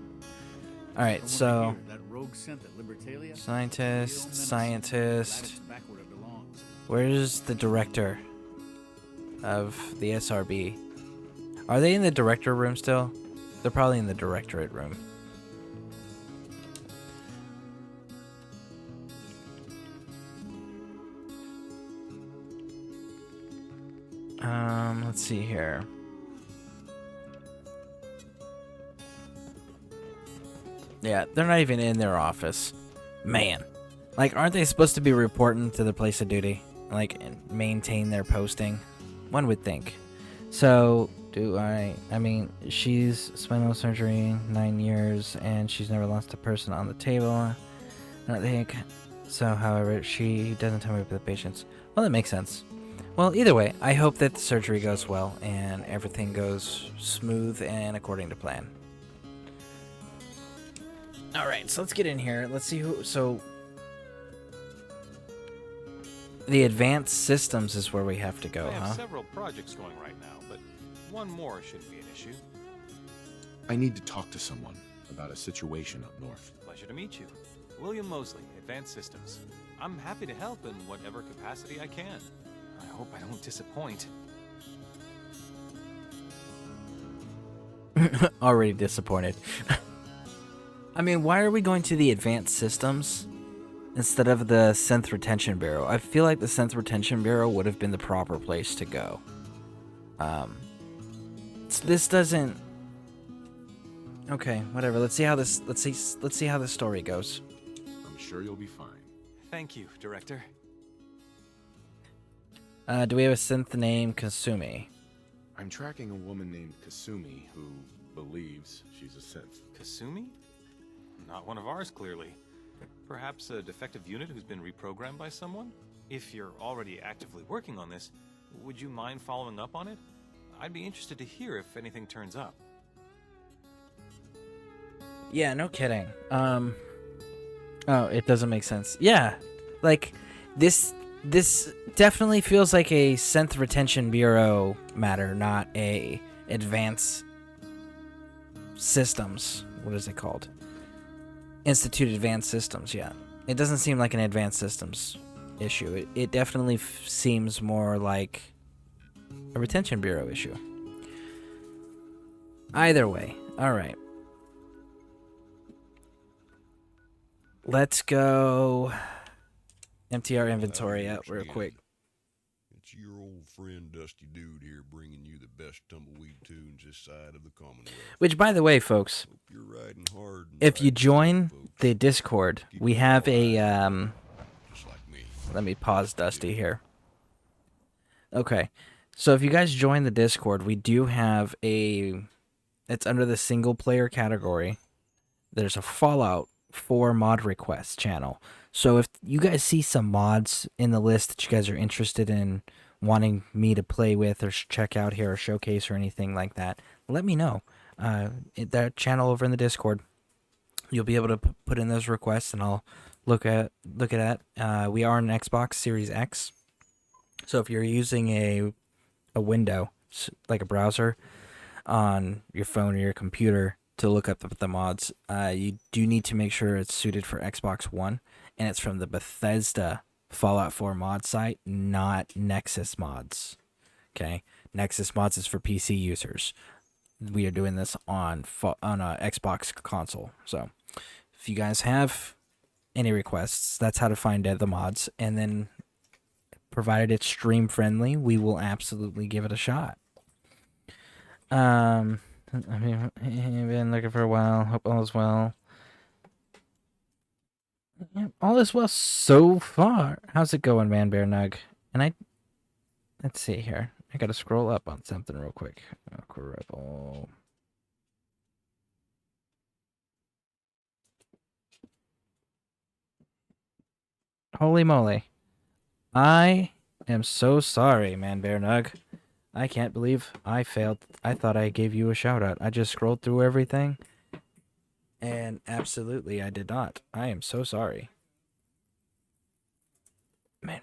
All right, so That rogue synth at Libertalia? scientist. Where's the director of the SRB? Are they in the director room still? They're probably in the directorate room. Let's see here. Yeah, they're not even in their office. Man. Like, aren't they supposed to be reporting to the place of duty? Like, and maintain their posting? One would think. So, I mean, she's spinal surgery, 9 years, and she's never lost a person on the table. I don't think. So, however, she doesn't tell me about the patients. Well, that makes sense. Well, either way, I hope that the surgery goes well and everything goes smooth and according to plan. Alright, so let's get in here. Let's see who... So... The advanced systems is where we have to go, I have huh? several projects going right now, but one more shouldn't be an issue. I need to talk to someone about a situation up north. Pleasure to meet you. William Mosley, Advanced Systems. I'm happy to help in whatever capacity I can. I hope I don't disappoint. Already disappointed. I mean, why are we going to the advanced systems instead of the Synth Retention Bureau? I feel like the Synth Retention Bureau would have been the proper place to go. So this doesn't. Okay, whatever. Let's see how this. Let's see how the story goes. I'm sure you'll be fine. Thank you, Director. Do we have a synth named Kasumi? I'm tracking a woman named Kasumi who believes she's a synth. Kasumi? Not one of ours, clearly. Perhaps a defective unit who's been reprogrammed by someone? If you're already actively working on this, would you mind following up on it? I'd be interested to hear if anything turns up. Yeah, no kidding. Oh, it doesn't make sense. Yeah, like this definitely feels like a Synth Retention Bureau matter, not a advanced systems. What is it called? Institute Advanced Systems. Yeah, it doesn't seem like an advanced systems issue. It definitely seems more like a retention bureau issue. Either way, all right. Let's go empty our inventory out real quick. It's your old friend Dusty Dude here bringing you the best tumbleweed tunes this side of the Commonwealth. Which, by the way, folks, if you join the Discord, we have a let me pause Dusty here. Okay, so if you guys join the Discord, we do have it's under the single player category. There's a Fallout 4 mod request channel. So if you guys see some mods in the list that you guys are interested in wanting me to play with or check out here or showcase or anything like that, let me know. That channel over in the Discord, you'll be able to put in those requests and I'll look at that. We are on Xbox Series X. So if you're using a window, like a browser on your phone or your computer to look up the mods, you do need to make sure it's suited for Xbox One, and it's from the Bethesda Fallout 4 mod site, not Nexus Mods. Okay, Nexus Mods is for PC users. We are doing this on a Xbox console. So if you guys have any requests, that's how to find the mods, and then provided it's stream friendly, we will absolutely give it a shot. I mean, been looking for a while. Hope all is well. Yeah, all is well so far. How's it going, Man Bear Nug? And let's see here. I gotta scroll up on something real quick. Rebel. Holy moly. I am so sorry, Man Bear Nug. I can't believe I failed. I thought I gave you a shout out. I just scrolled through everything. And absolutely, I did not. I am so sorry. Man.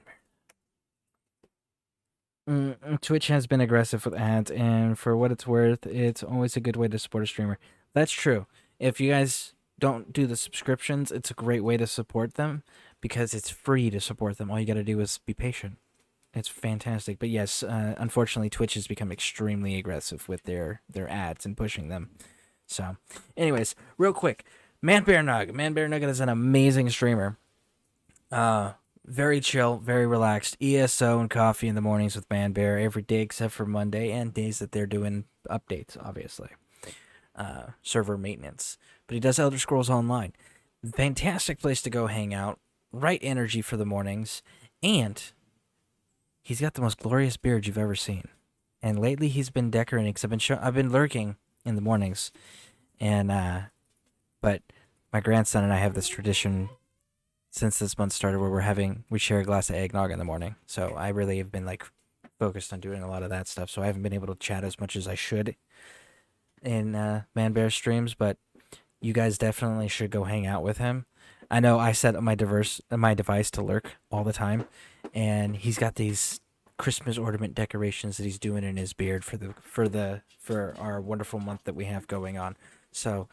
Twitch has been aggressive with ads, and for what it's worth, it's always a good way to support a streamer. That's true. If you guys don't do the subscriptions, it's a great way to support them because it's free to support them. All you got to do is be patient. It's fantastic. But yes, unfortunately, Twitch has become extremely aggressive with their ads and pushing them. So, anyways, real quick, Man Bear Nug. Man Bear Nugget is an amazing streamer. Very chill, very relaxed. ESO and coffee in the mornings with Man Bear every day except for Monday and days that they're doing updates, obviously. Server maintenance. But he does Elder Scrolls Online. Fantastic place to go hang out. Right energy for the mornings. And he's got the most glorious beard you've ever seen. And lately he's been decorating because I've been lurking in the mornings. And but my grandson and I have this tradition since this month started where we share a glass of eggnog in the morning. So I really have been like focused on doing a lot of that stuff. So I haven't been able to chat as much as I should in Man Bear streams, but you guys definitely should go hang out with him. I know I set up my device to lurk all the time, and he's got these Christmas ornament decorations that he's doing in his beard for our wonderful month that we have going on. So,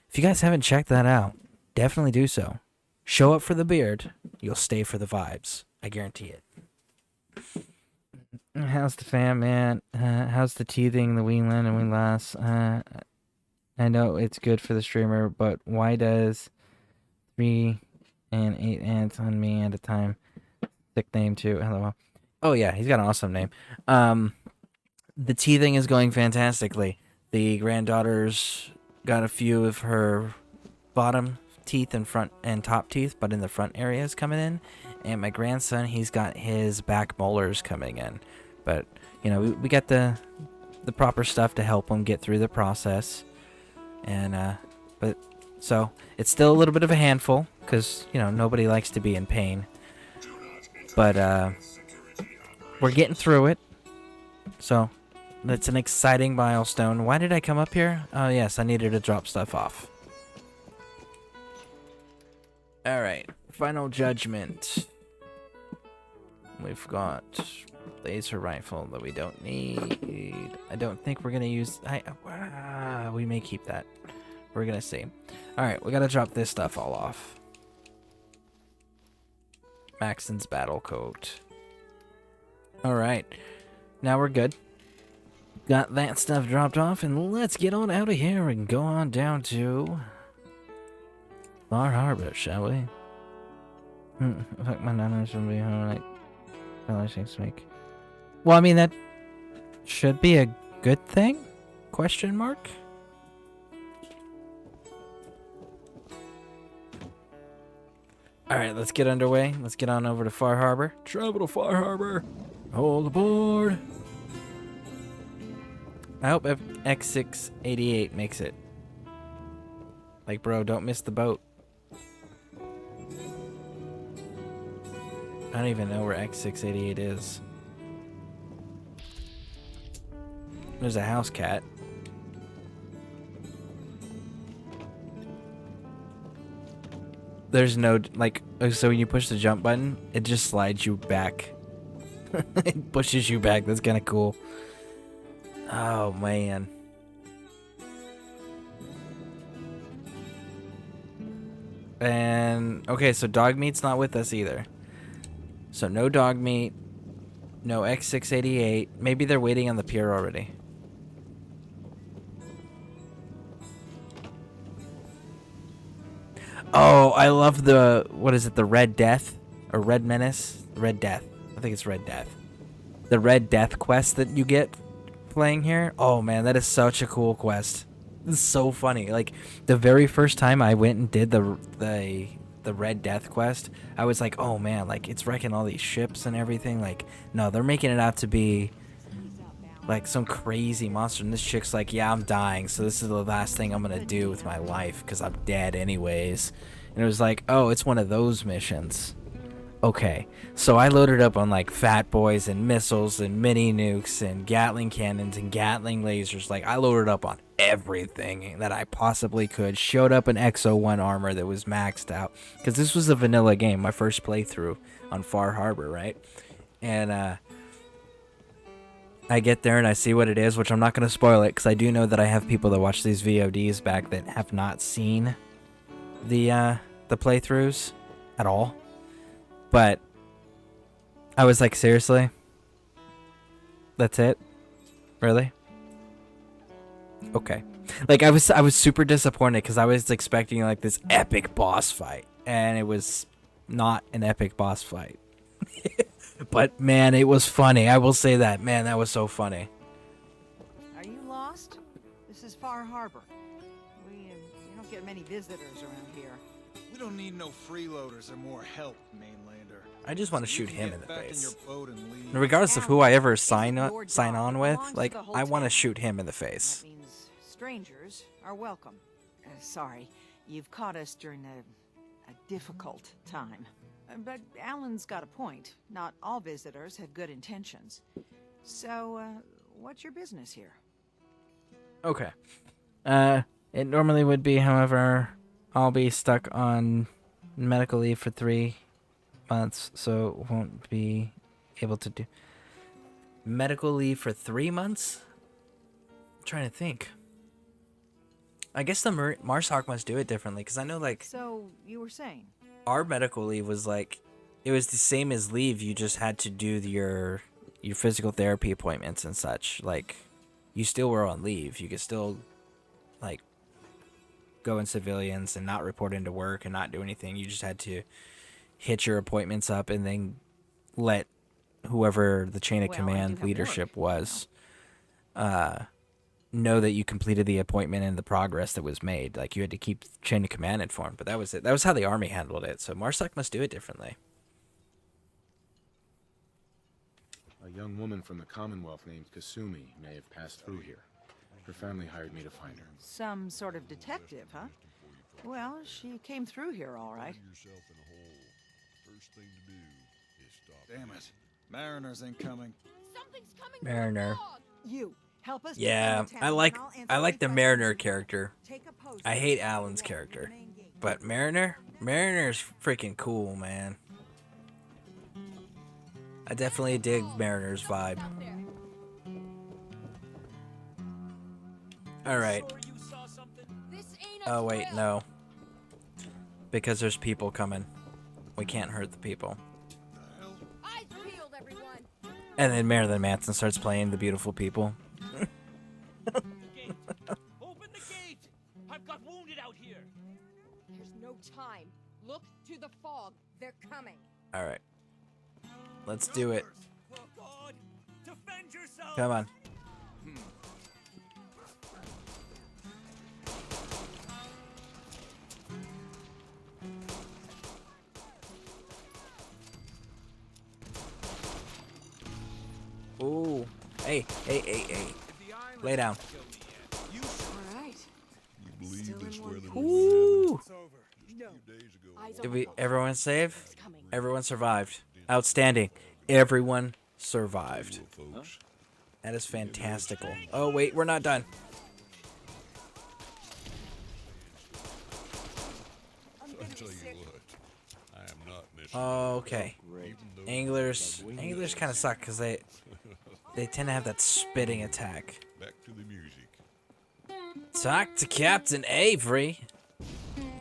if you guys haven't checked that out, definitely do so. Show up for the beard, you'll stay for the vibes. I guarantee it. How's the fam, man? How's the teething, the wingland and winglass? I know it's good for the streamer, but why does 3 and 8 ants on me at a time? Sick name too. Hello. Oh yeah, he's got an awesome name. The teething is going fantastically. The granddaughter's got a few of her bottom teeth and front and top teeth, but in the front areas coming in. And my grandson, he's got his back molars coming in. But, you know, we got the proper stuff to help him get through the process. And, but, so, it's still a little bit of a handful, because, you know, nobody likes to be in pain. But, we're getting through it. So, that's an exciting milestone. Why did I come up here? Oh, yes, I needed to drop stuff off. Alright, final judgment. We've got laser rifle that we don't need. I don't think we're gonna use. We may keep that. We're gonna see. Alright, we gotta drop this stuff all off. Maxton's battle coat. Alright, now we're good. Got that stuff dropped off, and let's get on out of here and go on down to Bar Harbor, shall we? Fuck, my nana should be home like next week. Well, I mean, that should be a good thing? Question mark? Alright, let's get underway. Let's get on over to Far Harbor. Travel to Far Harbor. Hold aboard. I hope X688 makes it. Like, bro, don't miss the boat. I don't even know where X688 is. There's a house cat. There's no, like, so when you push the jump button, it just slides you back. It pushes you back. That's kind of cool. Oh, man. And, okay, so dog meat's not with us either. So no dog meat, no X688. Maybe they're waiting on the pier already. Oh, I love the, what is it, the Red Death? Or Red Menace? Red Death. I think it's Red Death. The Red Death quest that you get playing here. Oh man, that is such a cool quest. It's so funny. Like, the very first time I went and did the Red Death quest, I was like, oh man, like, it's wrecking all these ships and everything. Like, no, they're making it out to be like some crazy monster, and this chick's like, yeah, I'm dying, so this is the last thing I'm gonna do with my life because I'm dead anyways. And it was like, oh, it's one of those missions. Okay, so I loaded up on like fat boys and missiles and mini nukes and Gatling cannons and Gatling lasers. Like, I loaded up on everything that I possibly could. Showed up an XO1 armor that was maxed out, because this was a vanilla game, my first playthrough on Far Harbor, right? And I get there and I see what it is, which I'm not going to spoil it, because I do know that I have people that watch these VODs back that have not seen the playthroughs at all. But I was like, seriously? That's it? Really? Okay. Like, I was super disappointed, because I was expecting like this epic boss fight, and it was not an epic boss fight. But man, it was funny. I will say that. Man, that was so funny. Are you lost? This is Far Harbor. We don't get many visitors around here. We don't need no freeloaders or more help, mainlander. I just want to shoot him in the Back in your face. boat and leave. Regardless of who I ever sign on with, like, I want to shoot him in the face. That means strangers are welcome. Sorry, you've caught us during a difficult time. But Alan's got a point. Not all visitors have good intentions. So, what's your business here? Okay. It normally would be, however, I'll be stuck on medical leave for 3 months, so won't be able to do medical leave for 3 months. I'm trying to think. I guess the Marshawk must do it differently, because I know, like, So, you were saying? our medical leave was like, it was the same as leave. You just had to do your physical therapy appointments and such. Like, you still were on leave. You could still, like, go in civilians and not report into work and not do anything. You just had to hit your appointments up and then let whoever the chain of command leadership was know that you completed the appointment and the progress that was made. Like, you had to keep chain of command informed, but that was it. That was how the army handled it. So Marsak must do it differently. A young woman from the Commonwealth named Kasumi may have passed through here. Her family hired me to find her. Some sort of detective, huh? Well, she came through here all right. Damn it. Mariners ain't coming. Something's coming. Mariner. You help us. Yeah, I like the Mariner character. I hate Alan's character, but Mariner's freaking cool, man. I definitely dig Mariner's vibe. All right. Oh wait, no. Because there's people coming. We can't hurt the people. And then Marilyn Manson starts playing The Beautiful People. Open the gate! I've got wounded out here. There's no time. Look to the fog. They're coming. All right. Let's do it. For God, defend yourself. Come on. Ooh. Hey. Lay down. All right. You believe this weather Ooh. Eyes Did on everyone save? Everyone survived. Outstanding. Everyone survived. That is fantastical. Oh, wait, we're not done. I'll tell you what, I am not missing. Okay. Anglers kind of suck because they tend to have that spitting attack. Back to the music. Talk to Captain Avery.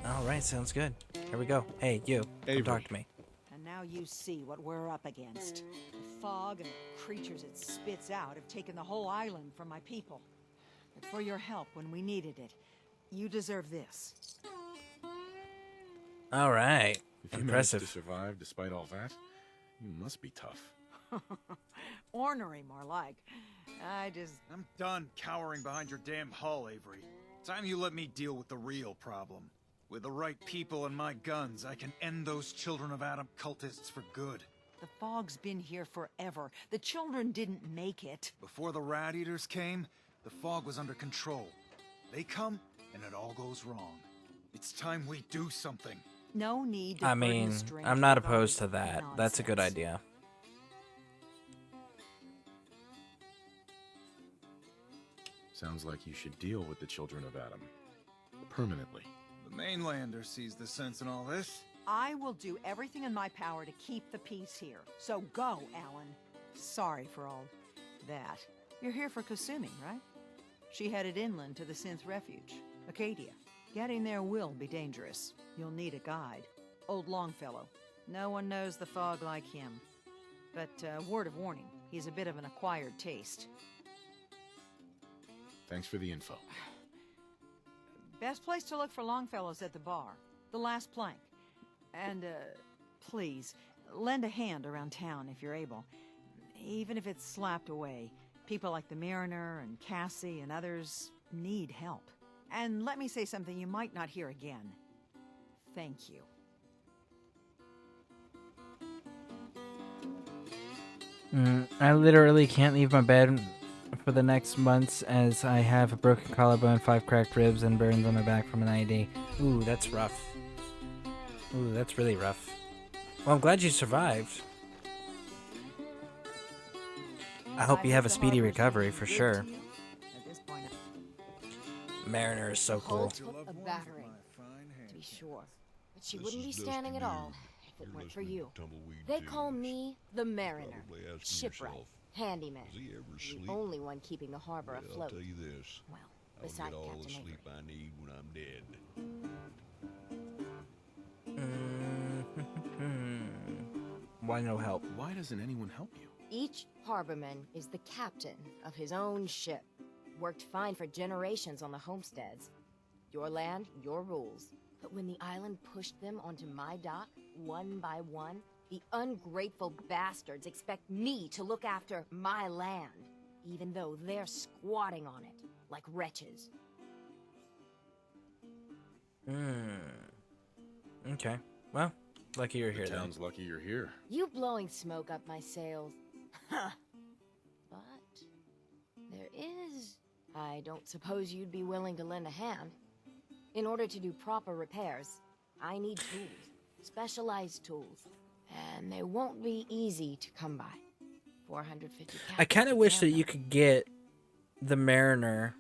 All right, sounds good. Here we go. Hey, you. Come talk to me. And now you see what we're up against. The fog and the creatures it spits out have taken the whole island from my people. But for your help when we needed it, you deserve this. All right. If you Impressive. managed to survive despite all that, you must be tough. Ornery, more like. I'm done cowering behind your damn hull, Avery. Time you let me deal with the real problem. With the right people and my guns, I can end those Children of Adam cultists for good. The fog's been here forever. The children didn't make it. Before the Rat Eaters came, the fog was under control. They come, and it all goes wrong. It's time we do something. No need to I burden mean, a stranger I'm not with all opposed this to that. That's a good nonsense. idea. Sounds like you should deal with the Children of Adam. Permanently. The mainlander sees the sense in all this. I will do everything in my power to keep the peace here. So go, Alan. Sorry for all that. You're here for Kasumi, right? She headed inland to the Synth Refuge, Acadia. Getting there will be dangerous. You'll need a guide. Old Longfellow. No one knows the fog like him. But word of warning, he's a bit of an acquired taste. Thanks for the info. Best place to look for Longfellow's at the bar. The last plank. And, please, lend a hand around town if you're able. Even if it's slapped away. People like the Mariner and Cassie and others need help. And let me say something you might not hear again. Thank you. I literally can't leave my bed for the next months as I have a broken collarbone, 5 cracked ribs, and burns on my back from an IED. Ooh, that's rough. Ooh, that's really rough. Well, I'm glad you survived. I hope you have a speedy recovery for sure. Mariner is so cool. A battering, to be sure. But she This wouldn't be is standing at Dusty all News. if it You're weren't for listening you. to Tumbleweed They Tunes. call me the Mariner. Probably asking Shipwright. yourself, Handyman. does he ever The sleep? only one keeping the harbor Well, afloat. I'll tell you this. Well, I'll beside get all Captain the Avery. sleep I need when I'm dead. Why no help? Why doesn't anyone help you? Each harborman is the captain of his own ship. Worked fine for generations on the homesteads. Your land, your rules. But when the island pushed them onto my dock, one by one, the ungrateful bastards expect me to look after my land, even though they're squatting on it, like wretches. Okay. Well, lucky you're here The then. town's lucky you're here. You blowing smoke up my sails. Huh. But there is... I don't suppose you'd be willing to lend a hand. In order to do proper repairs, I need tools. Specialized tools. And they won't be easy to come by. 450 I kind of capital wish that camera. you could get the Mariner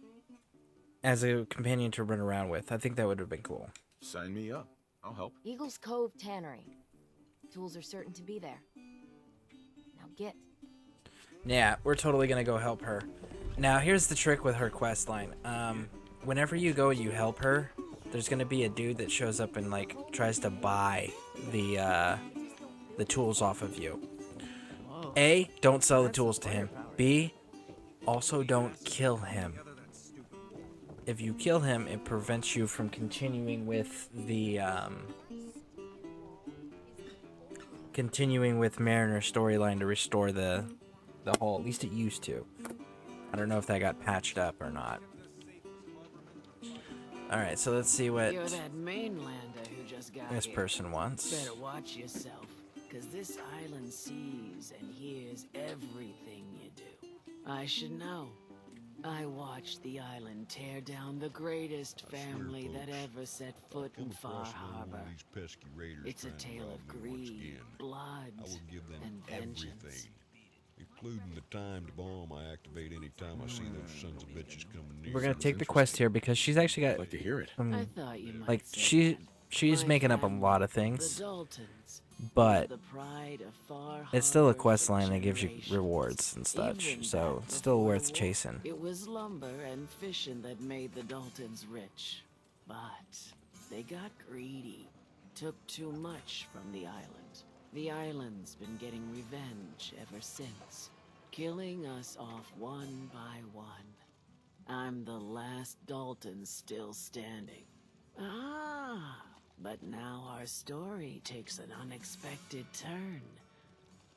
as a companion to run around with. I think that would have been cool. Sign me up. I'll help. Eagles Cove Tannery. Tools are certain to be there. Now get. Yeah, we're totally gonna go help her. Now, here's the trick with her quest line. Whenever you go and you help her, there's gonna be a dude that shows up and like tries to buy the tools off of you. A, don't sell the tools to him. B, also don't kill him. If you kill him, it prevents you from continuing with the Mariner storyline to restore the hull. At least it used to. I don't know if that got patched up or not. Alright, so let's see what You're that mainlander who just got this here. person wants. Better watch yourself, because this island sees and hears everything you do. I should know. I watched the island tear down the greatest family that ever set foot in Far Harbor. It's a tale of greed, blood, I will give them and vengeance. everything, including the time to bomb I activate any time I see those sons of bitches coming near. We're gonna take the quest here because she's actually got. I'd like to hear it. I thought you might Like say she's My making up a family, lot of the things, Daltons, but the pride of Far it's still a Harbor quest for line that gives you generations. rewards and such, Even so back it's still before worth the war, chasing. It was lumber and fishing that made the Daltons rich. But they got greedy. Took too much from the island. The island's been getting revenge ever since. Killing us off one by one. I'm the last Dalton still standing. Ah, but now our story takes an unexpected turn.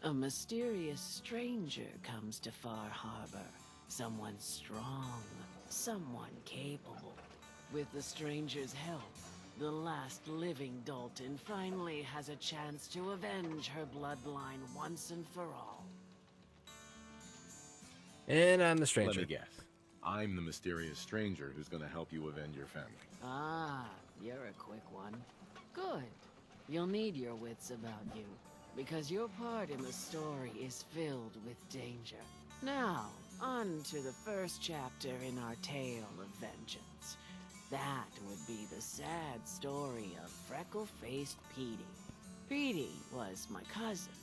A mysterious stranger comes to Far Harbor. Someone strong, someone capable. With the stranger's help, the last living Dalton finally has a chance to avenge her bloodline once and for all. And I'm the stranger. Let me guess. I'm the mysterious stranger who's going to help you avenge your family. Ah, you're a quick one. Good. You'll need your wits about you, because your part in the story is filled with danger. Now, on to the first chapter in our tale of vengeance. That would be the sad story of freckle-faced Petey. Petey was my cousin.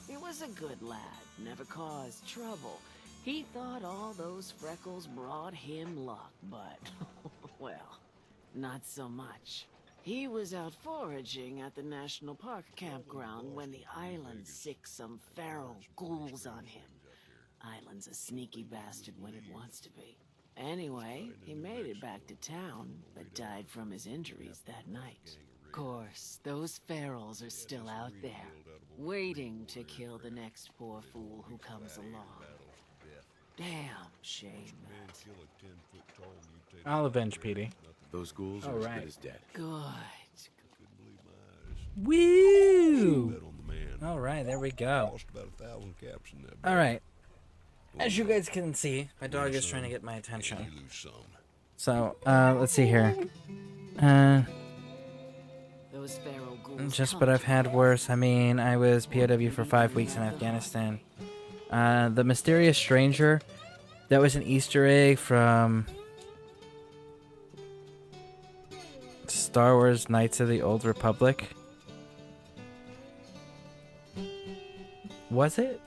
He was a good lad, never caused trouble. He thought all those freckles brought him luck, but, well, not so much. He was out foraging at the National Park campground when the island sicked some feral ghouls on him. Island's a sneaky bastard when it wants to be. Anyway, he made it back to town, but died from his injuries that night. Of course, those ferals are still out there, waiting to kill the next poor fool who comes along. Damn shame. I'll avenge Petey. Those ghouls are as good as dead. Good. Woo! Alright, there we go. Alright. As you guys can see, my dog is trying to get my attention. So, let's see here. Those feral ghouls Just what I've had worse. I mean, I was POW for 5 weeks in Afghanistan. The mysterious stranger, that was an Easter egg from Star Wars Knights of the Old Republic. Was it?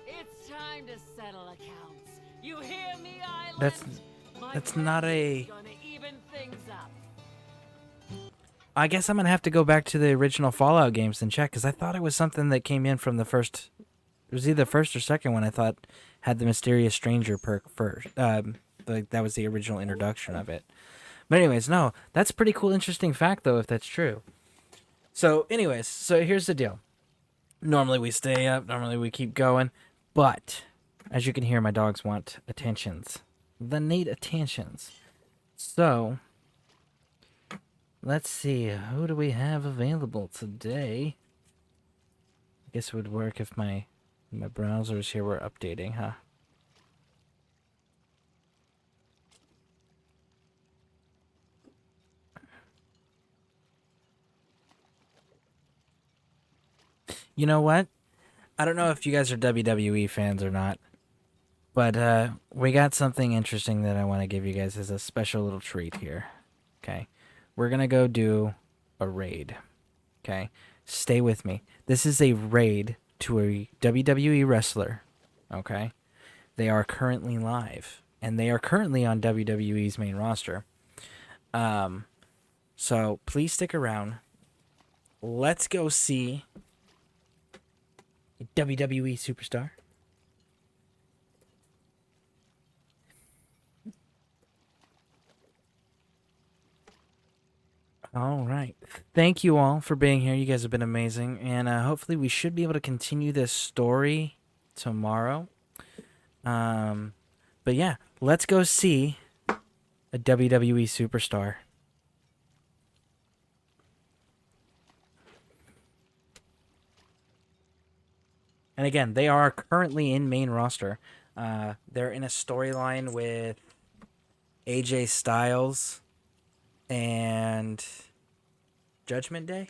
It's time to settle accounts. You hear me, Island? That's not a... Gonna even things up. I guess I'm gonna have to go back to the original Fallout games and check, because I thought it was something that came in from the first... It was either the first or second one I thought had the Mysterious Stranger perk first. Like that was the original introduction of it. But anyways, no, that's a pretty cool, interesting fact, though, if that's true. So anyways, so here's the deal. Normally we stay up, normally we keep going, but as you can hear, my dogs want attentions. They need attentions. So, let's see, who do we have available today? I guess it would work if my browsers here were updating, huh? You know what? I don't know if you guys are WWE fans or not, but we got something interesting that I want to give you guys as a special little treat here. Okay? We're going to go do a raid. Okay? Stay with me. This is a raid to a WWE wrestler. Okay? They are currently live, and they are currently on WWE's main roster. So please stick around. Let's go see a WWE superstar. All right. Thank you all for being here. You guys have been amazing. And hopefully we should be able to continue this story tomorrow. But yeah, let's go see a WWE superstar. And again, they are currently in main roster. They're in a storyline with AJ Styles and Judgment Day.